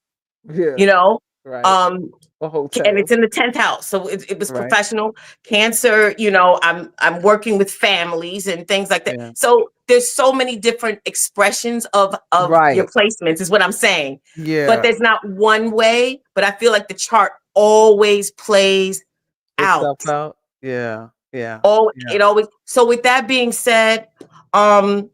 Yeah. you know. Right. Um, A and hotel. it's in the 10th house, so it was Right. professional. Cancer, you know, I'm working with families and things like that. Yeah. So there's so many different expressions of your Right. placements is what I'm saying, but Yeah. there's not one way. But I feel like the chart always plays out. Itself out. Yeah. Yeah. Oh, Yeah. it always. So with that being said, um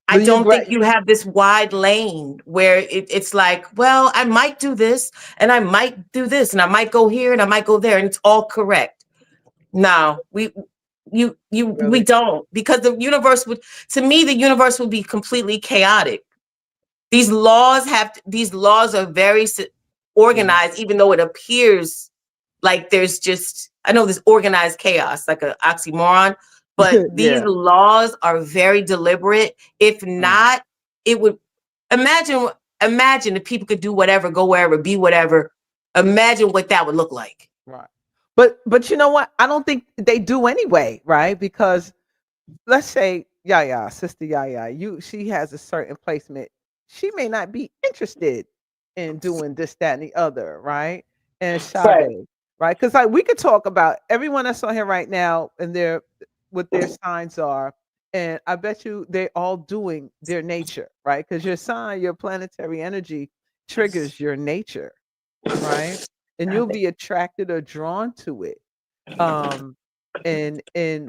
I Do you don't think agree? you have this wide lane where it's like, well, I might do this and I might do this and I might go here and I might go there and it's all correct. No, we Really? don't, because the universe would, to me, the universe would be completely chaotic. These laws are very Yeah. organized, even though it appears like there's just, I know there's organized chaos, like an oxymoron, but these Yeah. laws are very deliberate. If Mm. not, it would, imagine if people could do whatever, go wherever, be whatever. Imagine what that would look like. Right. But you know what? I don't think they do anyway, right? Because let's say Yaya, sister Yaya, she has a certain placement. She may not be interested in doing this, that, and the other, right? And Right. Shade, right? Because like we could talk about everyone that's on here right now and their what their signs are, And I bet you they're all doing their nature, right? Because your sign, your planetary energy triggers your nature, right? And you'll be attracted or drawn to it. Um, and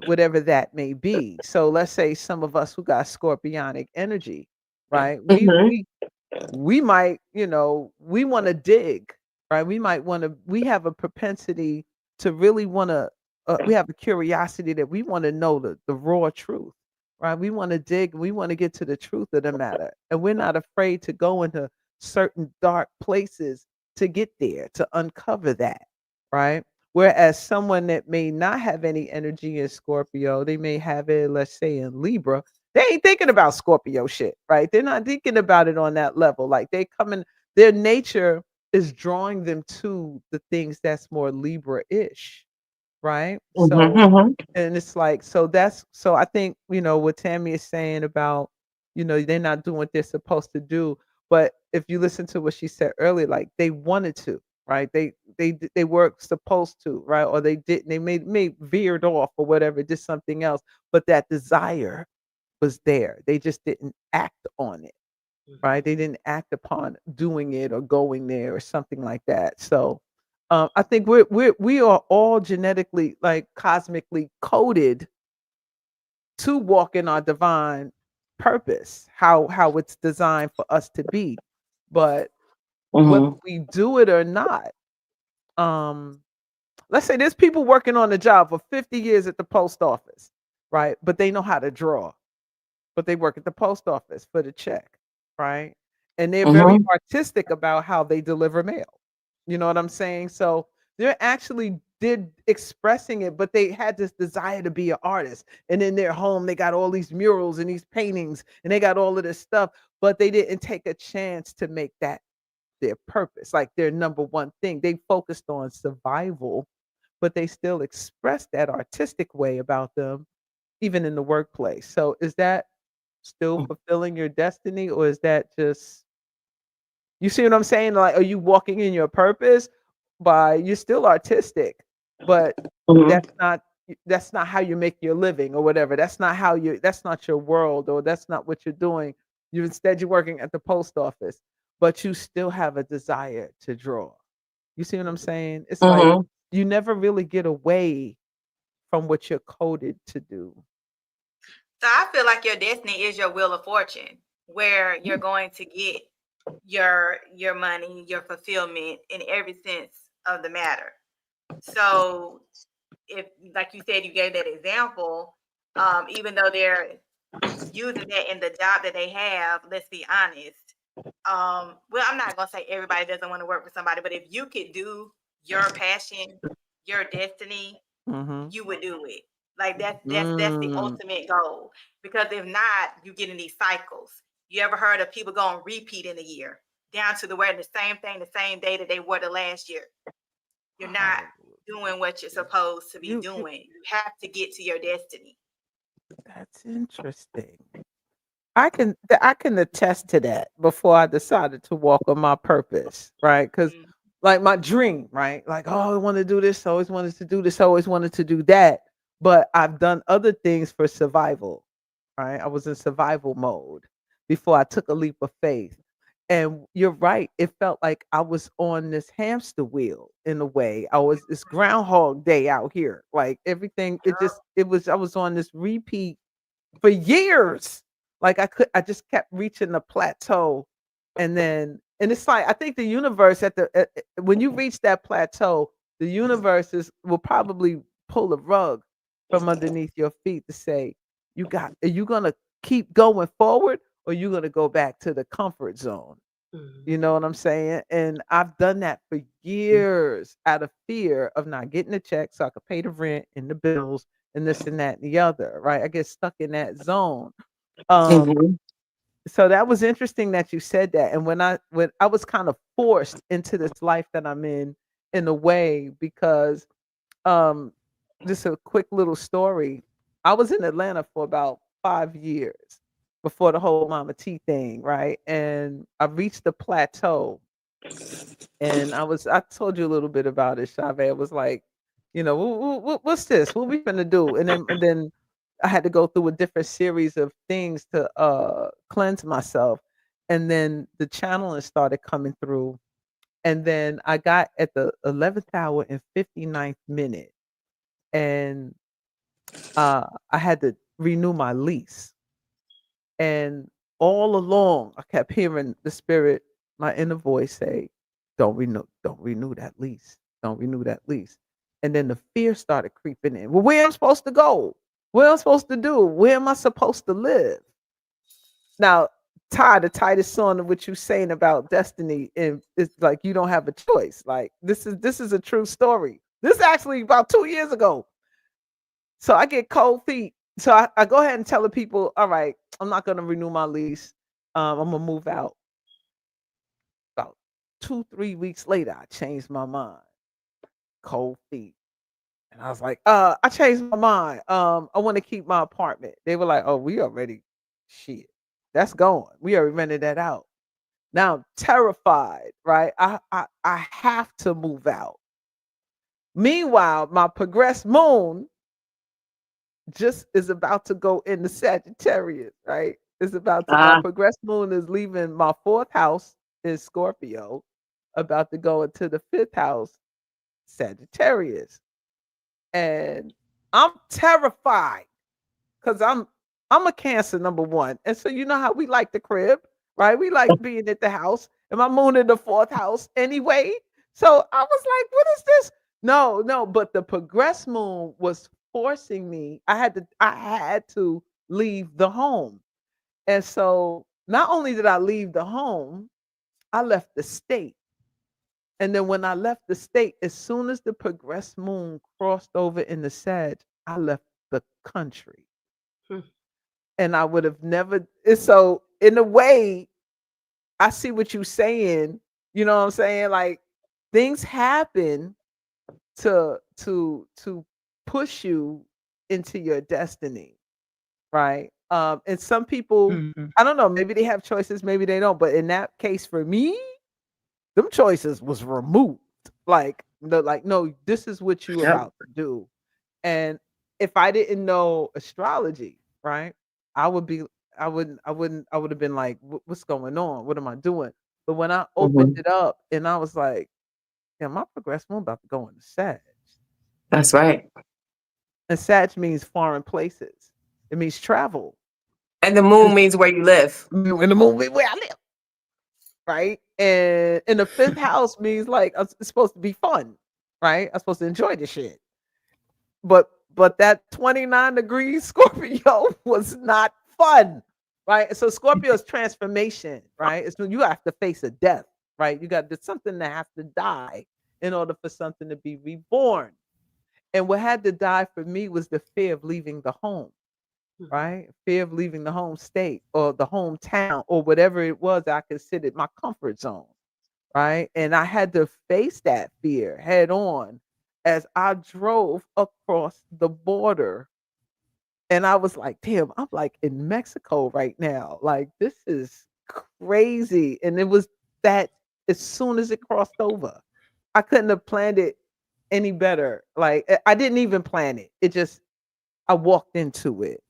whatever that may be. So let's say some of us who got scorpionic energy, right? Mhm. We might, we want to dig, right? We have a propensity to really want to, we have a curiosity that we want to know the raw truth, right? We want to dig, we want to get to the truth of the matter. And we're not afraid to go into certain dark places to get there, to uncover that, right? Whereas someone that may not have any energy in Scorpio, they may have it, let's say in Libra, they ain't thinking about Scorpio shit, right? They're not thinking about it on that level. Like they coming, their nature is drawing them to the things that's more Libra-ish, right? Mhm. So, Mhm. and it's like, so I think, what Tammy is saying about, they're not doing what they're supposed to do. But if you listen to what she said earlier, like they wanted to, right? They weren't supposed to, right? Or they didn't, they may veered off or whatever, did something else, but that desire was there. They just didn't act on it, right? They didn't act upon doing it or going there or something like that. So I think we are all genetically, like cosmically coded to walk in our divine purpose, how it's designed for us to be. But whether Mhm. we do it or not, um, let's say there's people working on the job for 50 years at the post office, right? But they know how to draw, but they work at the post office for the check, right? And they're very Mhm. artistic about how they deliver mail. You know what I'm saying? So they're actually did expressing it, but they had this desire to be an artist. And in their home, they got all these murals and these paintings and they got all of this stuff, but they didn't take a chance to make that their purpose, like their number one thing. They focused on survival, but they still expressed that artistic way about them, even in the workplace. So is that still fulfilling your destiny, or is that just, you see what I'm saying? Like, are you walking in your purpose by, you're still artistic, but Mhm. that's not how you make your living or whatever. That's not your world, or that's not what you're doing. You're working at the post office, but you still have a desire to draw. You see what I'm saying? It's like Mhm. you never really get away from what you're coded to do. So I feel like your destiny is your wheel of fortune, where you're going to get your money, your fulfillment in every sense of the matter. So if, like you said, you gave that example, even though they're using that in the job that they have, let's be honest. Well, I'm not gonna say everybody doesn't want to work for somebody, but if you could do your passion, your destiny, Mhm. you would do it. Like that's the Mm. ultimate goal. Because if not, you get in these cycles. You ever heard of people going repeat in a year, down to the wearing the same thing the same day that they wore the last year? You're not Oh, doing what you're supposed to be you doing. You have to get to your destiny. that's interesting. I can attest to that before I decided to walk on my purpose, right? Because Mm. like my dream, right? Like, oh, I want to do this, always wanted to do this, always wanted to do that. But I've done other things for survival, right? I was in survival mode before I took a leap of faith. And you're right. It felt like I was on this hamster wheel in a way. It's Groundhog Day out here. Like everything, I was on this repeat for years. Like I just kept reaching the plateau, and it's like I think the universe when you reach that plateau, the universe will probably pull a rug from underneath your feet to say, are you gonna keep going forward, or you gonna go back to the comfort zone? You know what I'm saying? And I've done that for years out of fear of not getting a check so I could pay the rent and the bills and this and that and the other, right? I get stuck in that zone. Um, Mhm. so that was interesting that you said that. And when I was kind of forced into this life that I'm in a way, because um just a quick little story. I was in Atlanta for about 5 years before the whole MahMah Tea thing, right? And I reached the plateau, and I told you a little bit about it, Chave. I was like, what's this? What we finna do? And then I had to go through a different series of things to cleanse myself. And then the channeling started coming through. And then I got at the 11th hour and 59th minute, and I had to renew my lease. And all along, I kept hearing the spirit, my inner voice say, don't renew that lease. Don't renew that lease. And then the fear started creeping in. Well, where am I supposed to go? What am I supposed to do? Where am I supposed to live? Now, Ty, the tightest song of what you're saying about destiny, and it's like you don't have a choice. Like this is a true story. This is actually about 2 years ago. So I get cold feet. So I go ahead and tell the people, all right, I'm not gonna renew my lease. I'm gonna move out. About 2, 3 weeks later, I changed my mind. Cold feet. And I was like, I changed my mind. I want to keep my apartment. They were like, oh, we already shit. That's gone. We already rented that out. Now I'm terrified, right? I have to move out. Meanwhile, my progressed moon just is about to go into Sagittarius, right? It's about to my progressed moon is leaving my fourth house in Scorpio, about to go into the fifth house, Sagittarius. And I'm terrified because I'm a Cancer, number one. And so you know how we like the crib, right? We like being at the house. And my moon in the fourth house anyway. So I was like, what is this? No, but the progress moon was forcing me. I had to leave the home. And so not only did I leave the home, I left the state. And then when I left the state, as soon as the progressed moon crossed over in the Sag, I left the country. Hmm. And I would have never. And so, in a way, I see what you're saying. You know what I'm saying? Like things happen to push you into your destiny, right? And some people, Mhm. I don't know, maybe they have choices, maybe they don't. But in that case, for me, them choices was removed. Like no, this is what you Yep. about to do. And if I didn't know astrology, right, I would be, I would have been like, What's going on? What am I doing?" But when I opened Mhm. it up, and I was like, "Yeah, my progressive moon about to go into Sag." That's right. And Sag means foreign places. It means travel. And the And moon it's means where you live. in the movie where I live, right? And in the fifth house means like it's supposed to be fun, right? I'm supposed to enjoy the shit. But that 29 degrees Scorpio was not fun, right? So Scorpio is transformation, right? It's when you have to face a death, right? There's something that has to die in order for something to be reborn. And what had to die for me was the fear of leaving the home, right? Fear of leaving the home state or the hometown or whatever it was I considered my comfort zone, right? And I had to face that fear head on as I drove across the border. And I was like, damn, I'm like in Mexico right now. Like, this is crazy. And it was that as soon as it crossed over, I couldn't have planned it any better. Like, I didn't even plan it. It just, I walked into it.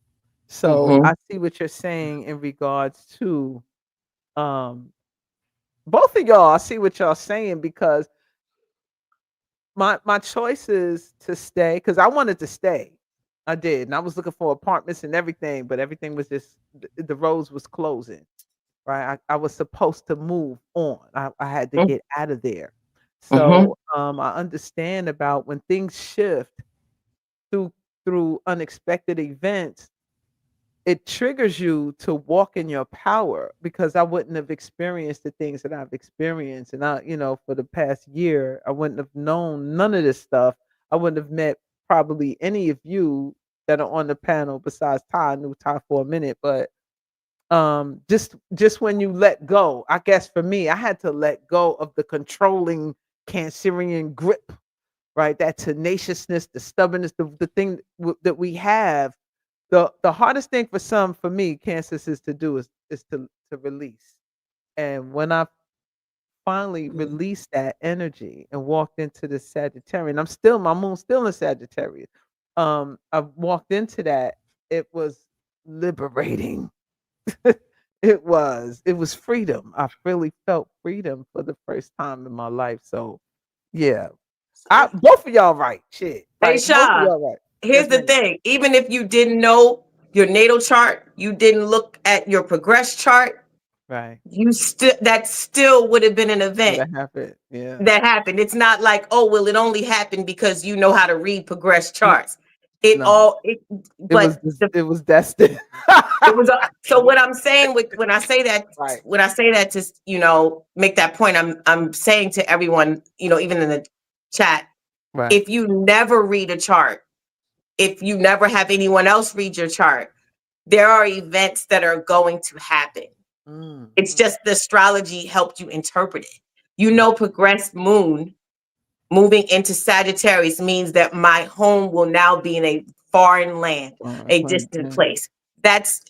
So Mhm. I see what you're saying in regards to um both of y'all. I see what y'all saying because my choice is to stay because I wanted to stay. I did, and I was looking for apartments and everything, but everything was just the roads was closing. Right, I was supposed to move on. I had to Mhm. get out of there. Mhm. So I understand about when things shift through through unexpected events, it triggers you to walk in your power because I wouldn't have experienced the things that I've experienced. And for the past year, I wouldn't have known none of this stuff. I wouldn't have met probably any of you that are on the panel besides Ty. I knew Ty for a minute, but just when you let go, I guess for me, I had to let go of the controlling Cancerian grip, right? That tenaciousness, the stubbornness, the thing that we have. The hardest thing for me, Kansas, is to do is to release. And when I finally Mhm. released that energy and walked into the Sagittarian, my moon's still in Sagittarius. I walked into that it was liberating. It was freedom. I really felt freedom for the first time in my life. So yeah, both of y'all right. Shit, Hey, like both of Sha, y'all right. here's Yes, the ma'am. thing. Even if you didn't know your natal chart, you didn't look at your progress chart, Right. that still would have been an event What happened? Yeah. that happened. It's not like, oh, well, it only happened because you know how to read progress N- charts. No, But it was destined. it was so what I'm saying when I say that, Right. to make that point, I'm saying to everyone, even in the chat, Right. if you never read a chart, if you never have anyone else read your chart, there are events that are going to happen. It's just the astrology helped you interpret it. Progressed moon moving into Sagittarius means that my home will now be in a foreign land, a distant place.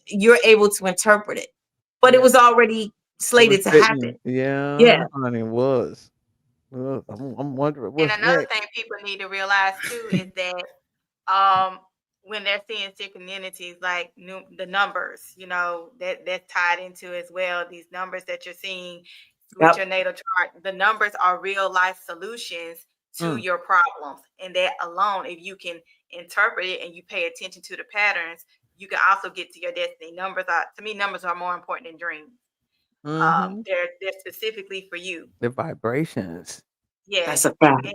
You're able to interpret it, but it was already slated to happen. Yeah, honey, it was. I'm wondering And what's another next. thing people need to realize too is that when they're seeing synchronicities like the numbers, that's tied into as well. These numbers that you're seeing with your natal chart, the numbers are real life solutions to your problems. And that alone, if you can interpret it and you pay attention to the patterns, you can also get to your destiny. To me, numbers are more important than dreams. They're specifically for you. The vibrations. Yes. That's a fact.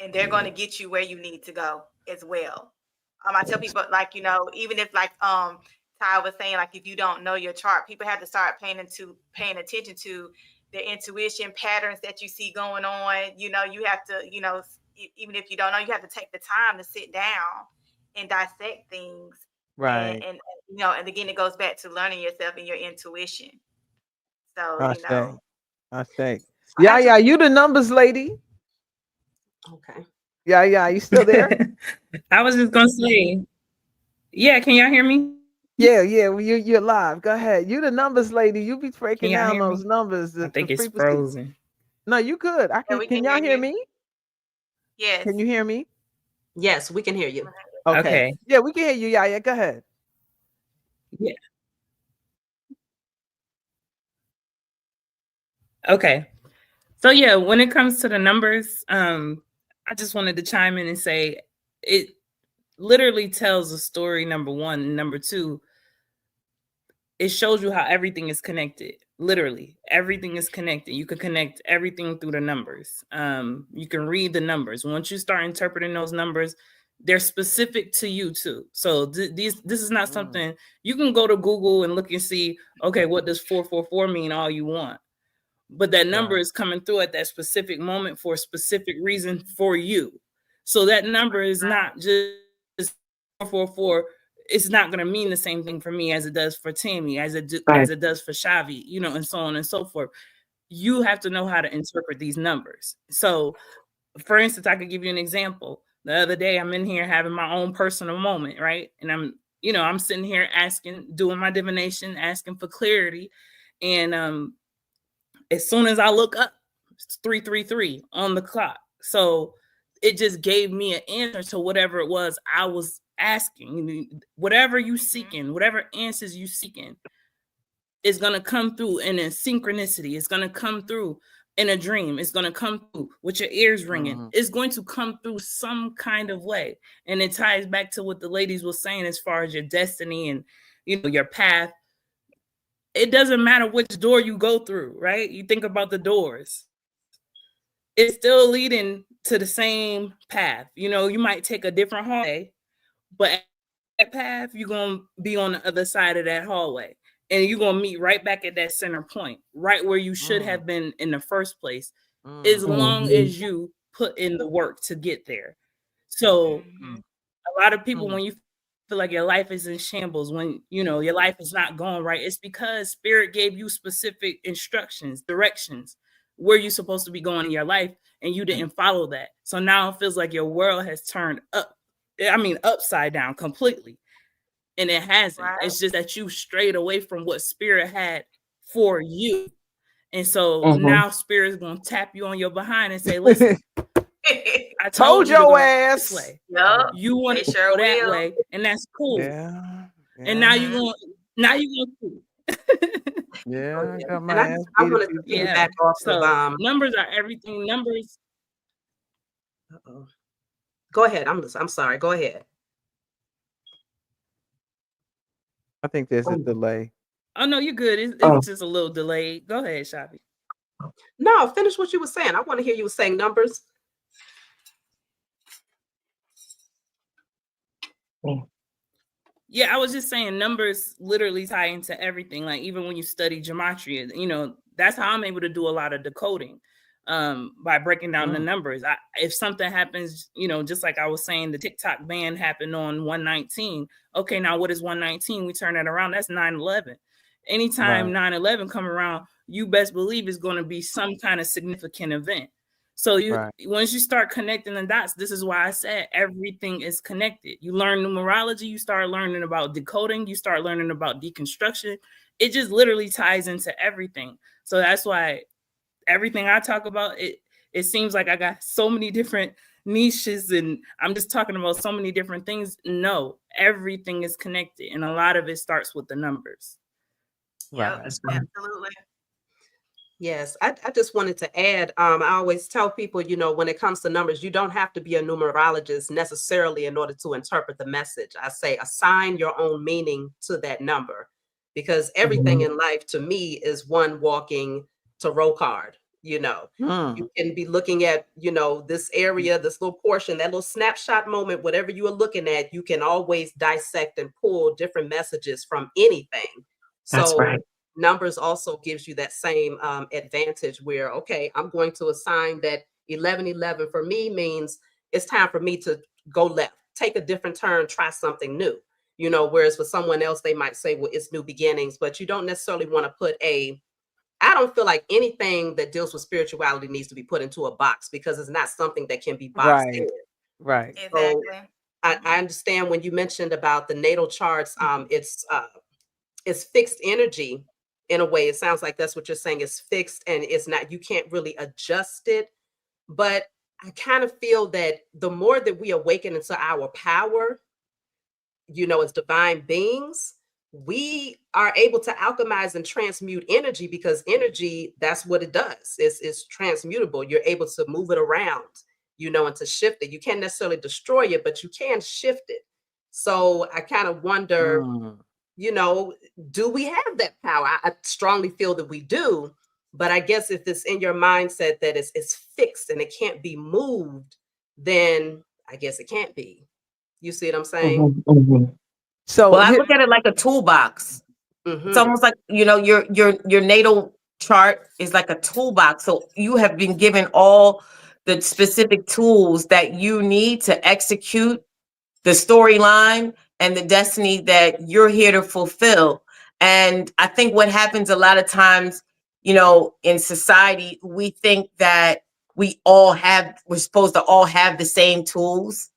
And they're going to get you where you need to go as well. I tell people, even if Ty was saying, if you don't know your chart, people have to start paying attention to their intuition patterns that you see going on. You have to, even if you don't know, you have to take the time to sit down and dissect things. Right. And again, it goes back to learning yourself and your intuition. So, I say. Yeah, you the numbers lady. Okay. Yeah, you still there? I was just gonna say, yeah, can y'all hear me? Yeah, you're live. Go ahead. You the numbers lady. You be breaking Can y'all down hear those me? numbers. I think the it's frequency. frozen. No, you good. Can y'all hear me? Yes. Can you hear me? Yes, we can hear you. Okay. Yeah, we can hear you, Yaya. Go ahead. Yeah. Okay. So yeah, when it comes to the numbers, I just wanted to chime in and say it literally tells a story, number one. Number two, it shows you how everything is connected. Literally, everything is connected. You can connect everything through the numbers. You can read the numbers. Once you start interpreting those numbers, they're specific to you too. So this is not something you can go to Google and look and see, okay, what does 444 mean all you want? But that number is coming through at that specific moment for a specific reason for you. So that number is not just 444. It's not going to mean the same thing for me as it does for Tammy, as it does for Chhavi, and so on and so forth. You have to know how to interpret these numbers. So, for instance, I could give you an example. The other day, I'm in here having my own personal moment, right? And I'm sitting here doing my divination, asking for clarity. And as soon as I look up, it's 333 on the clock. So it just gave me an answer to whatever it was I was asking. Whatever you seeking, whatever answers you seeking, is going to come through in a synchronicity. It's going to come through in a dream. It's going to come through with your ears ringing. It's going to come through some kind of way. And it ties back to what the ladies were saying as far as your destiny and your path. It doesn't matter which door you go through, right? You think about the doors. It's still leading to the same path. You might take a different hallway, but that path, you're going to be on the other side of that hallway. And you're going to meet right back at that center point, right where you should have been in the first place, as long as you put in the work to get there. So a lot of people, when you feel like your life is in shambles, when your life is not going right, it's because spirit gave you specific instructions, directions, where you're supposed to be going in your life, and you didn't follow that. So now it feels like your world has turned upside down completely. And it hasn't. Right. It's just that you strayed away from what spirit had for you. And so now spirit's gonna tap you on your behind and say, listen, I Told told you to your go this ass. way. Yup. You want They to sure go that will. way, and that's cool. Yeah. And now you Mhm. going to Yeah, I got And my ass I beat a wanted few to times. Yeah. piggyback off of So numbers are everything. Numbers. uh-oh. Go ahead. I'm sorry. Go ahead. I think there's a Oh, delay. Oh no, you're good. oh. It's just a little delayed. Go ahead, Chhavi. No, finish what you were saying. I want to hear you saying numbers. Yeah, I was just saying numbers literally tie into everything. Like even when you study gematria, you know, that's how I'm able to do a lot of decoding by breaking down the numbers. If something happens, you know, just like I was saying, the TikTok ban happened on 119. Okay, now what is 119? We turn that around. That's 9/11. Anytime 9/11 come around, you best believe it's going to be some kind of significant event. So once you start connecting the dots, this is why I said everything is connected. You learn numerology, you start learning about decoding, you start learning about deconstruction. It just literally ties into everything. So that's why everything I talk about, it seems like I got so many different niches and I'm just talking about so many different things. No, everything is connected. And a lot of it starts with the numbers. Yep, absolutely. Yes, I just wanted to add, I always tell people, you know, when it comes to numbers, you don't have to be a numerologist necessarily in order to interpret the message. I say assign your own meaning to that number because everything in life to me is one walking tarot card, you know. You can be looking at, you know, this area, this little portion, that little snapshot moment, whatever you are looking at, you can always dissect and pull different messages from anything. That's So right. numbers also gives you that same advantage where, okay, I'm going to assign that 1111 for me means it's time for me to go left, take a different turn, try something new, you know, whereas for someone else, they might say, well, it's new beginnings, but you don't necessarily want to put I don't feel like anything that deals with spirituality needs to be put into a box because it's not something that can be boxed in. Right. So Exactly. I understand when you mentioned about the natal charts, it's fixed energy in a way. It sounds like that's what you're saying. It's fixed and it's not, you can't really adjust it. But I kind of feel that the more that we awaken into our power, you know, as divine beings, we are able to alchemize and transmute energy because energy, that's what it does. It's transmutable. You're able to move it around, you know, and to shift it. You can't necessarily destroy it, but you can shift it. So I kind of wonder, you know, do we have that power? I strongly feel that we do, but I guess if it's in your mindset that it's fixed and it can't be moved, then I guess it can't be. You see what I'm saying? So Well, I look at it like a toolbox. It's almost like, you know, your natal chart is like a toolbox. So you have been given all the specific tools that you need to execute the storyline and the destiny that you're here to fulfill. And I think what happens a lot of times, you know, in society, we think that we're supposed to all have the same tools.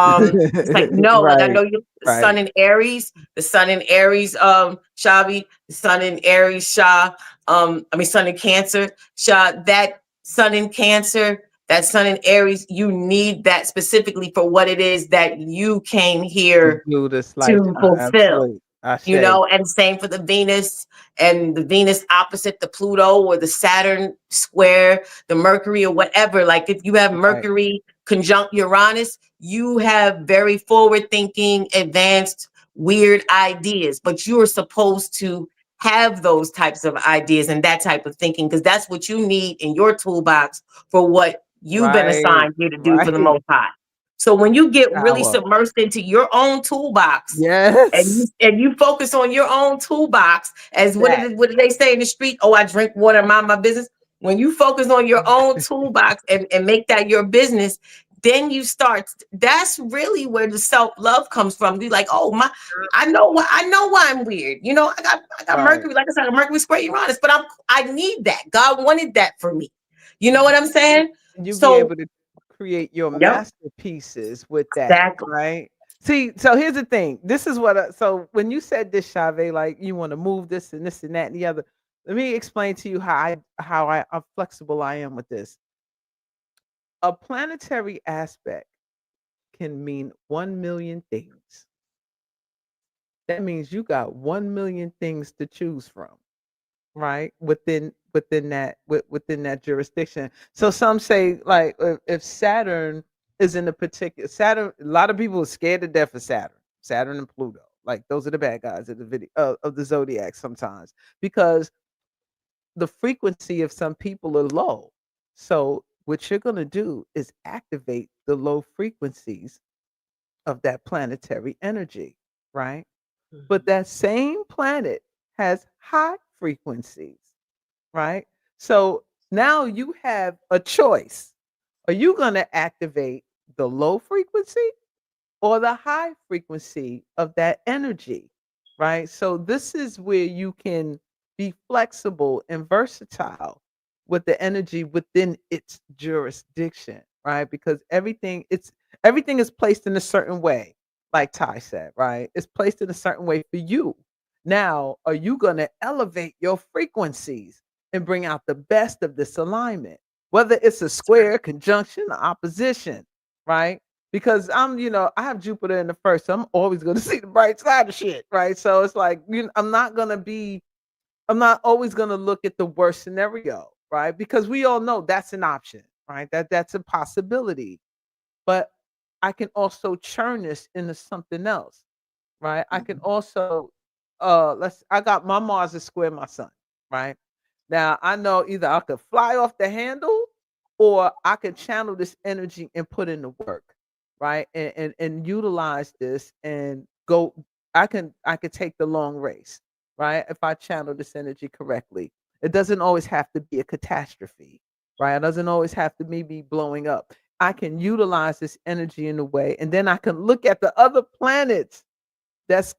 It's like, no, like I know you, sun in Aries, the sun in Aries, Chhavi, the sun in Aries, Sha, sun in Cancer, Sha, that sun in Cancer, that sun in Aries, you need that specifically for what it is that you came here do this to lifetime. fulfill. Absolutely. I You say. know, and same for the Venus and the Venus opposite the Pluto or the Saturn square, the Mercury or whatever. Like if you have Mercury conjunct Uranus, you have very forward thinking, advanced, weird ideas, but you are supposed to have those types of ideas and that type of thinking because that's what you need in your toolbox for what you've been assigned here to do for the Most High. So when you get really submersed into your own toolbox, and you focus on your own toolbox, as what did they say in the street? Oh, I drink water, mind my business. When you focus on your own toolbox and make that your business, then you start. That's really where the self-love comes from. Be like, oh my, I know why I'm weird. You know, I got Mercury, like I said, Mercury square Uranus, but I need that. God wanted that for me. You know what I'm saying? You be able to create your masterpieces with that, right? See, so here's the thing. This is what. So when you said this, Chhavi, like you want to move this and this and that and the other. Let me explain to you how flexible I am with this. A planetary aspect can mean 1 million things. That means you got 1 million things to choose from, right? Within that jurisdiction. So some say like if Saturn is in a particular Saturn, a lot of people are scared to death of Saturn. Saturn and Pluto. Like those are the bad guys of the video of the zodiac sometimes because the frequency of some people are low. So what you're going to do is activate the low frequencies of that planetary energy, right? But that same planet has high frequencies, right? So now you have a choice. Are you going to activate the low frequency or the high frequency of that energy, right? So this is where you can be flexible and versatile with the energy within its jurisdiction, right? Because everything is placed in a certain way, like Ty said, right? It's placed in a certain way for you. Now, are you going to elevate your frequencies and bring out the best of this alignment? Whether it's a square, conjunction, or opposition, right? Because I have Jupiter in the first, so I'm always going to see the bright side of shit, right? So it's like, I'm not always going to look at the worst scenario, right? Because we all know that's an option, right? That's a possibility. But I can also churn this into something else, right? I can also I got my Mars is square my sun, right? Now I know either I could fly off the handle or I could channel this energy and put in the work, right? And utilize this and go I could take the long race, right? If I channel this energy correctly. It doesn't always have to be a catastrophe, right? It doesn't always have to be blowing up. I can utilize this energy in a way, and then I can look at the other planets that's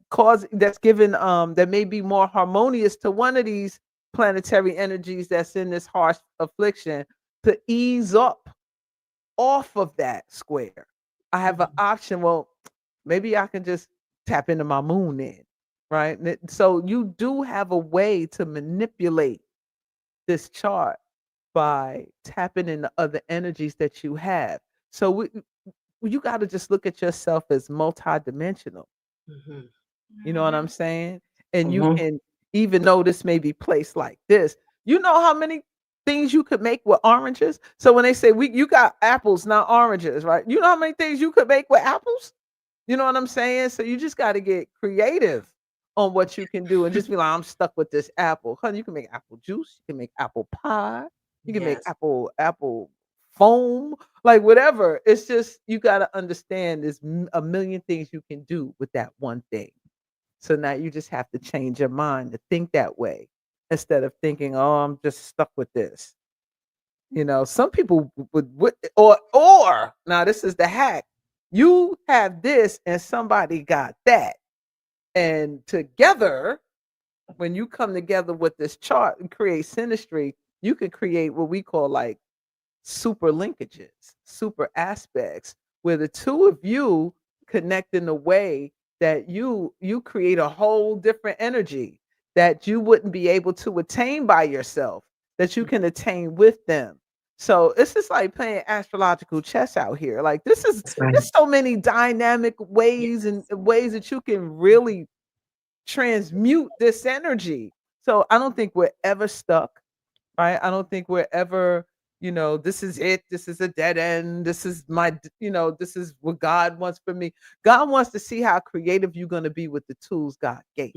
given that may be more harmonious to one of these planetary energies that's in this harsh affliction to ease up off of that square. I have an option. Well, maybe I can just tap into my moon then, right? So you do have a way to manipulate this chart by tapping into other energies that you have. So you got to just look at yourself as multidimensional. You know what I'm saying? And you can, even though this may be placed like this, you know how many things you could make with oranges? So when they say you got apples, not oranges, right? You know how many things you could make with apples? You know what I'm saying? So you just got to get creative on what you can do and just be like, I'm stuck with this apple. Honey, you can make apple juice, you can make apple pie, you can make Yes. apple foam, like whatever. It's just you got to understand there's a million things you can do with that one thing. So now you just have to change your mind to think that way instead of thinking, "Oh, I'm just stuck with this." Some people would or now this is the hack. You have this and somebody got that. And together, when you come together with this chart and create synastry, you can create what we call like super linkages, super aspects, where the two of you connect in a way that you create a whole different energy that you wouldn't be able to attain by yourself, that you can attain with them. So it's just like playing astrological chess out here. Like That's right. there's so many dynamic ways and ways that you can really transmute this energy. So I don't think we're ever stuck, right? I don't think we're ever, this is it. This is a dead end. This is this is what God wants for me. God wants to see how creative you're going to be with the tools God gave.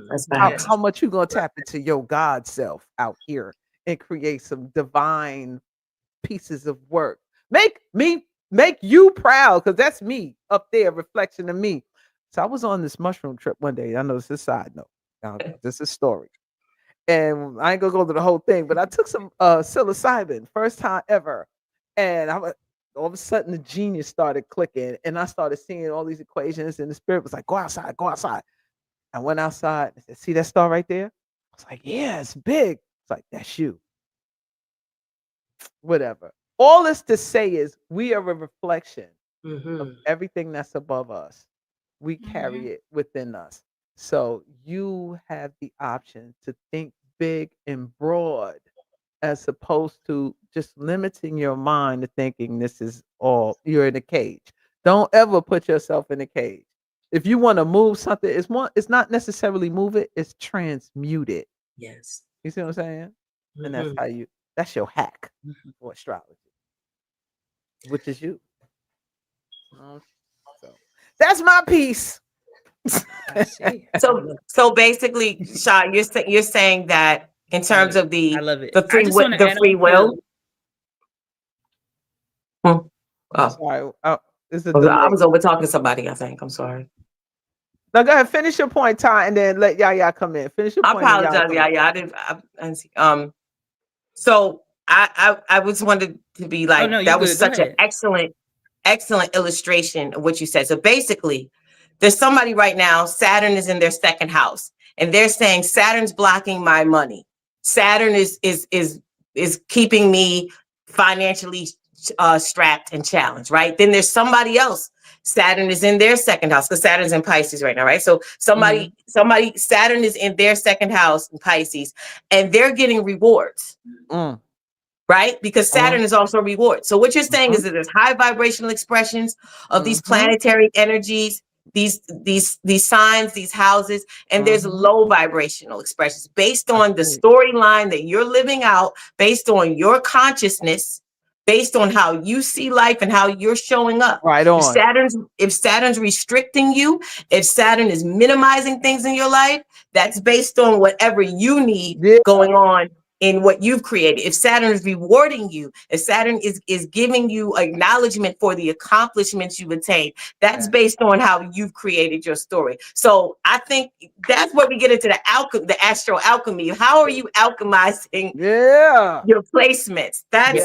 That's How, right. how much you going to tap into your God self out here and create some divine pieces of work. Make you proud because that's me up there, reflection of me. So I was on this mushroom trip one day. I know this is a side note. This is a story. And I ain't gonna go through the whole thing, but I took some psilocybin, first time ever. And all of a sudden the genius started clicking and I started seeing all these equations and the spirit was like, go outside, go outside. I went outside and said, see that star right there? I was like, yeah, it's big. It's like, that's you. Whatever. All this to say is we are a reflection of everything that's above us. We carry it within us. So you have the option to think big and broad as opposed to just limiting your mind to thinking this is all you're in a cage. Don't ever put yourself in a cage. If you want to move something, it's not necessarily move it, it's transmute it. Yes. You see what I'm saying? And Mhm. that's your hack for astrology, which is you. So that's my piece. I see. So basically, Sha, you're saying that in terms of I love it. the I just want to the add free on will. to Hmm. I'm Oh, sorry. It's a I delay. was over talking to somebody. I think. I'm sorry. Now go ahead, finish your point, Ty, and then let Yaya come in. Finish your I point and Yaya apologize. come in. Yeah. I didn't. So I just wanted to be oh like, no, you that was good. Go such an ahead. excellent illustration of what you said. So basically, there's somebody right now, Saturn is in their second house, and they're saying Saturn's blocking my money. Saturn is keeping me financially strapped and challenged, right? Then there's somebody else. Saturn is in their second house because Saturn's in Pisces right now, right? So somebody, Saturn is in their second house in Pisces, and they're getting rewards. Right? Because Saturn is also reward. So what you're saying is that there's high vibrational expressions of these planetary energies, these signs, these houses, and there's low vibrational expressions based on the storyline that you're living out, based on your consciousness, based on how you see life and how you're showing up. Right on. If Saturn's restricting you, if Saturn is minimizing things in your life, that's based on whatever you need going on in what you've created. If Saturn is rewarding you, if Saturn is giving you acknowledgement for the accomplishments you've attained, that's based on how you've created your story. So I think that's where we get into the astral alchemy. How are you alchemizing your placements? That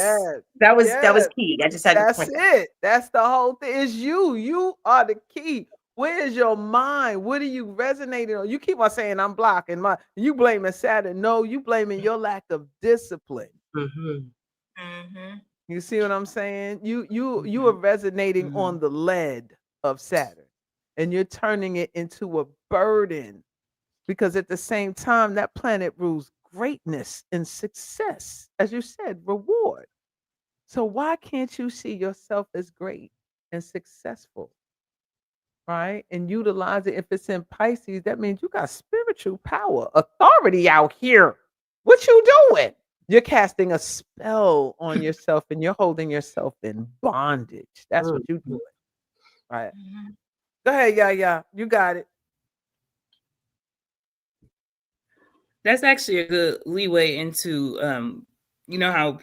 was key. I just had to point that. It. That's the whole thing. It's you. You are the key. Where's your mind? What are you resonating on? You keep on saying I'm blocking you blaming Saturn. No, you blaming your lack of discipline. You see what I'm saying? You are resonating on the lead of Saturn, and you're turning it into a burden, because at the same time that planet rules greatness and success, as you said, reward. So why can't you see yourself as great and successful? Right? And utilize it. If it's in Pisces, that means you got spiritual power, authority out here. What you doing? You're casting a spell on yourself and you're holding yourself in bondage. That's what you're doing. Right. Go ahead, yeah. You got it. That's actually a good leeway into you know how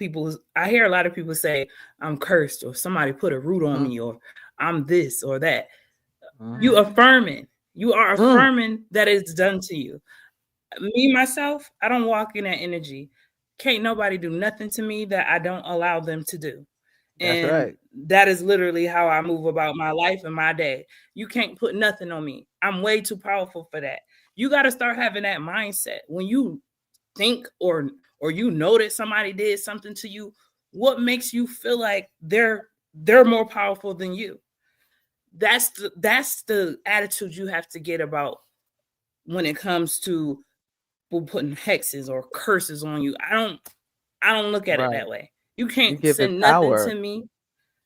I hear a lot of people say I'm cursed, or somebody put a root on me, or I'm this or that. You are affirming that it's done to you. Me, myself, I don't walk in that energy. Can't nobody do nothing to me that I don't allow them to do. That's And right. that is literally how I move about my life and my day. You can't put nothing on me. I'm way too powerful for that. You got to start having that mindset. When you think or you know that somebody did something to you, what makes you feel like they're more powerful than you? That's the attitude you have to get about when it comes to people putting hexes or curses on you. I don't look at it that way. You can't send nothing to me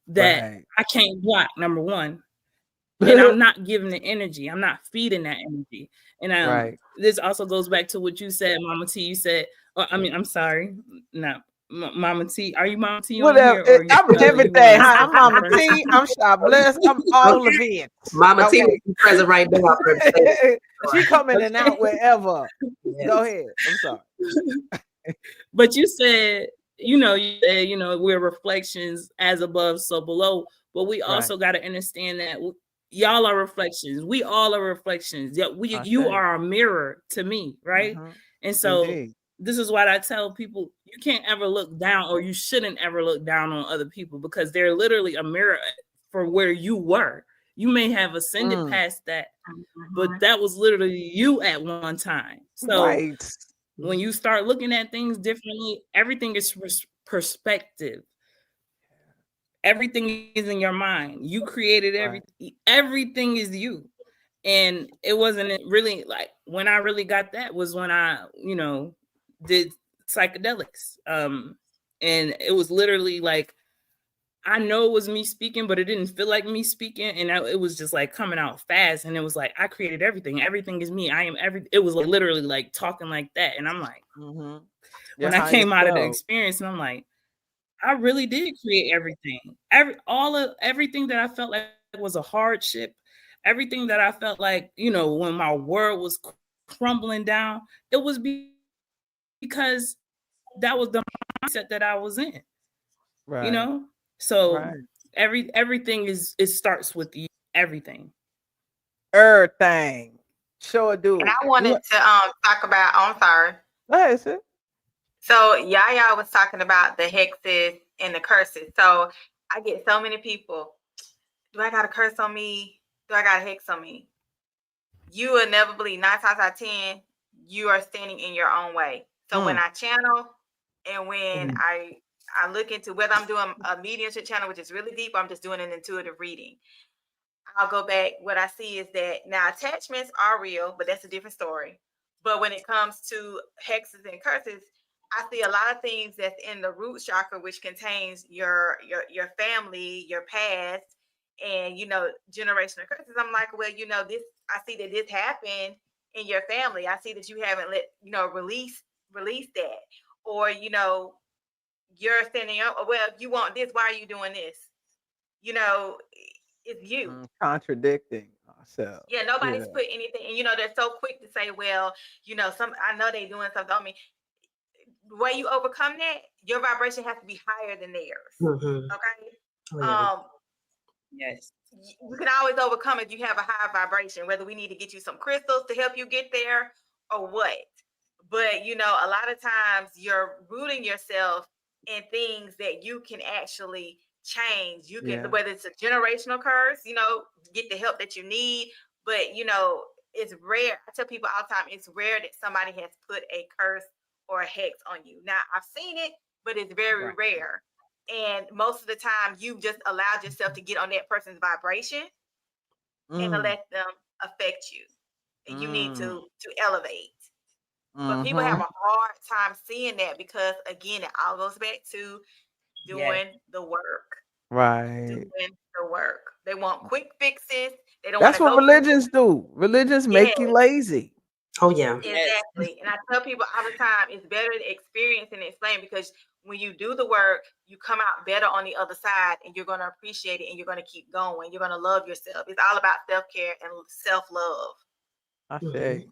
that I can't block, number one. And I'm not giving the energy. I'm not feeding that energy. And this also goes back to what you said, MahMah Tea. You said, I'm sorry, not MahMah Tea. Are you MahMah Tea on here? Or I'm everything. I'm MahMah Tea. I'm Sha Blyss. I'm all of it. MahMah Tea will be present right now. She coming and out wherever. Go ahead. I'm sorry. But you said, we're reflections, as above, so below. But we also got to understand that y'all are reflections. We all are reflections. Yeah, you are a mirror to me, right? And so this is why I tell people, you can't ever look down, or you shouldn't ever look down on other people, because they're literally a mirror for where you were. You may have ascended past that, but that was literally you at one time. So when you start looking at things differently, everything is perspective. Everything is in your mind. You created everything. Everything is you. And it wasn't really like, when I really got that was when I, did psychedelics. And it was literally like, I know it was me speaking, but it didn't feel like me speaking. And it was just like coming out fast. And it was like, I created everything. Everything is me. I am everything. It was like literally like talking like that. And I'm like, when I came out of the experience, and I'm like, I really did create everything. Everything that I felt like was a hardship, everything that I felt like, you know, when my world was crumbling down, it was because that was the mindset that I was in. Right. You know? So everything it starts with you. Everything. Everything. Sure do. And I wanted to talk about, I'm sorry. Go ahead, sis. So Yaya was talking about the hexes and the curses. So I get so many people, do I got a curse on me? Do I got a hex on me? You will never believe, 9 times out of 10, you are standing in your own way. So when I channel and when I look into whether I'm doing a mediumship channel, which is really deep, or I'm just doing an intuitive reading, I'll go back. What I see is that now attachments are real, but that's a different story. But when it comes to hexes and curses, I see a lot of things that's in the root chakra, which contains your family, your past, and you know, generational curses. I'm like, well, you know, this, I see that this happened in your family. I see that you haven't release that, or you know, you're standing up. Well, if you want this, why are you doing this? You know, it's you contradicting ourselves. Yeah, nobody's put anything, and you know, they're so quick to say, well, you know, I know they doing something on me. The way you overcome that, your vibration has to be higher than theirs. Okay. Oh, yeah. Yes. You can always overcome if you have a high vibration, whether we need to get you some crystals to help you get there or what. But you know, a lot of times you're rooting yourself in things that you can actually change. You can, whether it's a generational curse, you know, get the help that you need. But you know, it's rare. I tell people all the time, it's rare that somebody has put a curse or a hex on you. Now I've seen it, but it's very rare. And most of the time you've just allowed yourself to get on that person's vibration and to let them affect you. And you need to elevate. But people have a hard time seeing that because, again, it all goes back to doing the work. Right. Doing the work. They want quick fixes. They don't. That's what religions do. Religions make you lazy. Oh yeah. Exactly. And I tell people all the time, it's better to experience and explain, because when you do the work, you come out better on the other side, and you're going to appreciate it, and you're going to keep going. You're going to love yourself. It's all about self-care and self-love. I say.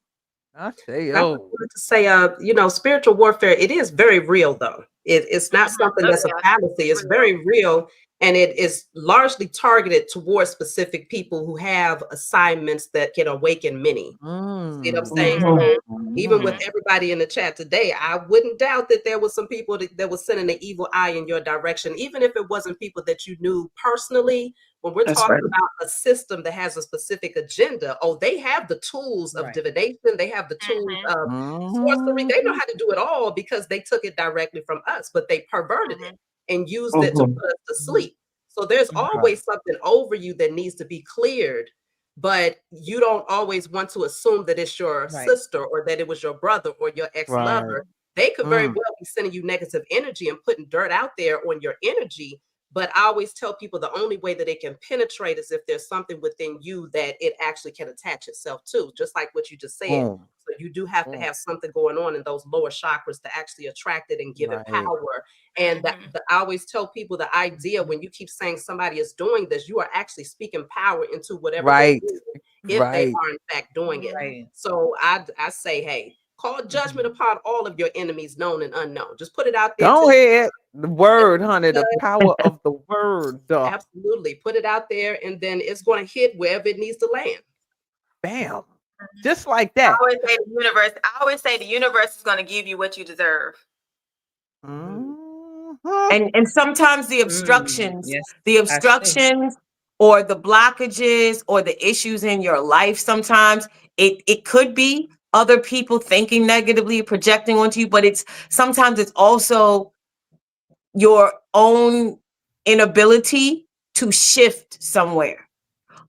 I say, I wanted to say, you know, spiritual warfare, it is very real, though. It's not something that's a fallacy. It's very real. And it is largely targeted towards specific people who have assignments that can awaken many. See what I'm saying? So even with everybody in the chat today, I wouldn't doubt that there was some people that was sending an evil eye in your direction, even if it wasn't people that you knew personally. When we're talking about a system that has a specific agenda, they have the tools of divination. They have the tools of sorcery. They know how to do it all because they took it directly from us, but they perverted it and used it to put us to sleep. So there's always something over you that needs to be cleared, but you don't always want to assume that it's your sister or that it was your brother or your ex-lover. They could very well be sending you negative energy and putting dirt out there on your energy. But I always tell people the only way that it can penetrate is if there's something within you that it actually can attach itself to, just like what you just said. So you do have to have something going on in those lower chakras to actually attract it and give it power. And I always tell people the idea when you keep saying somebody is doing this, you are actually speaking power into whatever they do, if they are in fact doing it. So I say, hey, call judgment upon all of your enemies, known and unknown. Just put it out there. Go ahead. The word, honey, the power of the word. Absolutely. Put it out there, and then it's going to hit wherever it needs to land. Bam. Just like that. I always say the universe is going to give you what you deserve. And sometimes the obstructions, or the blockages or the issues in your life, sometimes it could be other people thinking negatively, projecting onto you, but sometimes it's also your own inability to shift somewhere.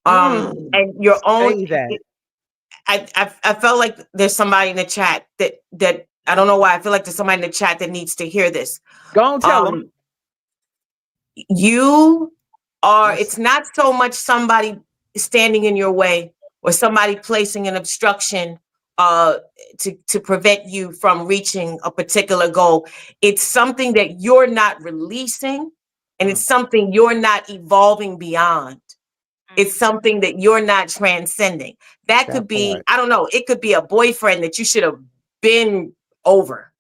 And your own. I felt like there's somebody in the chat that I don't know why. I feel like there's somebody in the chat that needs to hear this. Go and tell them. You are, Yes. it's not so much somebody standing in your way or somebody placing an obstruction to prevent you from reaching a particular goal. It's something that you're not releasing, and it's something you're not evolving beyond. It's something that you're not transcending. That could be, I don't know, it could be a boyfriend that you should have been over.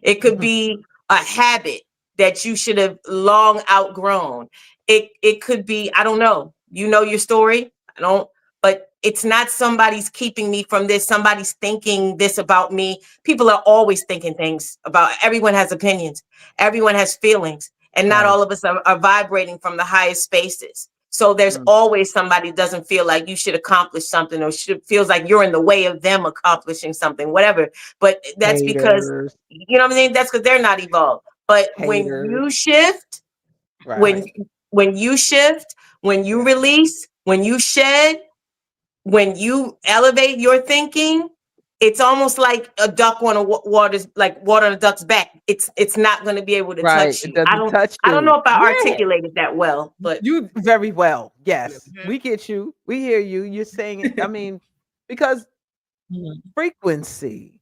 It could be a habit that you should have long outgrown. It could be, I don't know. You know your story? I don't, but it's not somebody's keeping me from this. Somebody's thinking this about me. People are always thinking things about, everyone has opinions. Everyone has feelings. And not all of us are vibrating from the highest spaces. So there's always somebody who doesn't feel like you should accomplish something, or feels like you're in the way of them accomplishing something, whatever. But that's because, you know what I mean? That's because they're not evolved. But when you shift, when you shift, when you release, when you shed, when you elevate your thinking, it's almost like a duck on a water on a duck's back. It's not going to be able to touch you. It doesn't touch I don't you. know if I articulated that well, but you very well. Yes, we get you. We hear you. You're saying it. I mean, because frequency,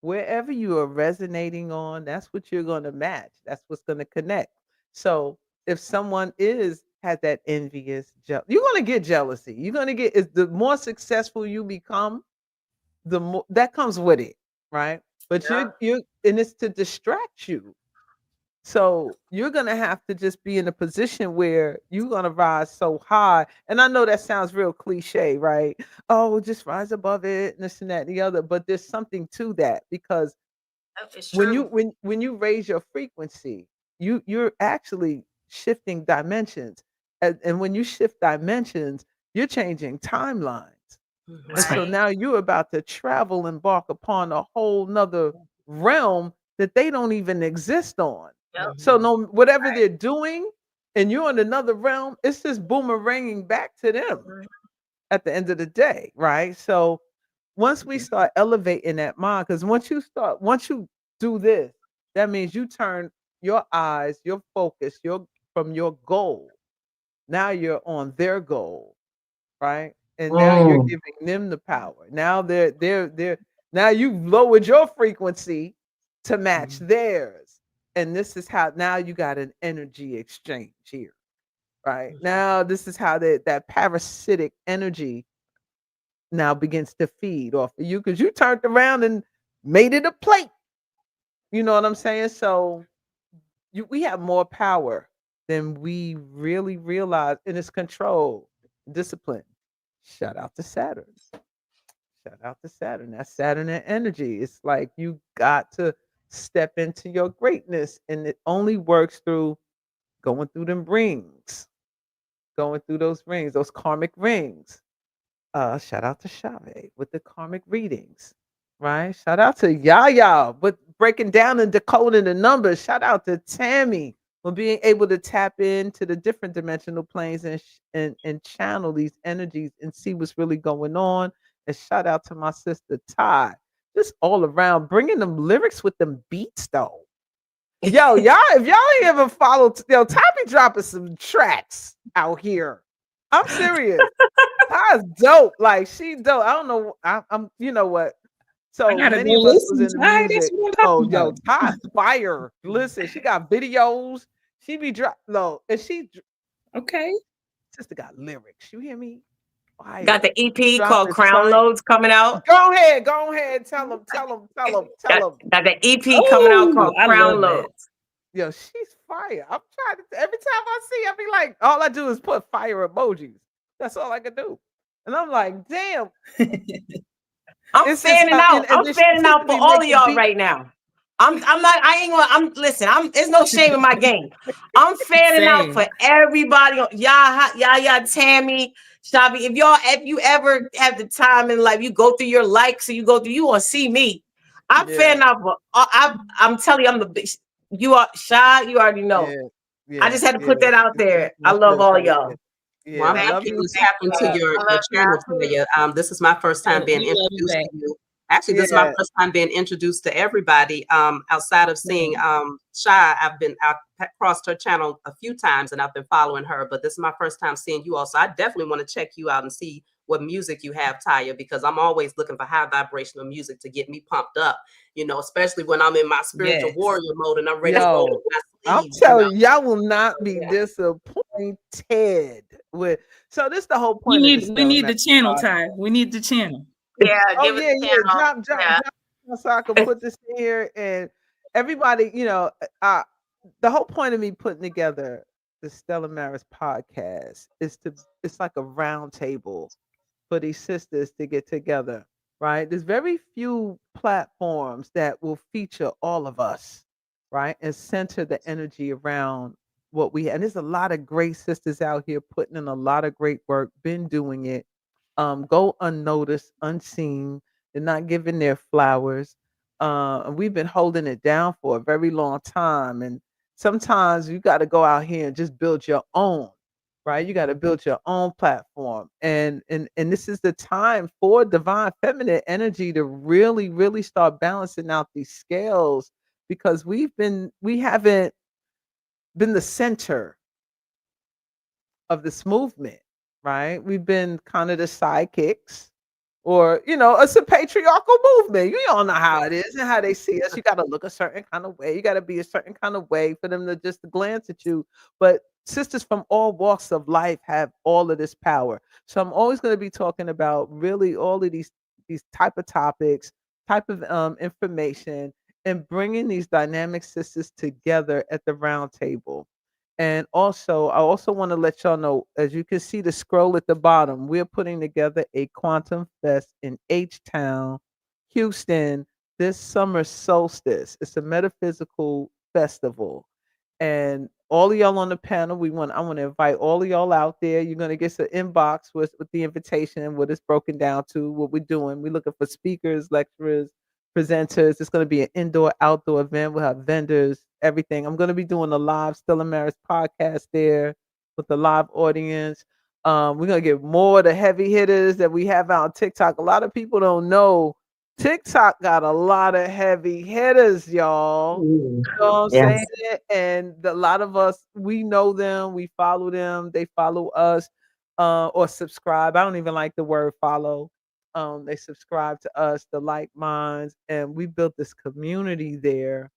wherever you are resonating on, that's what you're going to match. That's what's going to connect. So if someone has that envious, you're going to get jealousy. You're going to get, is the more successful you become, the more that comes with it, right? But you and it's to distract you. So you're gonna have to just be in a position where you're gonna rise so high. And I know that sounds real cliche, right? Oh, just rise above it, and this and that and the other. But there's something to that, because when you raise your frequency, you're actually shifting dimensions. And when you shift dimensions, you're changing timelines. And so now you're about to travel, embark upon a whole nother realm that they don't even exist on. So no, whatever they're doing, and you're in another realm, it's just boomeranging back to them at the end of the day, right? So once we start elevating that mind, because once you do this, that means you turn your eyes, your focus, from your goal. Now you're on their goal, right? And now you're giving them the power. Now now you've lowered your frequency to match theirs. And this is how now you got an energy exchange here. Right. Now this is how that parasitic energy now begins to feed off of you, because you turned around and made it a plate. You know what I'm saying? So we have more power than we really realize, and it's control, discipline. Shout out to Saturn. Shout out to Saturn. That's Saturn and energy. It's like you got to step into your greatness, and it only works through going through them rings, going through those rings, those karmic rings. Shout out to Chhavi with the karmic readings, right? Shout out to Yaya with breaking down and decoding the numbers. Shout out to Tammy for being able to tap into the different dimensional planes and channel these energies and see what's really going on. And shout out to my sister Tiye, just all around bringing them lyrics with them beats though. Yo, if y'all ain't ever followed, Toppy dropping some tracks out here. I'm serious. Tiye's dope. Like, she dope. I don't know. I'm you know what? So many of us was in the music. Oh, yo, Tiye's fire. Listen, she got videos. She be and she sister got lyrics. You hear me? Fire. Got the EP called Crown Loads coming out. Go ahead. Tell them. Got the EP coming out called Crown Loads. Yo, she's fire. I'm trying to, every time I see, I be like, all I do is put fire emojis. That's all I can do. And I'm like, damn. I'm fanning out. I'm fanning out for all of y'all right now. Listen, there's no shame in my game. I'm fanning out for everybody. Yaya, Tammy, Chhavi. If you ever have the time in life, you go through your likes, and you want to see me. I'm fanning out for, I'm telling you, I'm the big, you are Sha, you already know. I just had to put that out there. I love all y'all. Well, I'm happy to tap into your channel, Tiye. This is my first time being introduced to you. Actually, this is my first time being introduced to everybody. Outside of seeing Sha, I've crossed her channel a few times and I've been following her, but this is my first time seeing you all. So I definitely want to check you out and see what music you have, Tiye, because I'm always looking for high vibrational music to get me pumped up, especially when I'm in my spiritual warrior mode and I'm ready to roll up my I'm sleeves. telling you, y'all will not be disappointed with. So this is the whole point of this. We need the channel, Tiye. We need the channel. Yeah, Oh give us the channel. drop, so I can put this in here, and everybody, the whole point of me putting together the Stella Maris podcast is it's like a round table for these sisters to get together, right? There's very few platforms that will feature all of us, right? And center the energy around what we have. And there's a lot of great sisters out here putting in a lot of great work, been doing it. Go unnoticed, unseen. They're not giving their flowers. And we've been holding it down for a very long time. And sometimes you got to go out here and just build your own, right? You got to build your own platform. And this is the time for divine feminine energy to really, really start balancing out these scales, because we haven't been the center of this movement, right? We've been kind of the sidekicks, or it's a patriarchal movement. You all know how it is and how they see us. You got to look a certain kind of way. You got to be a certain kind of way for them to just glance at you. But sisters from all walks of life have all of this power. So I'm always going to be talking about really all of these type of topics, type of information, and bringing these dynamic sisters together at the round table. And also, I also want to let y'all know, as you can see the scroll at the bottom, we're putting together a Quantum Fest in H-Town, Houston, this summer solstice. It's a metaphysical festival. And all of y'all on the panel, I want to invite all of y'all out there. You're gonna get an inbox with the invitation and what it's broken down to, what we're doing. We're looking for speakers, lecturers, presenters. It's gonna be an indoor, outdoor event. We'll have vendors, everything. I'm gonna be doing a live Stella Maris podcast there with the live audience. We're gonna get more of the heavy hitters that we have out on TikTok. A lot of people don't know TikTok got a lot of heavy hitters, y'all. You know what I'm saying? And a lot of us, we know them, we follow them, they follow us, or subscribe. I don't even like the word follow. They subscribe to us, the like minds, and we built this community there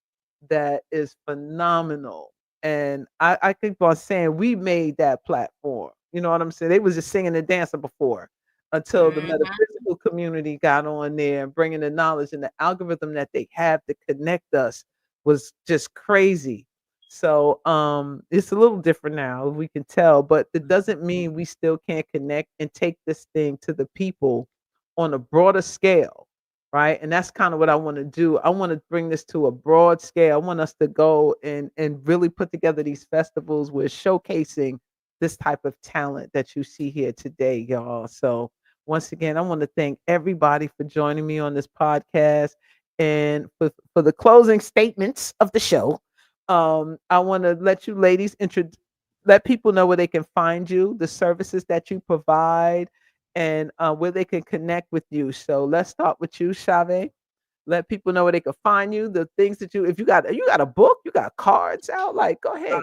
that is phenomenal. And I keep on saying we made that platform. You know what I'm saying? They was just singing and dancing before, until the metaphysical community got on there and bringing the knowledge, and the algorithm that they have to connect us was just crazy. So it's a little different now, we can tell, but it doesn't mean we still can't connect and take this thing to the people on a broader scale, right? And that's kind of what I want to do. I want to bring this to a broad scale. I want us to go and really put together these festivals with showcasing this type of talent that you see here today, y'all. So once again, I want to thank everybody for joining me on this podcast. And for the closing statements of the show, I want to let you ladies let people know where they can find you, the services that you provide, and where they can connect with you. So let's start with you, Chhavi. Let people know where they can find you, the things that if you got a book, you got cards out, like go ahead,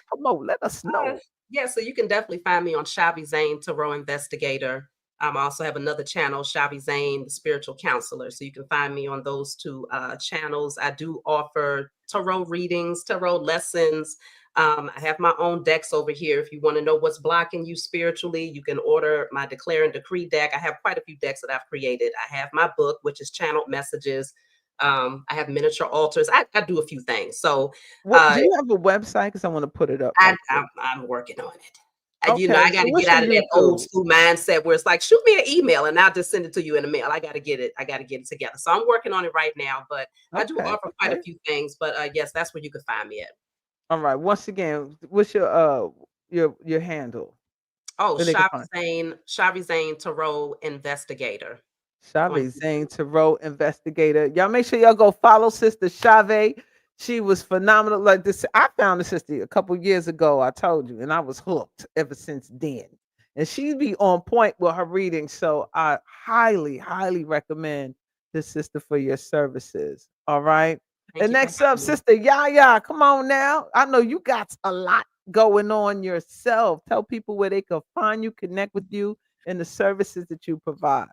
promote, let us know. Yeah, so you can definitely find me on Chhavi Zaine, Tarot Investigator. I also have another channel, Chhavi Zaine, the Spiritual Counselor. So you can find me on those two channels. I do offer tarot readings, tarot lessons. I have my own decks over here. If you want to know what's blocking you spiritually, you can order my Declare and Decree deck. I have quite a few decks that I've created. I have my book, which is Channeled Messages. I have miniature altars. I do a few things. So do you have a website? Because I want to put it up. I'm working on it. Okay, I got to get out of that old school mindset where it's like, shoot me an email and I'll just send it to you in the mail. I got to get it together. So I'm working on it right now, but I do offer quite a few things. But yes, that's where you can find me at. All right. Once again, what's your handle? Oh, Chhavi Zaine Tarot Investigator. Chhavi Zaine Tarot Investigator. Y'all make sure y'all go follow Sister Chhavi. She was phenomenal. Like this, I found the sister a couple years ago. I told you, and I was hooked ever since then. And she'd be on point with her reading. So I highly, highly recommend the sister for your services. All right. Thank And you for next up, having me. Sister Yaya, come on now. I know you got a lot going on yourself. Tell people where they can find you, connect with you, and the services that you provide.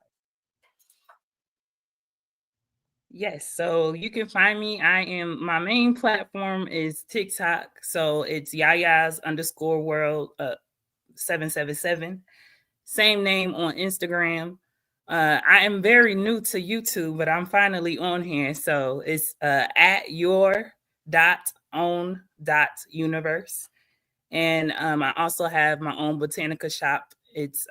Yes, so you can find me. My main platform is TikTok. So it's Yaya's underscore world 777. Same name on Instagram. I am very new to YouTube, but I'm finally on here. So it's at your own universe. And I also have my own Botanica shop. It's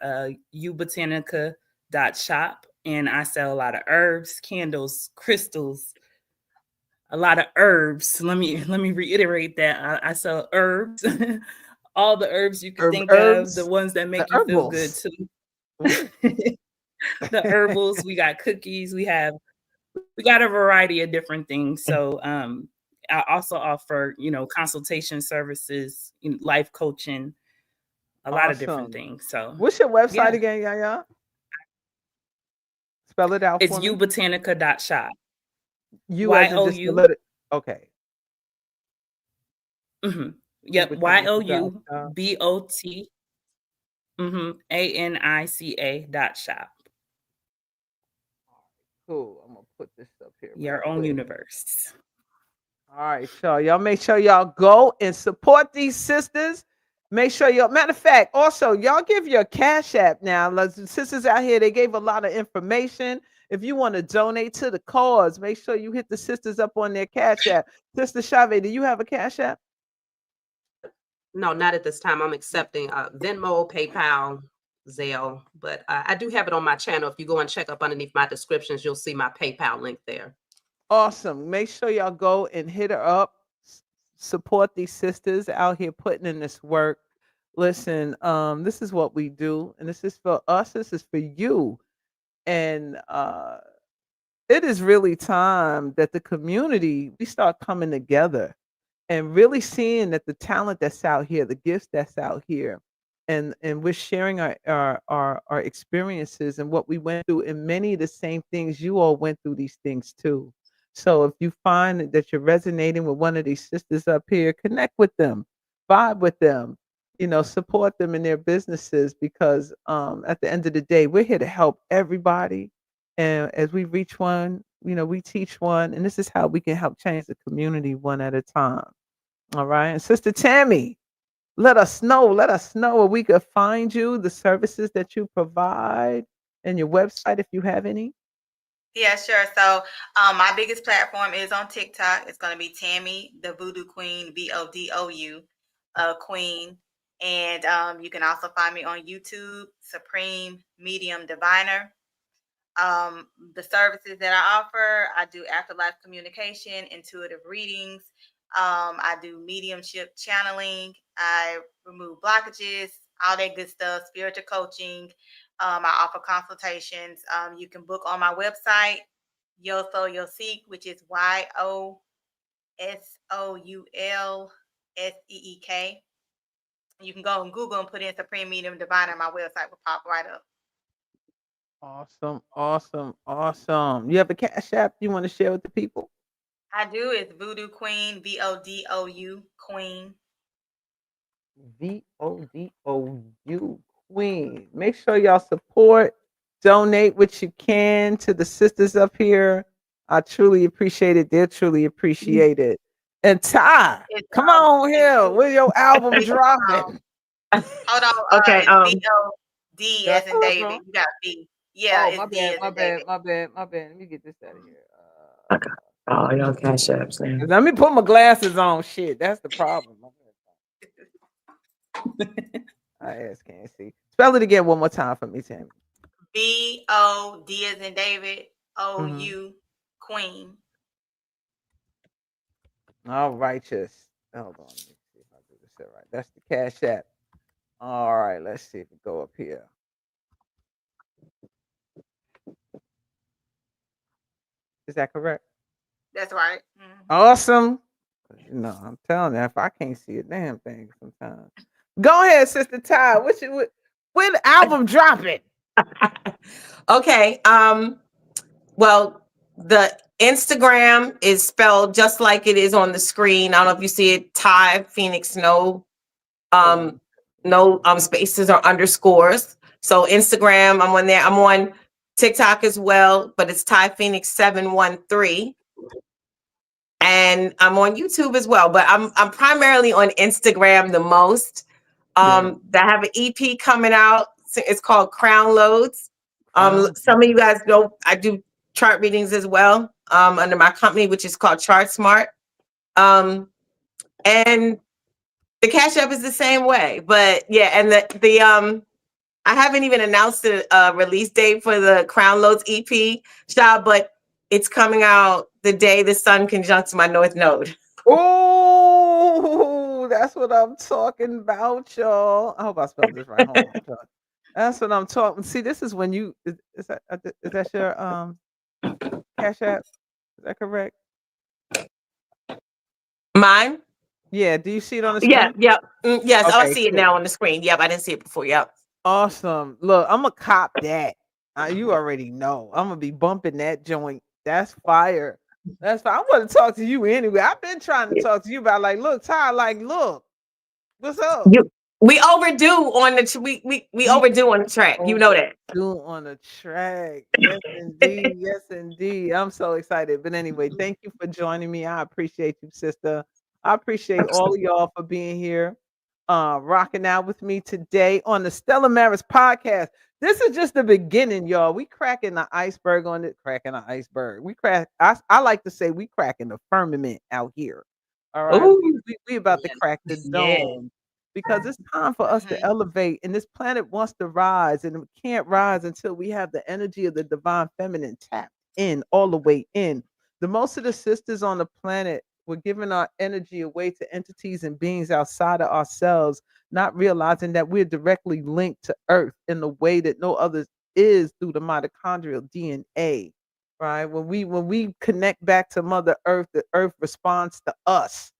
ubotanica.shop. And I sell a lot of herbs, candles, crystals, a lot of herbs. Let me reiterate that. I sell herbs, all the herbs you could think of, the Herbs, ones that the make you feel good herbals. too. The herbals, we got cookies, we got a variety of different things. So I also offer, consultation services, life coaching, a lot of different Awesome. things. So What's your website yeah, again, Yaya? Spell it out it's for me. ubotanica.shop. You as in just the Y-O-U. letter. Okay. Mm-hmm. Yep. Ubotanica.shop. YOUBOT. ANICA.shop. Cool. I'm gonna put this up here real Your own quick. universe. All right, so y'all make sure y'all go and support these sisters. Make sure y'all, matter of fact, also y'all give your Cash App now. Like, the sisters out here, they gave a lot of information. If you want to donate to the cause, make sure you hit the sisters up on their Cash App. Sister Chhavi, do you have a Cash App? No, not at this time. I'm accepting Venmo, PayPal, Zelle, but I do have it on my channel. If you go and check up underneath my descriptions, you'll see my PayPal link there. Awesome. Make sure y'all go and hit her up. Support these sisters out here putting in this work. Listen, this is what we do, and this is for us. This is for you, and it is really time that the community we start coming together and really seeing that the talent that's out here, the gifts that's out here, and we're sharing our experiences and what we went through, and many of the same things you all went through these things too. So if you find that you're resonating with one of these sisters up here, connect with them, vibe with them, support them in their businesses because at the end of the day, we're here to help everybody. And as we reach one, we teach one, and this is how we can help change the community one at a time. All right. And Sister Tammy, let us know where we could find you, the services that you provide, and your website if you have any. Yeah, sure. So my biggest platform is on TikTok. It's going to be Tammy the Voodoo Queen, VODOU Queen. And you can also find me on YouTube, Supreme Medium Diviner. The services that I offer, I do afterlife communication, intuitive readings. I do mediumship channeling. I remove blockages, all that good stuff, spiritual coaching. I offer consultations. You can book on my website, Yo Soul Yo Seek, which is YOSOULSEEK. You can go on Google and put in Supreme Medium Diviner. My website will pop right up. Awesome, awesome, awesome. You have a Cash App you want to share with the people? I do. It's Voodoo Queen, VODOU Queen. VODOU Queen. Make sure y'all support, donate what you can to the sisters up here. I truly appreciate it. They're truly appreciate it. And Ty, It's come on here. Where your album it's, dropping? hold on. Okay. It's D as That's in David. awesome. You got B. Yeah, Oh, it's my D bad, as my in bad, David. my bad, my bad. Let me get this out of here. Okay. Oh, y'all Cash Apps now. Let me put my glasses on. Shit, that's the problem. I ass can't see. Spell it again one more time for me, Tammy. VOD as in David, Mhm. OU Queen. All righteous. Hold on. Let me see if I do this here right. That's the Cash App. All right. Let's see if we go up here. Is that correct? That's right. Awesome. I'm telling you, if I can't see a damn thing sometimes. Go ahead, Sister Ty. When the album dropping? Okay. Well, The Instagram is spelled just like it is on the screen. I don't know if you see it. Ty Phoenix, no spaces or underscores. So Instagram, I'm on there. I'm on TikTok as well, but it's Ty Phoenix 713. And I'm on YouTube as well, but I'm primarily on Instagram the most. I have an EP coming out. It's called Crown Loads. Some of you guys know I do chart readings as well, under my company, which is called Chart Smart. And the Cash App is the same way. But yeah, and the I haven't even announced the release date for the Crown Loads EP, Sha, but it's coming out the day the sun conjuncts my North Node. Oh, that's what I'm talking about, y'all. I hope I spelled this right. Hold on. That's what I'm talking. See, this is when you is that your Cash App? Is that correct? Mine? Yeah. Do you see it on the screen? Yeah. Yep. Yes. Okay, I see it now on the screen. Yep. I didn't see it before. Yep. Awesome. Look, I'm gonna cop that. You already know. I'm gonna be bumping that joint. That's fire. That's fine. I want to talk to you anyway. I've been trying to talk to you about like, look, Ty, like, look, what's up? We overdue on the we overdue on the track. You know that. Overdue on the track. Yes, indeed. Yes, indeed. I'm so excited. But anyway, thank you for joining me. I appreciate you, sister. I appreciate all of y'all for being here, rocking out with me today on the Stella Maris podcast. This is just the beginning, y'all. We cracking the iceberg on it. Cracking the iceberg. We crack. I like to say we cracking the firmament out here. All right. We about to crack the dome. Because it's time for us to elevate, and this planet wants to rise, and it can't rise until we have the energy of the divine feminine tapped in, all the way in. The most of the sisters on the planet were giving our energy away to entities and beings outside of ourselves, not realizing that we're directly linked to Earth in the way that no other is through the mitochondrial DNA. Right? When we connect back to Mother Earth, the Earth responds to us.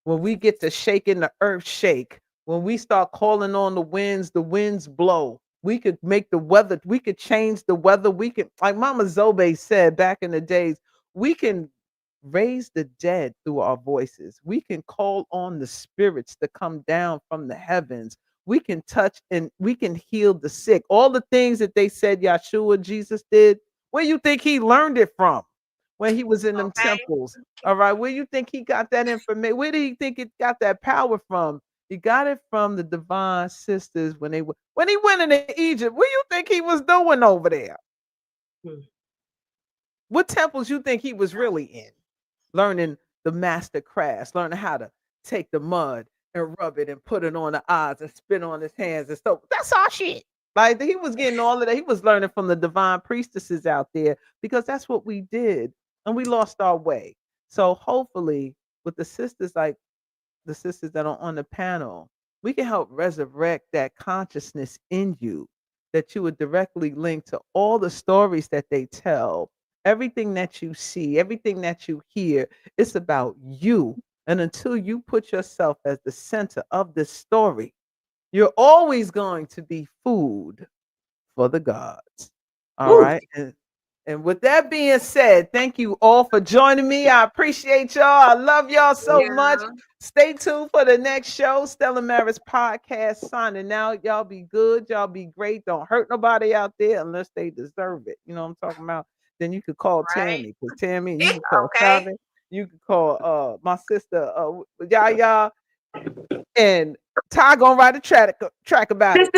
When we get to shaking, the Earth shake. When we start calling on the winds blow. We could make the weather, we could change the weather. We could, like Mama Zobe said back in the days, we can raise the dead through our voices. We can call on the spirits to come down from the heavens. We can touch and we can heal the sick. All the things that they said Yahshua, Jesus did, where you think he learned it from? When he was in them temples. All right. Where you think he got that information? Where do you think it got that power from? He got it from the divine sisters when he went into Egypt. What do you think he was doing over there? What temples you think he was really in? Learning the master crafts, learning how to take the mud and rub it and put it on the eyes and spit on his hands and stuff. That's our shit. Like he was getting all of that. He was learning from the divine priestesses out there because that's what we did. And we lost our way. So hopefully with the sisters like the sisters that are on the panel, we can help resurrect that consciousness in you that you would directly link to all the stories that they tell, everything that you see, everything that you hear. It's about you. And until you put yourself as the center of this story, you're always going to be food for the gods. All right. And with that being said, thank you all for joining me. I appreciate y'all. I love y'all so much. Stay tuned for the next show, Stella Maris Podcast signing out. Y'all be good. Y'all be great. Don't hurt nobody out there unless they deserve it. You know what I'm talking about? Then you could call Tammy. Because Tammy, you can call Chhavi. You can call my sister Yaya. And Ty gonna write a track about it.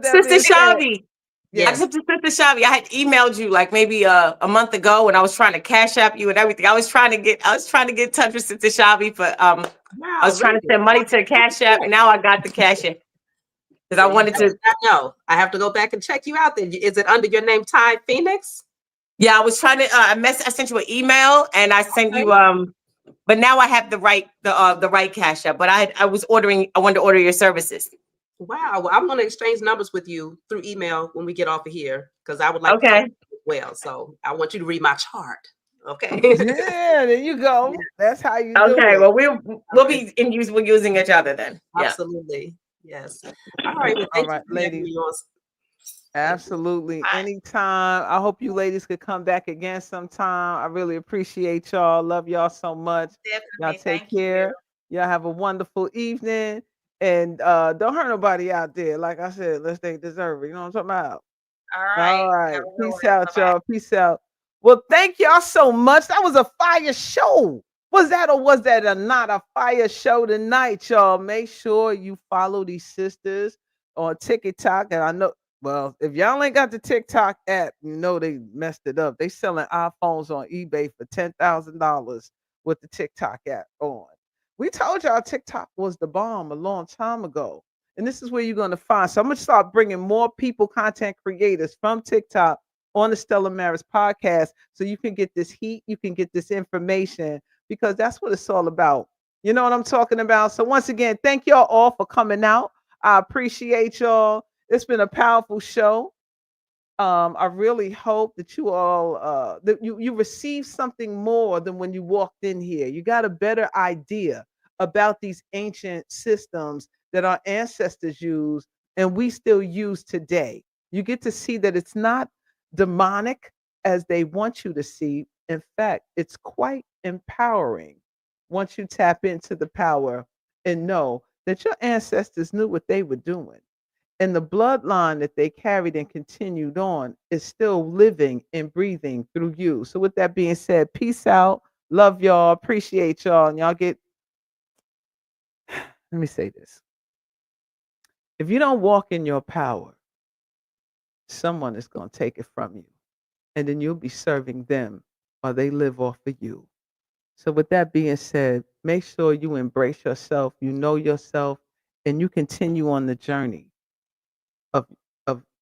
Sister Chhavi. Yeah. Sister Chhavi, I had emailed you like maybe a month ago when I was trying to cash app you and everything. I was trying to get in touch with Sister Chhavi, but I was trying to send money to the cash app. And now I got the cash in because I wanted to. No, I have to go back and check you out. Then is it under your name, Ty Phoenix? Yeah, I was trying to. I sent you an email and I sent you. But now I have the right cash app. But I wanted to order your services. Wow. Well, I'm going to exchange numbers with you through email when we get off of here because I would like to talk to you as well. So I want you to read my chart. Okay. Yeah, there you go. That's how you do it. Okay. Well, we'll be using each other then. Absolutely. Yes. All right. Well, thank you, ladies. Absolutely. Anytime. I hope you ladies could come back again sometime. I really appreciate y'all. Love y'all so much. Y'all Definitely. take Thank you. care. Y'all have a wonderful evening. And don't hurt nobody out there. Like I said, let's they deserve it. You know what I'm talking about? All All right. right. Have a good Peace one. out, Bye-bye. y'all. Peace out. Well, thank y'all so much. That was a fire show. Was that or was that not a fire show tonight, y'all? Make sure you follow these sisters on TikTok. And I know, well, if y'all ain't got the TikTok app, you know they messed it up. They selling iPhones on eBay for $10,000 with the TikTok app on. We told y'all TikTok was the bomb a long time ago. And this is where you're going to find. So I'm going to start bringing more people, content creators from TikTok on the Stella Maris podcast so you can get this heat, you can get this information because that's what it's all about. You know what I'm talking about? So once again, thank y'all all for coming out. I appreciate y'all. It's been a powerful show. I really hope that you all that you receive something more than when you walked in here. You got a better idea about these ancient systems that our ancestors used and we still use today. You get to see that it's not demonic as they want you to see. In fact, it's quite empowering once you tap into the power and know that your ancestors knew what they were doing. And the bloodline that they carried and continued on is still living and breathing through you. So, with that being said, peace out. Love y'all. Appreciate y'all. And y'all get, let me say this. If you don't walk in your power, someone is going to take it from you. And then you'll be serving them while they live off of you. So, with that being said, make sure you embrace yourself, you know yourself, and you continue on the journey of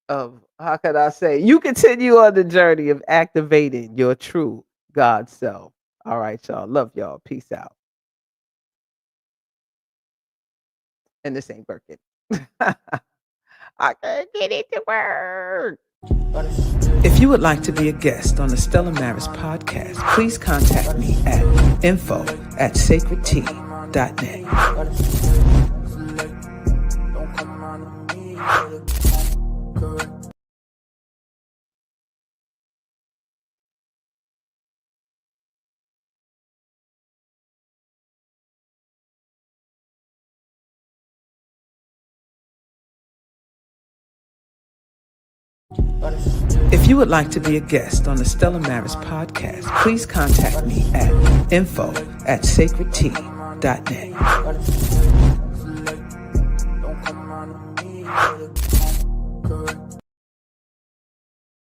of how could I say you continue on the journey of activating your true God self. All right, y'all. Love y'all. Peace out. And this ain't working. I can't get it to work. If you would like to be a guest on the Stella Maris podcast, please contact me at info@sacredtea.net. If you would like to be a guest on the Stella Maris podcast, please contact me at info@sacredtea.net.